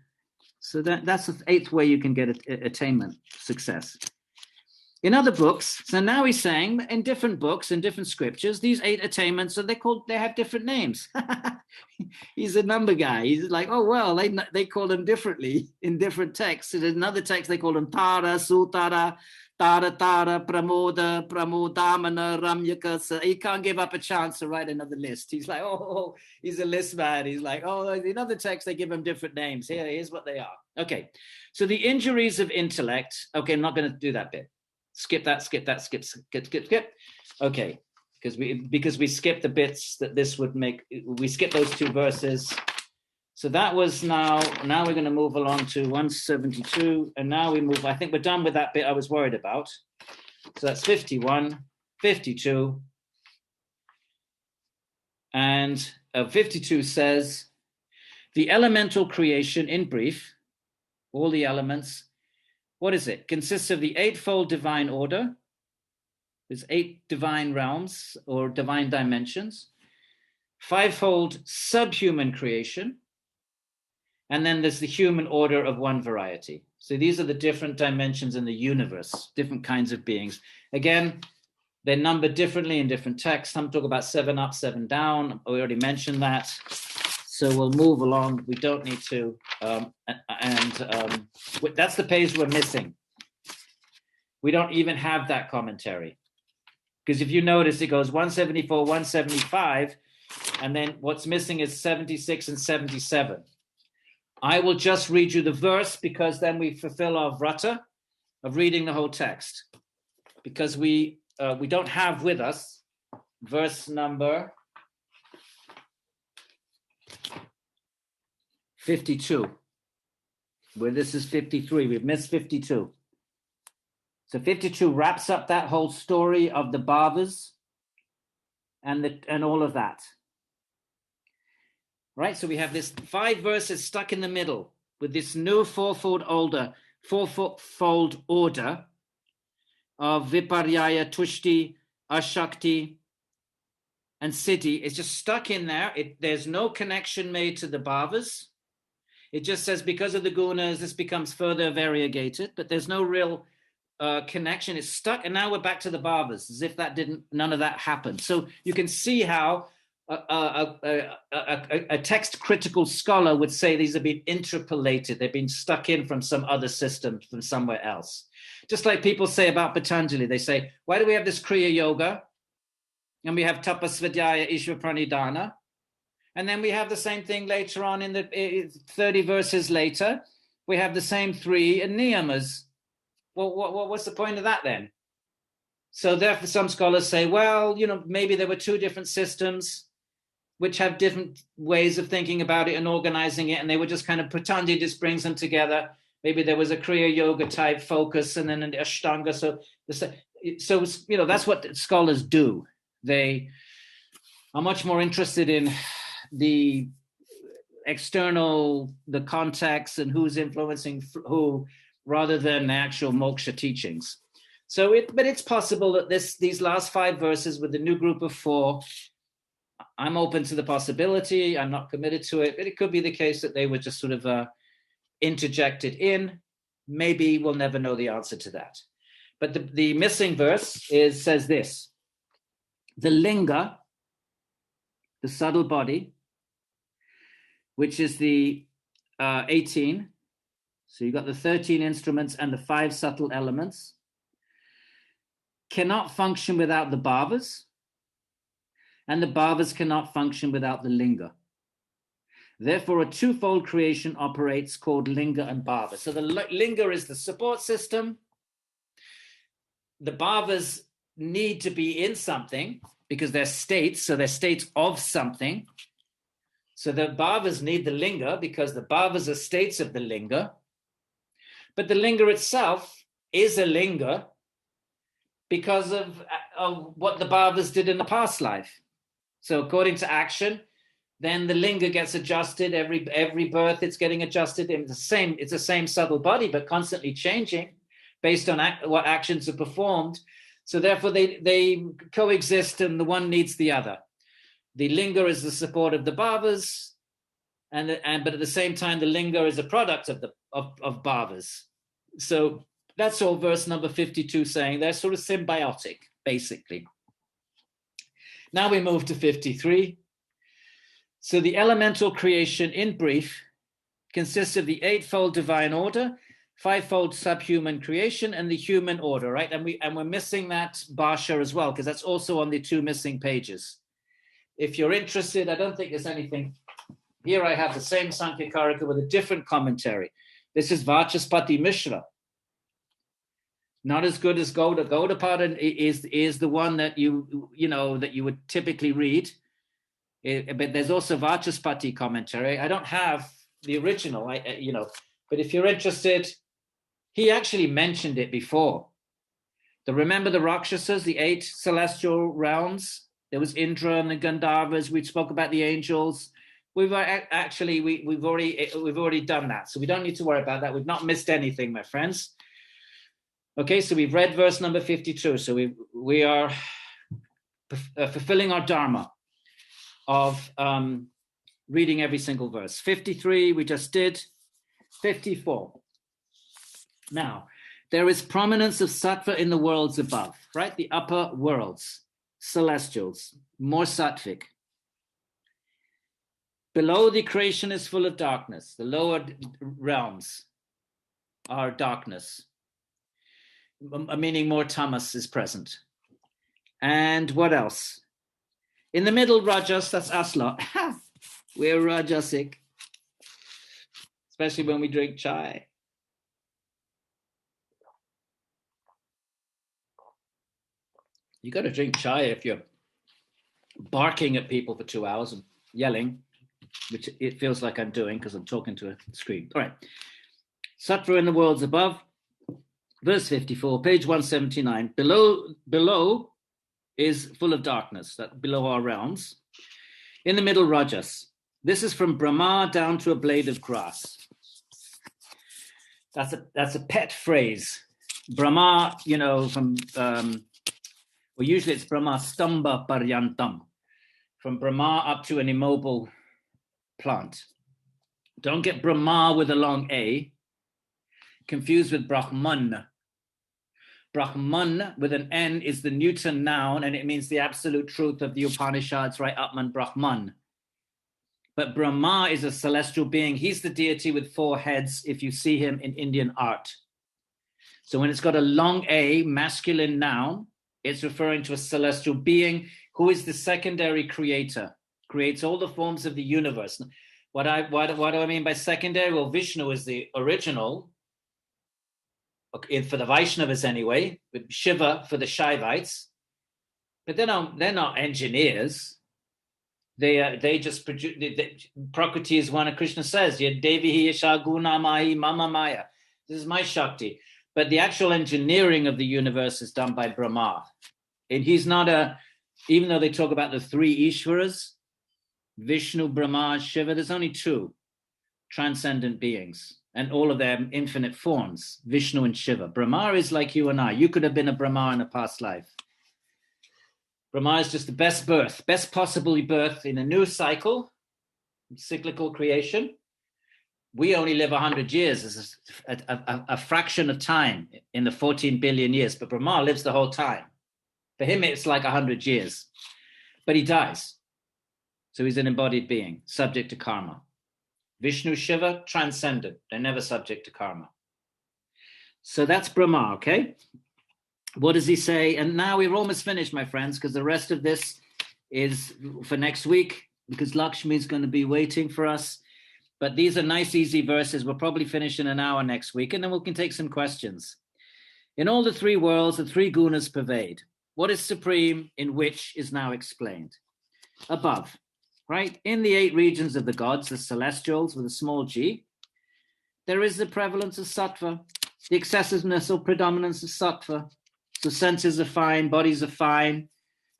S1: So that's the 8th way you can get attainment, success. In other books, so now he's saying in different books, in different scriptures, these 8 attainments, so they have different names. He's a number guy. He's like, oh, well, they call them differently in different texts. In another text, they call them Tara, Sutara, Tara, Pramoda, Pramodamana, Ramyaka. So he can't give up a chance to write another list. He's like, oh, he's a list man. He's like, oh, in other texts, they give them different names. Here's what they are. Okay, so the injuries of intellect. Okay, I'm not going to do that bit. Skip that, skip. Okay, because we skipped the bits that this would make, we skipped those 2 verses. So that was now we're going to move along to 172. And now we move, I think we're done with that bit I was worried about. So that's 51, 52. And 52 says, the elemental creation in brief, all the elements, what is it? Consists of the 8-fold divine order. There's 8 divine realms or divine dimensions, 5-fold subhuman creation, and then there's the human order of 1 variety. So these are the different dimensions in the universe, different kinds of beings. Again, they're numbered differently in different texts. Some talk about 7 up, 7 down. We already mentioned that. So we'll move along. We don't need to. That's the page we're missing. We don't even have that commentary. Because if you notice, it goes 174, 175, and then what's missing is 76 and 77. I will just read you the verse because then we fulfill our vrata of reading the whole text. Because we don't have with us verse number 52, where this is 53. We've missed 52. So 52 wraps up that whole story of the bhavas and all of that. Right, so we have this 5 verses stuck in the middle with this new fourfold order of viparyaya, tushti, ashakti, and siddhi. It's just stuck in there. There's no connection made to the bhavas. It just says because of the gunas, this becomes further variegated, but there's no real connection. It's stuck, and now we're back to the bhavas, as if none of that happened. So you can see how a text critical scholar would say these have been interpolated. They've been stuck in from some other system, from somewhere else. Just like people say about Patanjali, they say, why do we have this Kriya Yoga? And we have Tapasvadhyaya Ishvara Pranidhana. And then we have the same thing later on in the 30 verses later. We have the same 3 niyamas. Well, what's the point of that then? So therefore, some scholars say, well, maybe there were 2 different systems which have different ways of thinking about it and organizing it, and they were just kind of, Patanjali just brings them together. Maybe there was a Kriya Yoga type focus and then an Ashtanga. So that's what scholars do. They are much more interested in the external, the context and who's influencing who, rather than the actual moksha teachings. But it's possible that these last 5 verses with the new group of 4, I'm open to the possibility. I'm not committed to it, but it could be the case that they were just sort of interjected in. Maybe we'll never know the answer to that. But the missing verse says this: the linga, the subtle body, which is the 18. So you've got the 13 instruments and the 5 subtle elements, cannot function without the bhavas. and the bhavas cannot function without the linga. Therefore, a twofold creation operates called linga and bhava. So the linga is the support system. The bhavas need to be in something because they're states, so they're states of something. So the bhavas need the linga because the bhavas are states of the linga. But the linga itself is a linga because of what the bhavas did in the past life. So according to action, then the linga gets adjusted every birth. It's getting adjusted. It's the same subtle body, but constantly changing based on what actions are performed. So therefore, they coexist, and the one needs the other. The linga is the support of the bhavas, but at the same time, the linga is a product of bhavas. So that's all verse number 52 saying. They're sort of symbiotic, basically. Now we move to 53. So the elemental creation, in brief, consists of the eightfold divine order, fivefold subhuman creation, and the human order, right? And we're missing that Bhasha as well, because that's also on the two missing pages. If you're interested, I don't think there's anything. Here I have the same Sāṃkhya Kārikā with a different commentary. This is Vachaspati Mishra. Not as good as Gauda. Gaudapada is the one that you would typically read. But there's also Vachaspati commentary. I don't have the original, but if you're interested, he actually mentioned it before. Remember the Rakshasas, the 8 celestial realms? There was Indra and the Gandharvas. We spoke about the angels. We've already done that, so we don't need to worry about that. We've not missed anything, my friends. Okay, so we've read verse number 52. So we are fulfilling our dharma of reading every single verse. 53, we just did. 54. Now, there is prominence of sattva in the worlds above, right? The upper worlds, celestials, more sattvic. Below, the creation is full of darkness. The lower realms are darkness, meaning more tamas is present. And what else? In the middle, rajas, that's asla. We're rajasic, especially when we drink chai. You got to drink chai if you're barking at people for 2 hours and yelling, which it feels like I'm doing because I'm talking to a screen. All right. Sattva in the worlds above, verse 54, page 179. Below is full of darkness, that below our realms. In the middle, rajas. This is from Brahma down to a blade of grass. That's a pet phrase. Brahma, from usually it's Brahma stamba paryantam, from Brahma up to an immobile plant. Don't get Brahma with a long A, confused with Brahman. Brahman with an N is the neuter noun, and it means the absolute truth of the Upanishads, right? Atman Brahman. But Brahma is a celestial being. He's the deity with 4 heads if you see him in Indian art. So when it's got a long A, masculine noun, it's referring to a celestial being who is the secondary creator, creates all the forms of the universe. What do I mean by secondary? Well, Vishnu is the original, for the Vaishnavas anyway, with Shiva for the Shaivites. But they're not engineers. They just produce. Prakriti is one, Krishna says, Devi Yasha Guna Mahi Mama Maya. This is my Shakti. But the actual engineering of the universe is done by Brahma. And he's not even though they talk about the 3 Ishvaras, Vishnu, Brahma, Shiva, there's only 2 transcendent beings, and all of their infinite forms, Vishnu and Shiva. Brahma is like you and I. You could have been a Brahma in a past life. Brahma is just the best possible birth in a new cycle, cyclical creation. We only live 100 years as a fraction of time in the 14 billion years, but Brahma lives the whole time. For him, it's like 100 years, but he dies. So he's an embodied being, subject to karma. Vishnu, Shiva, transcendent. They're never subject to karma. So that's Brahma, okay? What does he say? And now we're almost finished, my friends, because the rest of this is for next week, because Lakshmi is going to be waiting for us. But these are nice, easy verses. We'll probably finish in an hour next week, and then we can take some questions. In all the three worlds, the three gunas pervade. What is supreme in which is now explained. Above, right? In the 8 regions of the gods, the celestials with a small g, there is the prevalence of sattva, the excessiveness or predominance of sattva. So senses are fine, bodies are fine.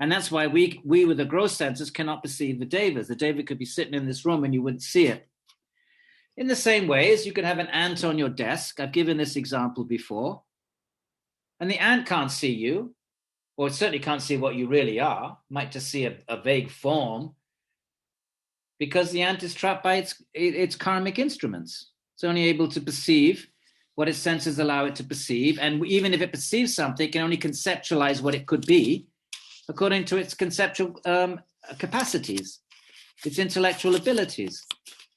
S1: And that's why we with the gross senses cannot perceive the devas. The deva could be sitting in this room and you wouldn't see it. In the same way as you could have an ant on your desk. I've given this example before. And the ant can't see you, or it certainly can't see what you really are. It might just see a vague form, because the ant is trapped by its karmic instruments. It's only able to perceive what its senses allow it to perceive. And even if it perceives something, it can only conceptualize what it could be according to its conceptual capacities, its intellectual abilities.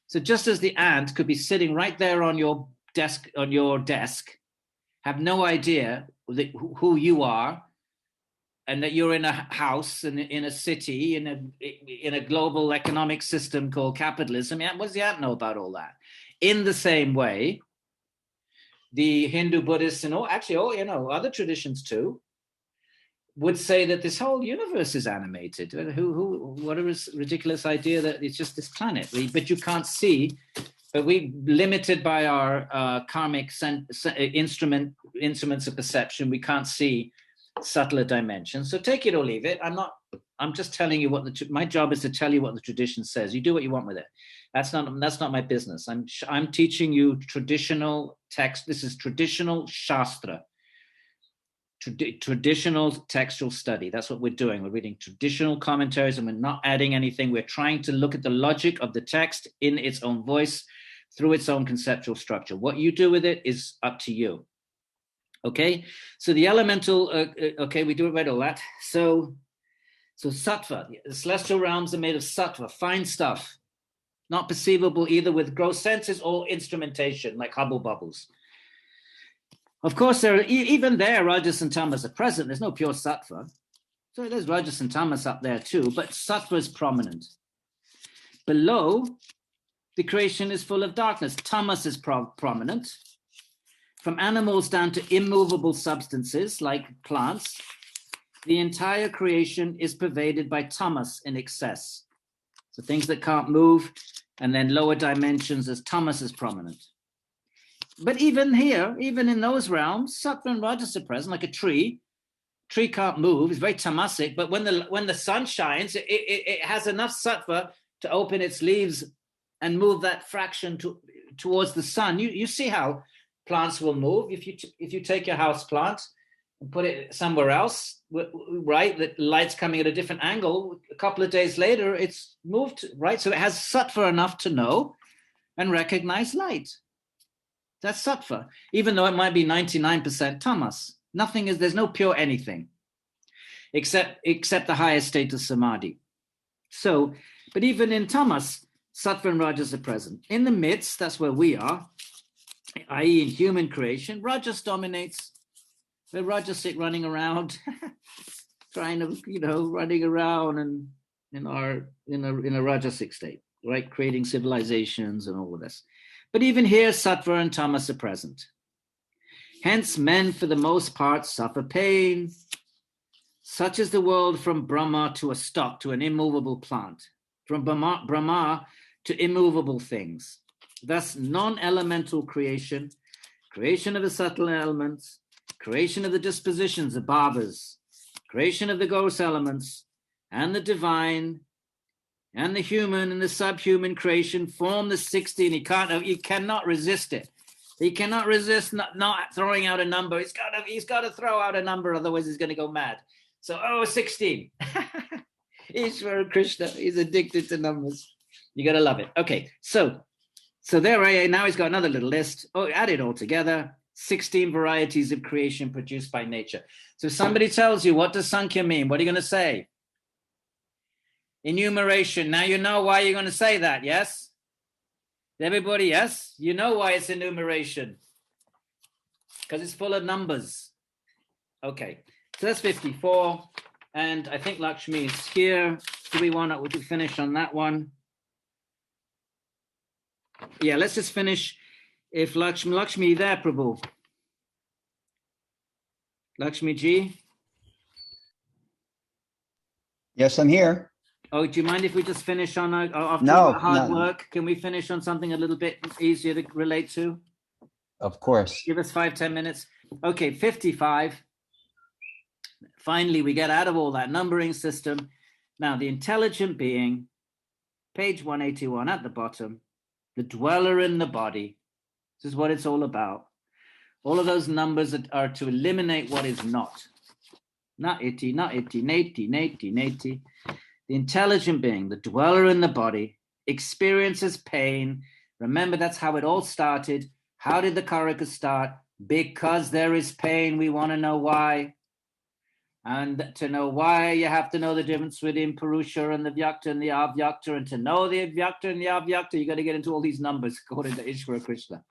S1: So just as the ant could be sitting right there on your desk, have no idea who you are, and that you're in a house and in a city, in a global economic system called capitalism. What does the ant know about all that? In the same way, the Hindu, Buddhists, and other traditions too, would say that this whole universe is animated. What a ridiculous idea that it's just this planet. But you can't see. But we limited by our karmic instruments of perception. We can't see subtler dimensions. So take it or leave it. I'm just telling you my job is to tell you what the tradition says. You do what you want with it. That's not my business. I'm teaching you traditional text. This is traditional shastra. Traditional textual study. That's what we're doing. We're reading traditional commentaries and we're not adding anything. We're trying to look at the logic of the text in its own voice through its own conceptual structure. What you do with it is up to you. Okay, so the elemental, we read all that. So sattva, the celestial realms are made of sattva, fine stuff, not perceivable either with gross senses or instrumentation like Hubble bubbles. Of course, even there, Rajas and Tamas are present. There's no pure sattva. So there's Rajas and Tamas up there too, but sattva is prominent. Below, the creation is full of darkness. Tamas is prominent. From animals down to immovable substances like plants, the entire creation is pervaded by tamas in excess. So things that can't move, and then lower dimensions as tamas is prominent. But even here, even in those realms, sattva and rajas are present, like a tree. Tree can't move, it's very tamasic, but when the sun shines, it has enough sattva to open its leaves and move that fraction towards the sun. You see how plants will move. If you take your house plant and put it somewhere else, right, the light's coming at a different angle, a couple of days later, it's moved, right? So it has sattva enough to know and recognize light. That's sattva, even though it might be 99% tamas. There's no pure anything, except the highest state of samadhi. So, but even in tamas, sattva and rajas are present. In the midst, that's where we are, i.e. in human creation, rajas dominates. We're rajasic, running around, trying to, running around and in a rajasic state, right? Creating civilizations and all of this. But even here, sattva and tamas are present. Hence, men, for the most part, suffer pain. Such is the world from Brahma to a stock, to an immovable plant, from Brahma to immovable things. Thus, non-elemental creation, creation of the subtle elements, creation of the dispositions, the bhavas, creation of the gross elements, and the divine, and the human and the subhuman creation form the 16. You cannot resist it. He cannot resist not throwing out a number. He's got to throw out a number, otherwise he's going to go mad. So, 16. Ishvara Krishna, he's addicted to numbers. You got to love it. Okay, so there, now he's got another little list. Add it all together. 16 varieties of creation produced by nature. So if somebody tells you, what does Samkhya mean? What are you going to say? Enumeration. Now you know why you're going to say that, yes? Everybody, yes? You know why it's enumeration. Because it's full of numbers. Okay, so that's 54. And I think Lakshmi is here. do we want to finish on that one? Yeah, let's just finish. If Lakshmi there, Prabhu. Lakshmi ji?
S5: Yes, I'm here.
S1: Oh, do you mind if we just finish on after
S5: No,
S1: hard
S5: no.
S1: work? Can we finish on something a little bit easier to relate to?
S5: Of course.
S1: Give us 5-10 minutes. Okay, 55. Finally, we get out of all that numbering system. Now, the intelligent being, page 181 at the bottom, the dweller in the body. This is what it's all about. All of those numbers are to eliminate what is not. Not iti, nati, nati. The intelligent being, the dweller in the body, experiences pain. Remember, that's how it all started. How did the Karikas start? Because there is pain. We want to know why. And to know why, you have to know the difference between Purusha and the Vyakta and the Avyakta. And to know the Vyakta and the Avyakta, you got to get into all these numbers according to Ishvara Krishna.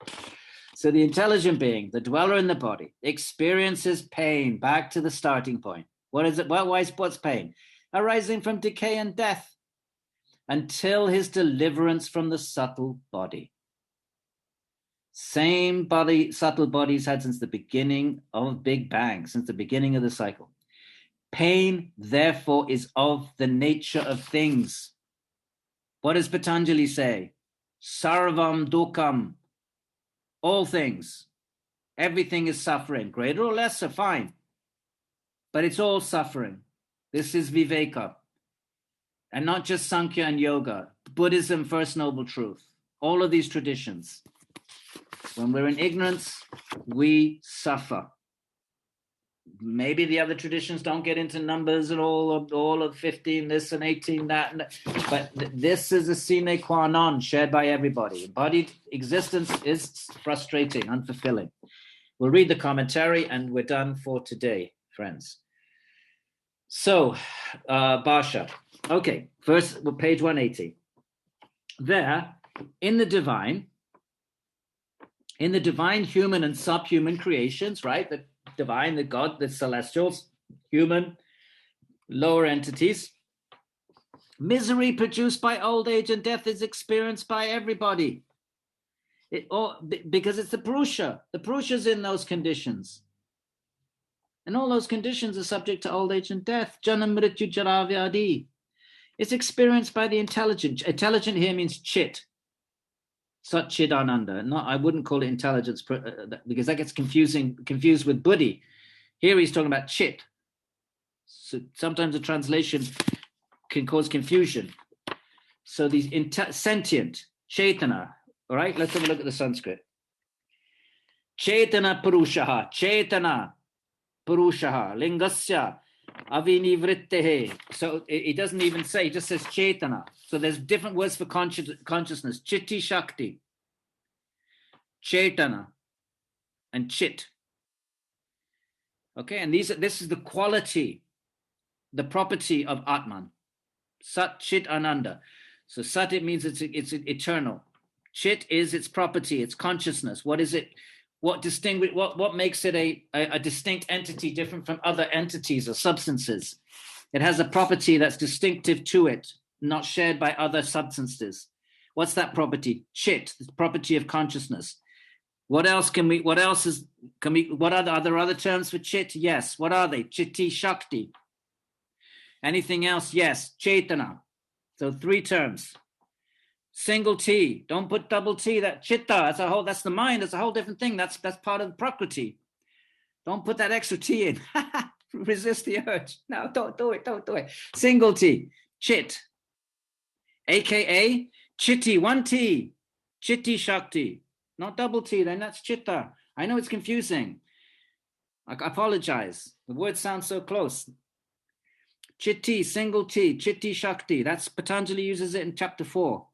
S1: So the intelligent being, the dweller in the body, experiences pain. Back to the starting point. What is it? Well, what's pain? Arising from decay and death until his deliverance from the subtle body. Same body, subtle bodies had since the beginning of Big Bang, since the beginning of the cycle. Pain, therefore, is of the nature of things. What does Patanjali say? Sarvam dukam. All things. Everything is suffering, greater or lesser, fine. But it's all suffering. This is Viveka. And not just Samkhya and Yoga. Buddhism, First Noble Truth. All of these traditions. When we're in ignorance, we suffer. Maybe the other traditions don't get into numbers and all of 15, this and 18, that. But this is a sine qua non shared by everybody. Embodied existence is frustrating, unfulfilling. We'll read the commentary and we're done for today, friends. So, Basha. Okay, first, page 180. There, in the divine human and subhuman creations, right? The divine, the God, the celestials, human, lower entities. Misery produced by old age and death is experienced by everybody. Because it's the Purusha. The Purusha's in those conditions. And all those conditions are subject to old age and death. Janam mrityu jara vyadi. It's experienced by the intelligent. Intelligent here means chit. Sat chit ananda. No, I wouldn't call it intelligence because that gets confused with buddhi. Here he's talking about chit. So sometimes the translation can cause confusion. So these sentient, chaitana. All right, let's have a look at the Sanskrit. Chaitana purushaha. Chaitana purushaha. Lingasya. Avinivrittehe. So it doesn't even say, it just says chaitana. So there's different words for consciousness. Chitti shakti, chaitana, and chit. Okay, and this is the quality, the property of Atman. Sat, chit, ananda. So sat, it means it's eternal. Chit is its property, its consciousness. What is it? What makes it a distinct entity different from other entities or substances? It has a property that's distinctive to it, not shared by other substances. What's that property? Chit, the property of consciousness. What are there other terms for chit? Yes. What are they? Chitti shakti. Anything else? Yes. Chaitana. So 3 terms. Single T, don't put double T. That chitta, that's the mind. That's a whole different thing. That's part of Prakriti. Don't put that extra T in. Resist the urge. No, don't do it. Single T, chit, aka chitti, 1 T, chitti shakti, not double T. Then that's chitta. I know it's confusing. I apologize. The words sound so close. Chitti, single T, chitti shakti. That's Patanjali uses it in chapter 4.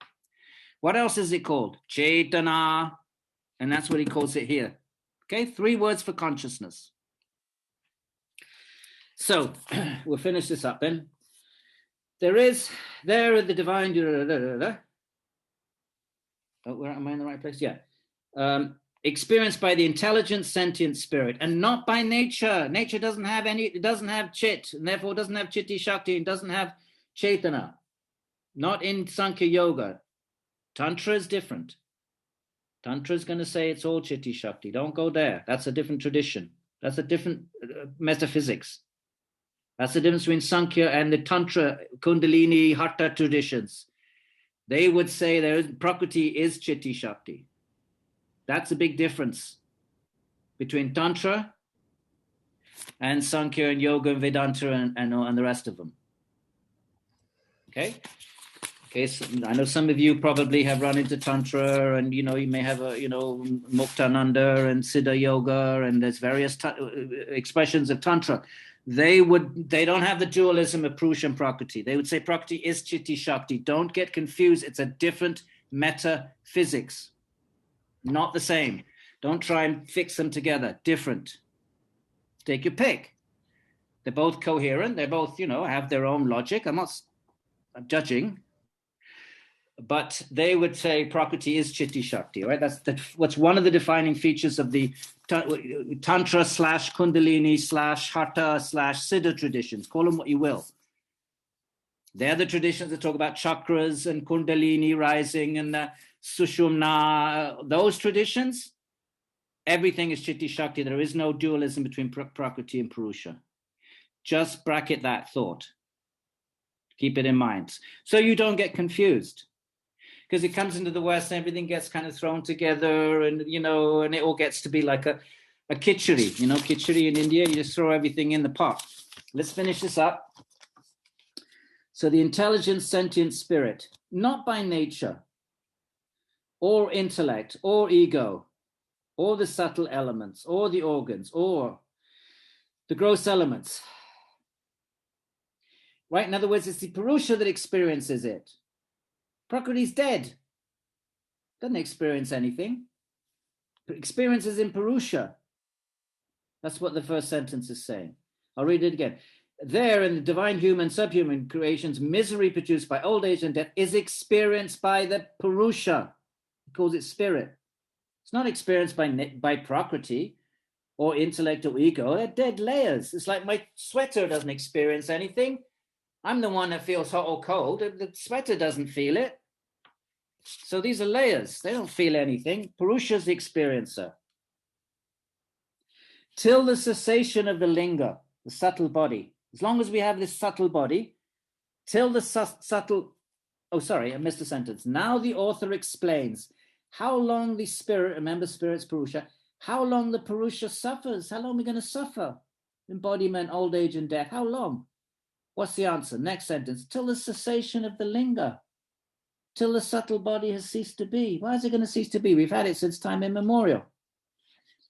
S1: What else is it called? Chaitana. And that's what he calls it here. Okay, 3 words for consciousness. So we'll finish this up then. There the divine. Where am I in the right place? Yeah. Experienced by the intelligent sentient spirit and not by nature. Nature doesn't have chit, and therefore doesn't have chitti shakti, and doesn't have Chaitana, not in Sankhya Yoga. Tantra is different. Tantra is going to say it's all Chitti Shakti. Don't go there. That's a different tradition. That's a different metaphysics. That's the difference between Samkhya and the Tantra, Kundalini, Hatha traditions. They would say Prakriti is Chitti Shakti. That's a big difference between Tantra and Sankhya and Yoga and Vedanta and the rest of them. Okay? Okay, so I know some of you probably have run into Tantra, and you may have a Muktananda and Siddha Yoga, and there's various expressions of Tantra. They don't have the dualism of Purusha and Prakriti. They would say Prakriti is Chitti Shakti. Don't get confused. It's a different metaphysics. Not the same. Don't try and fix them together. Different. Take your pick. They're both coherent. They both, have their own logic. I'm not judging. But they would say Prakriti is Chitti Shakti, right? That's what's one of the defining features of the Tantra / Kundalini / Hatha / Siddha traditions. Call them what you will. They're the traditions that talk about chakras and Kundalini rising and Sushumna. Those traditions, everything is Chitti Shakti. There is no dualism between Prakriti and Purusha. Just bracket that thought. Keep it in mind. So you don't get confused. Because it comes into the West and everything gets kind of thrown together and it all gets to be like a khichdi. Khichdi in India, you just throw everything in the pot. Let's finish this up. So the intelligent sentient spirit, not by nature or intellect or ego or the subtle elements or the organs or the gross elements. Right? In other words, it's the Purusha that experiences it. Prakriti's dead. Doesn't experience anything. Experiences in Purusha. That's what the first sentence is saying. I'll read it again. There in the divine human, subhuman creations, misery produced by old age and death is experienced by the Purusha. He calls it spirit. It's not experienced by Prakriti or intellect or ego. They're dead layers. It's like my sweater doesn't experience anything. I'm the one that feels hot or cold. The sweater doesn't feel it. So these are layers. They don't feel anything. Purusha's the experiencer. Till the cessation of the linga, the subtle body. As long as we have this subtle body, till the subtle... Oh, sorry, I missed a sentence. Now the author explains how long the spirit, remember spirit's Purusha, how long the Purusha suffers. How long are we going to suffer? Embodiment, old age and death. How long? What's the answer? Next sentence. Till the cessation of the linga. Till the subtle body has ceased to be. Why is it going to cease to be? We've had it since time immemorial.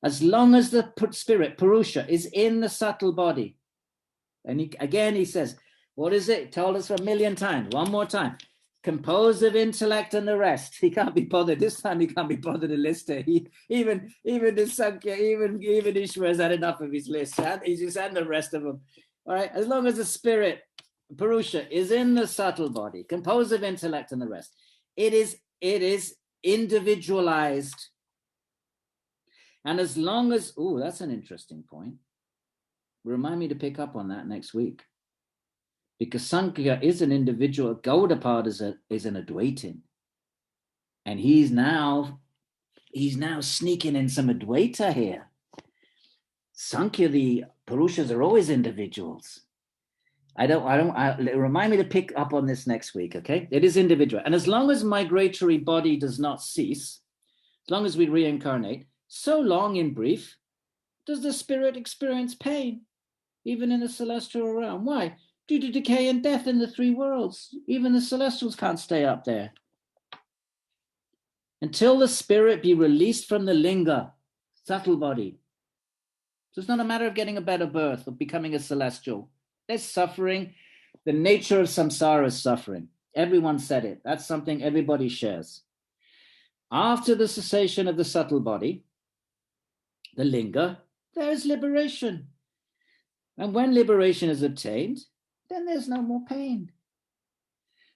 S1: As long as the spirit, Purusha, is in the subtle body. And he says, what is it? Told us for 1,000,000 times. One more time. Composed of intellect and the rest. He can't be bothered. This time he can't be bothered to list it. Even the Samkhya, even Ishwar has had enough of his list. He's just had the rest of them. All right, as long as the spirit, Purusha, is in the subtle body, composed of intellect and the rest, it is individualized. And as long as, that's an interesting point. Remind me to pick up on that next week. Because Samkhya is an individual, Gaudapada is an Advaitin. And he's now sneaking in some Advaita here. Samkhya, the Purushas are always individuals. Remind me to pick up on this next week, okay? It is individual. And as long as migratory body does not cease, as long as we reincarnate, so long, in brief, does the spirit experience pain, even in the celestial realm. Why? Due to decay and death in the three worlds. Even the celestials can't stay up there. Until the spirit be released from the linga, subtle body. So it's not a matter of getting a better birth or becoming a celestial. There's suffering. The nature of samsara is suffering. Everyone said it. That's something everybody shares. After the cessation of the subtle body, the linga, there is liberation. And when liberation is obtained, then there's no more pain.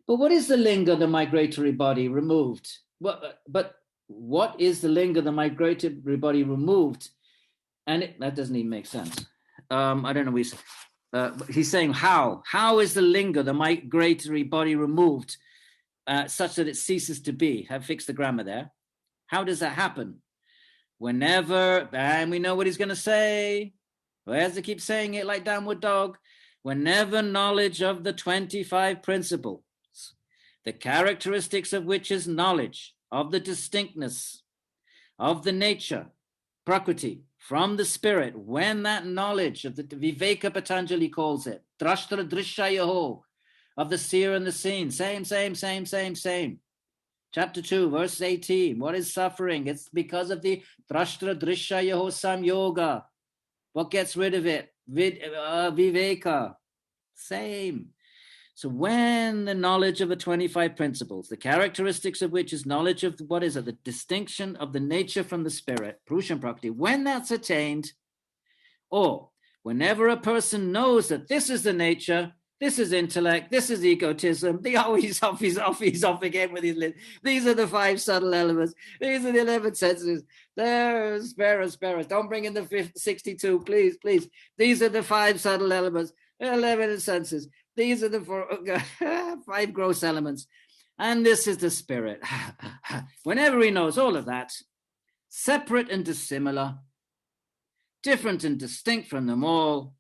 S1: But what is the linga, the migratory body, removed? But what is the linga, the migratory body, removed? And that doesn't even make sense. I don't know. he's saying how is the linga, the migratory body, removed such that it ceases to be? Have fixed the grammar there. How does that happen? Whenever, and we know what he's going to say. Why does he keep saying it like downward dog? Whenever knowledge of the 25 principles, the characteristics of which is knowledge of the distinctness of the nature, prakriti, from the spirit, when that knowledge of the Viveka Patanjali calls it, drashtra drishyaho, of the seer and the seen, same. Chapter 2, verse 18, what is suffering? It's because of the drashtra drishyaho samyoga. What gets rid of it? Viveka, same. So when the knowledge of the 25 principles, the characteristics of which is knowledge of, what is it? The distinction of the nature from the spirit, Purusha and Prakriti, when that's attained, or whenever a person knows that this is the nature, this is intellect, this is egotism, he's off again with his list. These are the 5 subtle elements. These are the 11 senses. There, spare us. Don't bring in the 62, please. These are the 5 subtle elements, 11 senses. These are the 5 gross elements. And this is the spirit. Whenever he knows all of that, separate and dissimilar, different and distinct from them all,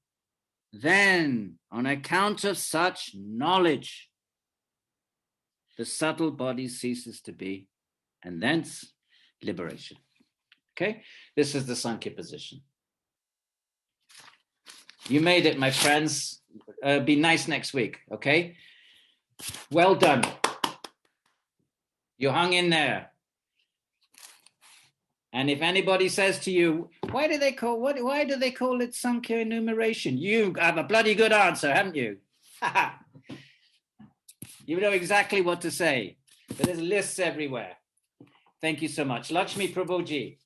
S1: then, on account of such knowledge, the subtle body ceases to be, and thence liberation. Okay? This is the Samkhya position. You made it, my friends. Be nice next week, okay? Well done. You hung in there. And if anybody says to you, why do they call it Samkhya enumeration? You have a bloody good answer, haven't you? You know exactly what to say. But there's lists everywhere. Thank you so much. Lakshmi Prabhuji.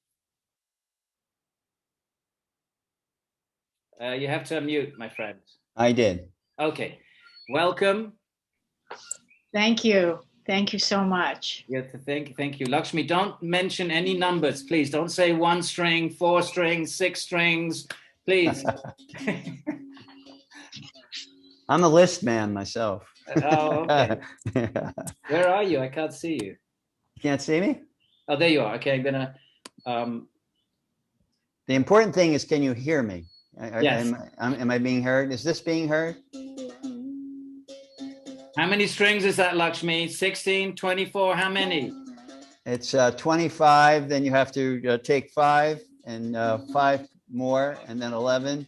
S1: You have to unmute, my friend.
S5: I did.
S1: Okay. Welcome.
S6: Thank you. Thank you so much.
S1: Yeah, thank you. Lakshmi, don't mention any numbers, please. Don't say 1 string, 4 strings, 6 strings, please.
S5: I'm a list man myself.
S1: Oh, okay. Where are you? I can't see you.
S5: You can't see me?
S1: Oh, there you are. Okay, I'm gonna.
S5: The important thing is, can you hear me?
S1: Yes.
S5: Am I being heard? Is this being heard?
S1: How many strings is that, Lakshmi? 16, 24, how many?
S5: It's 25, then you have to take 5 and 5 more, and then 11.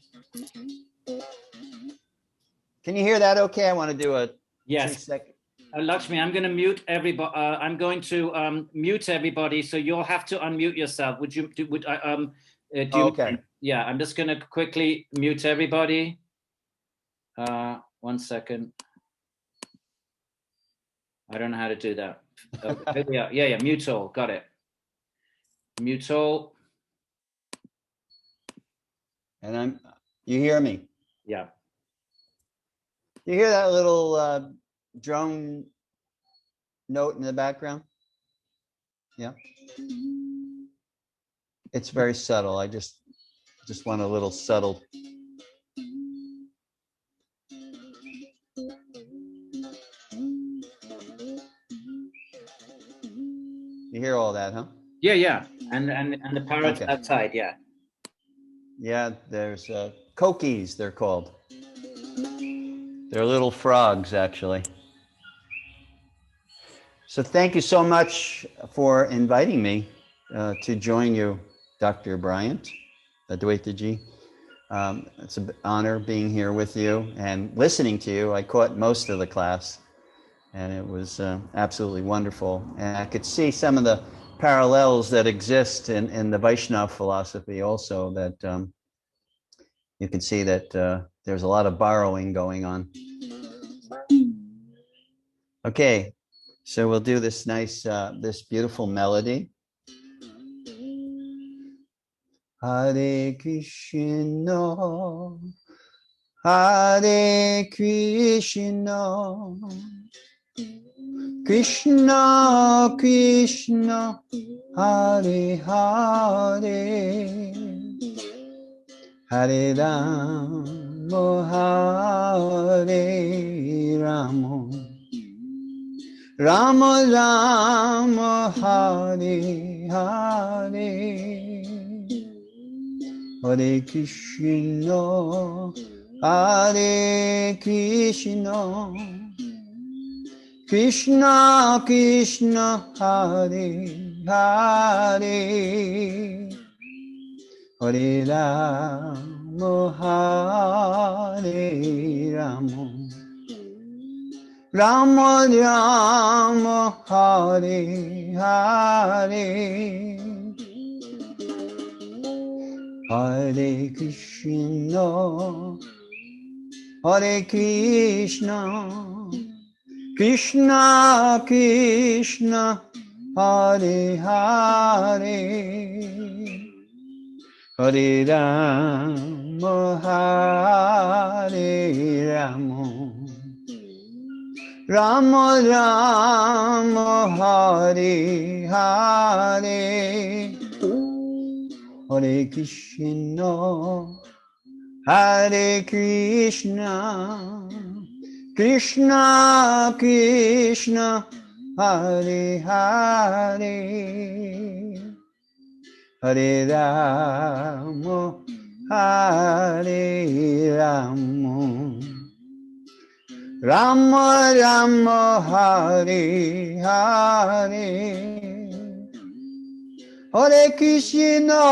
S5: Can you hear that okay? I want to do a
S1: yes.
S5: 2-second.
S1: Lakshmi, I'm going to mute everybody. I'm going to mute everybody, so you'll have to unmute yourself. Would you? Okay. Yeah, I'm just going to quickly mute everybody. 1 second. I don't know how to do that. Yeah, mute all. Got it. Mute all.
S5: And you hear me?
S1: Yeah.
S5: You hear that little drone note in the background? Yeah. It's very subtle. I just want a little subtle. You hear all that, huh?
S1: Yeah. And the parrots outside, yeah.
S5: Yeah, there's kokies, they're called. They're little frogs, actually. So thank you so much for inviting me to join you, Dr. Bryant, Adwaitaji. It's an honor being here with you and listening to you. I caught most of the class, and it was absolutely wonderful. And I could see some of the parallels that exist in the Vaishnava philosophy also, that you can see that there's a lot of borrowing going on. Okay, so we'll do this nice, this beautiful melody. Hare Krishna, Hare Krishna, Krishna Krishna, Hare Hare, Hare Ram, Hare Rama, Rama Rama, Hare Hare, Hare Krishna, Hare Krishna, Krishna Krishna, Hare Hare, Hare Rama, Hare Rama, Rama Rama, Hare Hare, Hare Krishna, Hare Krishna, Krishna Krishna, Hare Hare, Hare Rama, Hare Rama, Rama Rama, Hare Hare, Hare Krishna, Hare Krishna, Krishna Krishna, Hare Hare, Hare Rama, Hare Rama, Rama Rama, Hare Hare, Hare Krishna,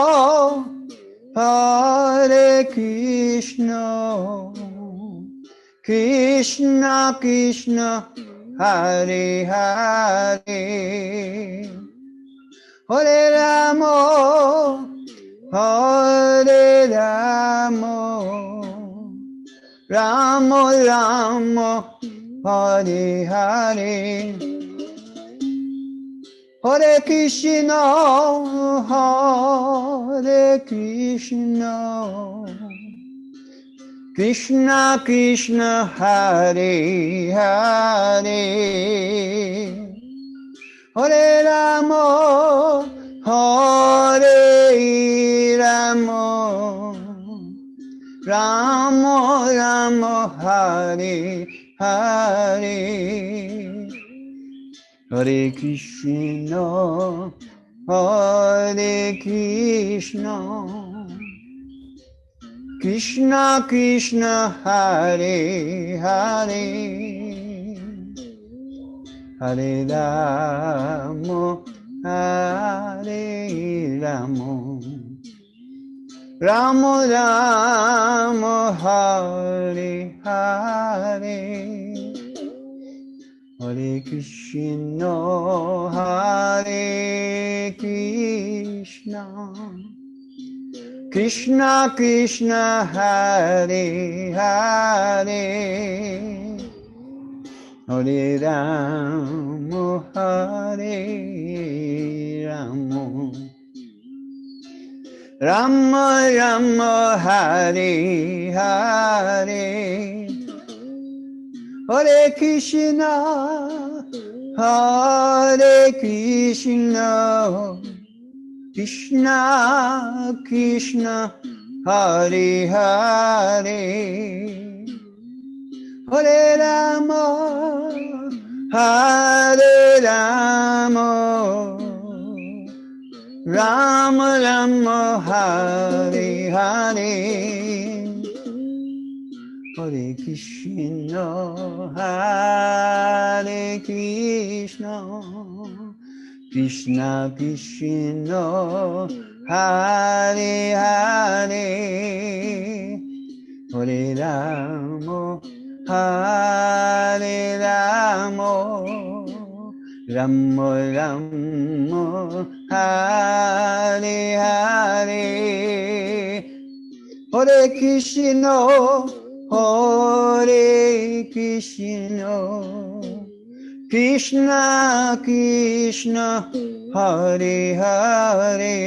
S5: Hare Krishna, Krishna Krishna, Hare Hare, Hare Rama, Hare Rama, Rama Rama, Hare Hare, Hare Krishna, Hare Krishna, Krishna Krishna, Hare Hare, Hare Rama, Hare Rama, Rama Rama, Hare Hare, Hare Krishna, Hare Krishna, Krishna Krishna, Hare Hare, Hare Rama, Hare Rama, Rama Rama, Hare Hare, Hare Krishna, Hare Krishna, Krishna Krishna, Hare Hare, Hare Rama, Hare Rama, Rama Rama, Hare Hare, Hare Krishna, Hare Krishna, Krishna Krishna, Hare Hare, Hare Rama, Hare Rama, Rama Rama, Hare Hare, Hare Krishna, Hare Krishna, Krishna Krishna, Hare Hare, Hare Rama, Hare Rama, Rama Rama, Hare Hare, Hare Krishna, Hare Krishna, Krishna Krishna, Hare Hare,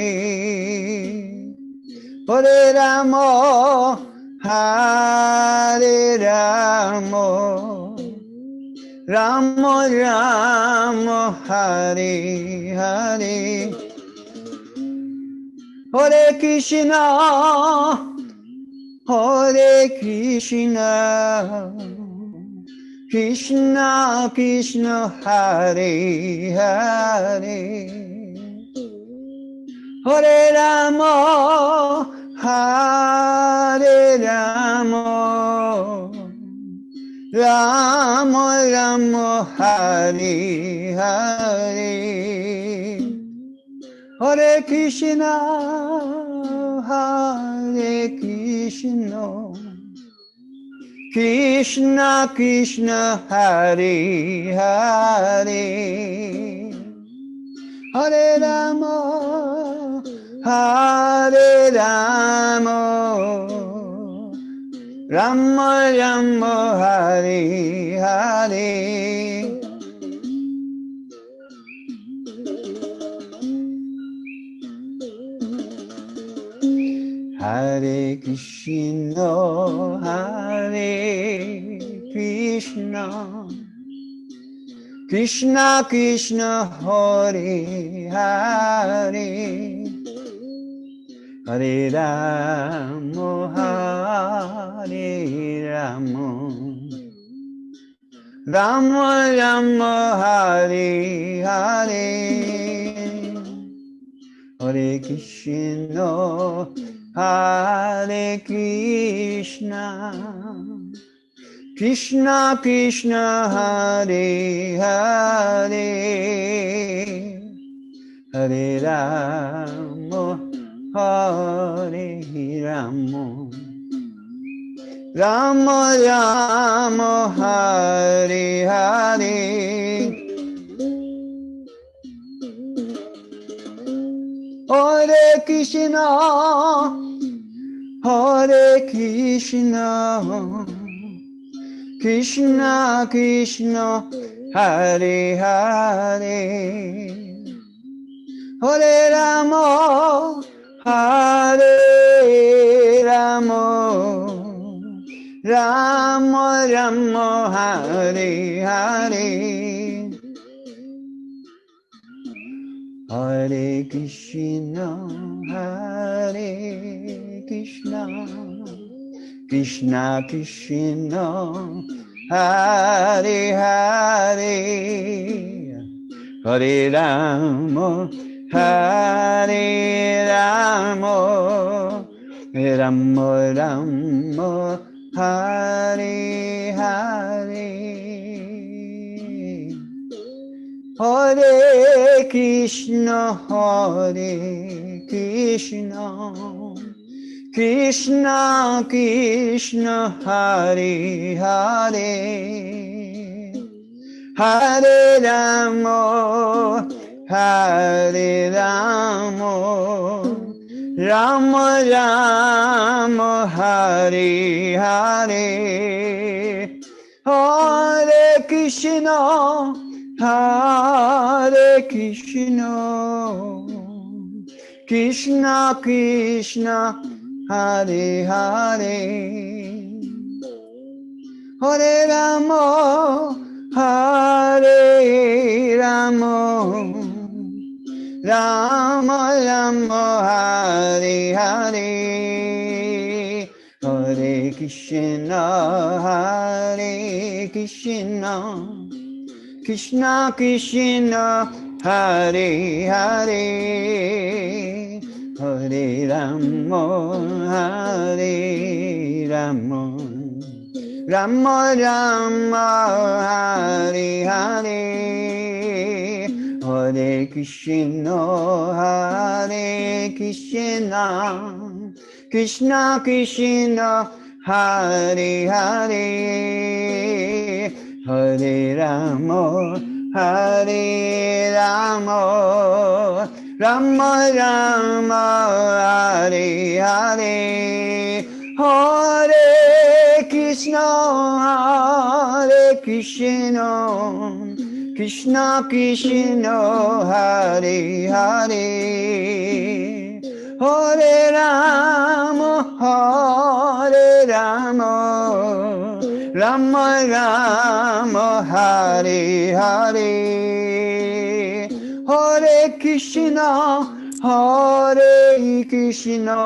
S5: Hare Rama, Hare Rama, Rama Rama, Hare Hare, Hare Krishna, Hare Krishna, Krishna Krishna, Hare Hare, Hare Rama, Hare Rama, Rama Rama, Hare Hare, Hare Krishna, Hare Krishna, Krishna Krishna, Hare Hare, Hare Rama, Hare Rama, Rama Rama, Hare Hare. Hare Krishna, Hare Krishna, Krishna Krishna, Hare Hare, Hare Rama, Hare Rama, Rama Rama, Hare Hare, Hare Krishna, Hare Krishna, Krishna Krishna, Hare Hare, Hare Rama, Hare Rama, Rama Rama, Hare Hare, Hare Krishna, Hare Krishna, Krishna Krishna, Hare Hare, Hare Rama, Hare Rama, Rama Rama, Hare Hare, Hare Krishna, Hare Krishna, Krishna Krishna, Hare Hare, Hare Rama, Hare Rama, Rama Rama, Hare Hare, Hare Krishna, Hare Krishna, Krishna Krishna, Hare Hare, Hare Rama, Hare Rama, Rama Rama, Hare Hare, Hare Krishna, Hare Krishna, Krishna Krishna, Hare Hare, Hare Rama, Hare Rama, Rama Rama, Hare Hare, Hare Krishna, Hare Krishna, Krishna Krishna, Hare Hare, Hare Rama, Hare Rama, Rama Rama, Hare Hare, Hare Krishna, Hare Krishna, Krishna Krishna, Hare Hare, Hare Rama, Hare Rama, Rama Rama, Hare Hare, Hare Krishna, Hare Krishna, Krishna Krishna, Hare Hare, Hare Rama, Hare Rama, Rama Rama, Hare Hare, Hare Krishna, Hare Krishna,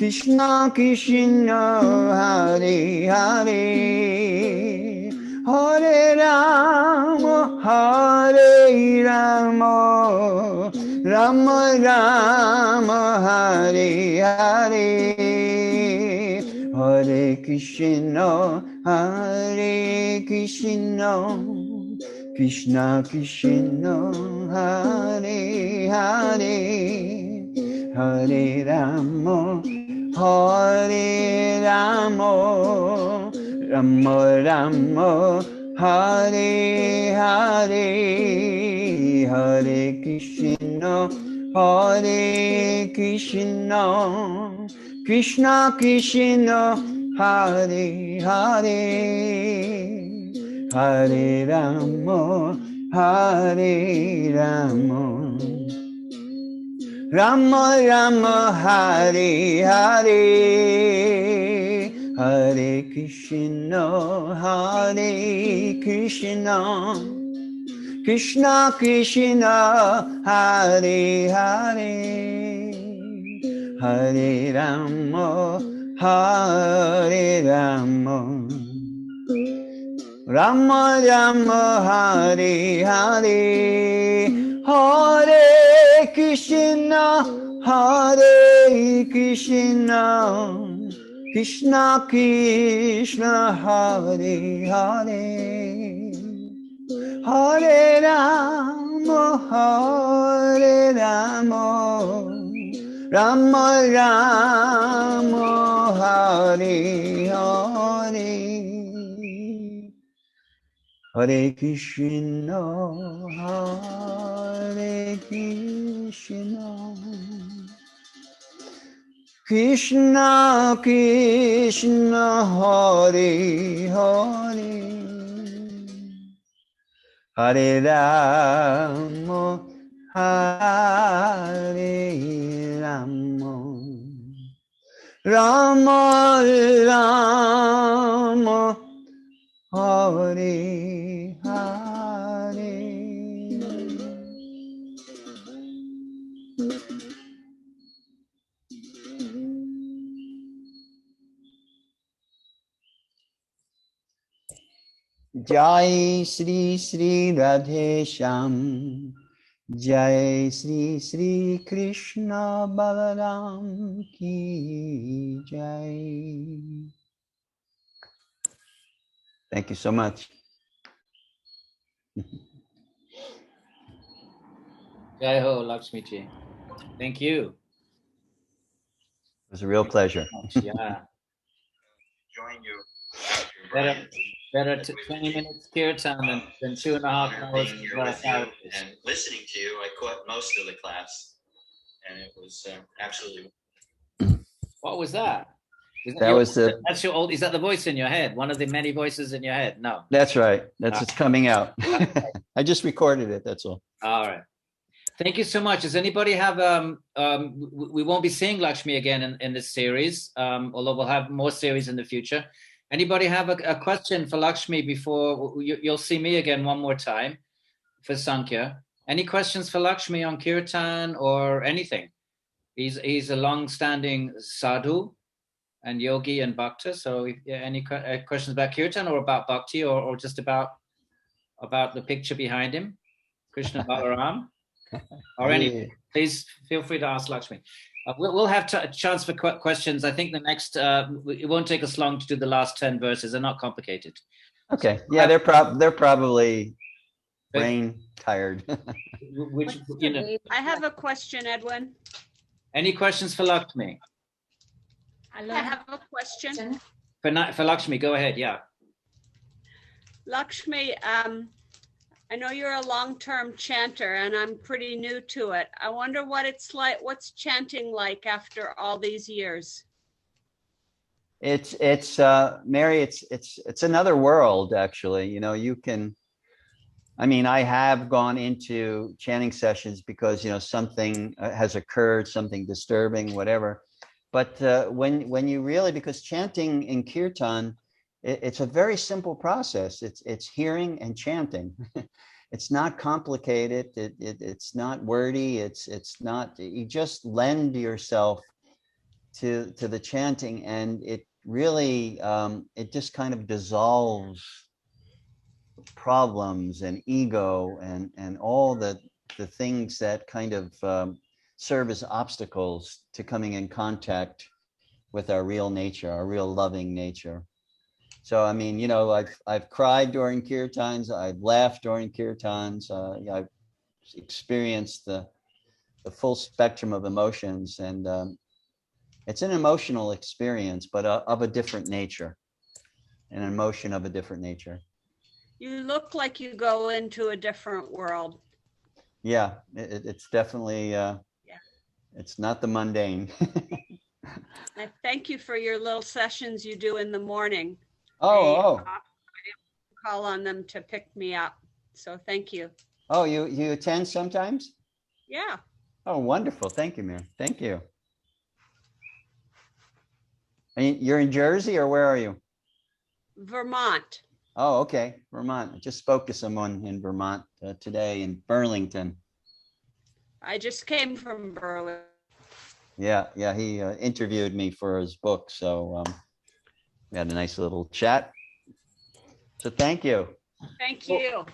S5: Krishna Krishna Hare Hare Hare Rama Hare Rama Rama Rama Hare Hare Hare Krishna Krishna Krishna Hare Hare Hare Rama Rama Rama Hare Hare Hare Krishna Krishna Krishna Hare Hare Hare Rama Rama Rama Hare Hare Hare Krishna Krishna Krishna Hare Hare Hare Rama Rama Rama Hare Hare Hare Krishna Krishna Krishna Hare Hare Hare Rama Rama Rama Hare Hare Hare Krishna Krishna Krishna Hare Hare Hare Rama Rama Rama Hare Hare Jai Sri Sri Radhe Shyam Jai Sri Sri Krishna Balaram Ki Jai. Thank you so much.
S1: Jai Ho, Lakshmi Ji. Thank you.
S5: It was a real pleasure.
S1: Yeah.
S7: Join you.
S1: Better 20 minutes kirtan than 2.5 hours
S7: Being here
S1: of
S7: with you
S1: Karikas.
S7: and listening to you. I caught most of the class, and it was absolutely.
S1: What was that? That's your old. Is that the voice in your head? One of the many voices in your head? No.
S5: That's right. It's coming out. I just recorded it. That's all.
S1: All right. Thank you so much. Does anybody have we won't be seeing Lakshmi again in this series, although we'll have more series in the future. Anybody have a question for Lakshmi before you'll see me again one more time for Samkhya? Any questions for Lakshmi on kirtan or anything? He's a long-standing sadhu and yogi and bhakta. So any questions about kirtan or about bhakti or just about the picture behind him, Krishna Balaram? Or anything, please feel free to ask Lakshmi. We'll have a chance for questions. I think the next, it won't take us long to do the last 10 verses. They're not complicated.
S5: Okay. Yeah, they're probably brain tired.
S1: Which,
S8: I have a question, Edwin.
S1: Any questions for Lakshmi?
S8: I have a question.
S1: For Lakshmi, go ahead. Yeah.
S8: Lakshmi, I know you're a long-term chanter and I'm pretty new to it. I wonder what it's like, what's chanting like after all these years?
S5: It's Mary, it's another world, actually. You can, I have gone into chanting sessions because, something has occurred, something disturbing, whatever. But when you really, because chanting in kirtan, it's a very simple process. It's hearing and chanting. It's not complicated. It's not wordy. It's not. You just lend yourself to the chanting, and it really it just kind of dissolves problems and ego and all the things that kind of serve as obstacles to coming in contact with our real nature, our real loving nature. So I mean, you know, I've cried during kirtans, I've laughed during kirtans, I've experienced the full spectrum of emotions, and it's an emotional experience, but of a different nature, an emotion of a different nature.
S8: You look like you go into a different world.
S5: Yeah, it's definitely, it's not the mundane.
S8: I thank you for your little sessions you do in the morning.
S5: Oh.
S8: I call on them to pick me up. So thank you.
S5: Oh, you attend sometimes?
S8: Yeah.
S5: Oh, wonderful. Thank you, Mary. Thank you. And you're in Jersey, or where are you?
S8: Vermont.
S5: Oh, okay. Vermont. I just spoke to someone in Vermont today, in Burlington.
S8: I just came from Berlin.
S5: Yeah, he interviewed me for his book, so we had a nice little chat. So thank you.
S8: Thank you.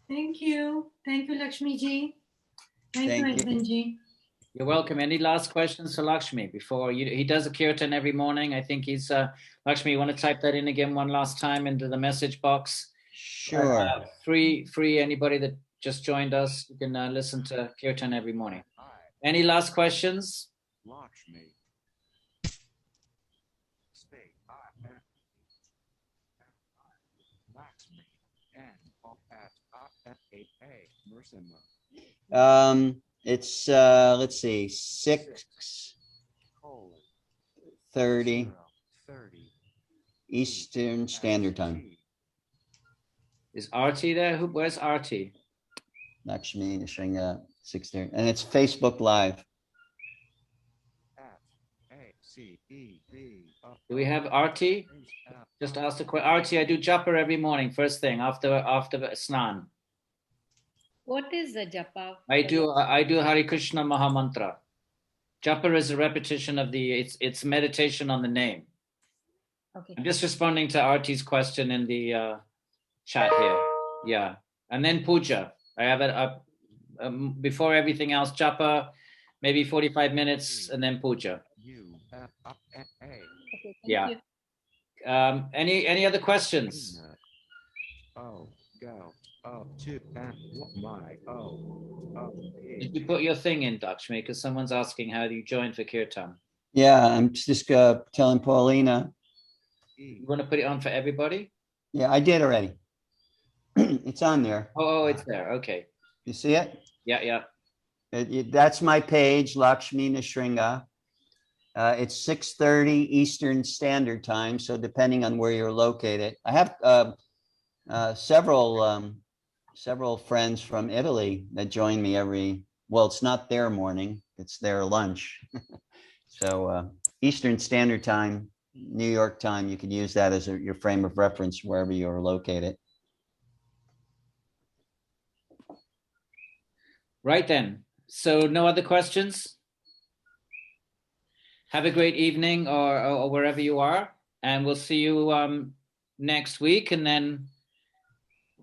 S4: Thank you. Thank you, Lakshmi ji. Thank you,
S5: Thank you.
S4: Edwin ji.
S1: You're welcome. Any last questions for Lakshmi before he does a kirtan every morning? I think he's Lakshmi, you want to type that in again one last time into the message box?
S5: Sure.
S1: Free anybody that just joined us, you can listen to kirtan every morning. Any last questions?
S9: Lakshmi.
S5: It's let's see, 6:30 Eastern Standard Time.
S1: Is Arti there? Where's Arti?
S5: Lakshmi Nisringa 6:30, and it's Facebook Live.
S1: Do we have Arti? Just ask the question. Arti, I do japa every morning, first thing after snan.
S10: What is the japa?
S1: I do Hare Krishna Mahamantra. Japa is a repetition of it's meditation on the name.
S10: Okay.
S1: I'm just responding to Arti's question in the chat here. Yeah, and then puja. I have it up before everything else. Japa, maybe 45 minutes, and then puja.
S10: Okay,
S1: Yeah.
S10: you.
S1: Any other questions? Did you put your thing in, Lakshmi? Because someone's asking how do you join for kirtan.
S5: Yeah, I'm just telling Paulina.
S1: You want to put it on for everybody?
S5: Yeah, I did already. It's on there.
S1: Oh, it's there. Okay.
S5: You see it?
S1: Yeah.
S5: That's my page, Lakshmi Nisringa. It's 6:30 Eastern Standard Time, so depending on where you're located. I have several friends from Italy that join me it's not their morning, it's their lunch. So Eastern Standard Time, New York time, you can use that as your frame of reference wherever you're located.
S1: Right then. So no other questions? Have a great evening or wherever you are. And we'll see you next week. And then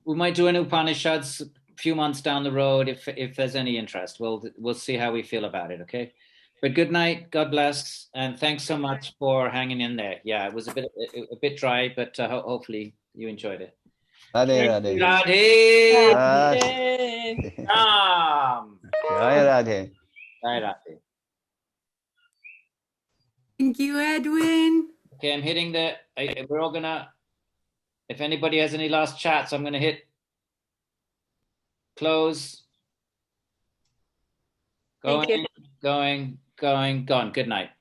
S1: we might do an Upanishads a few months down the road if there's any interest. We'll see how we feel about it, okay? But good night, God bless, and thanks so much for hanging in there. Yeah, it was a bit dry, but hopefully you enjoyed it.
S5: Radhe Radhe.
S1: Radhe.
S5: Radhe. Jai Radhe.
S1: Jai Radhe.
S4: Thank you, Edwin.
S1: Okay, I'm hitting we're all gonna, if anybody has any last chats, I'm gonna hit close. Going, gone. Good night.
S10: Good night.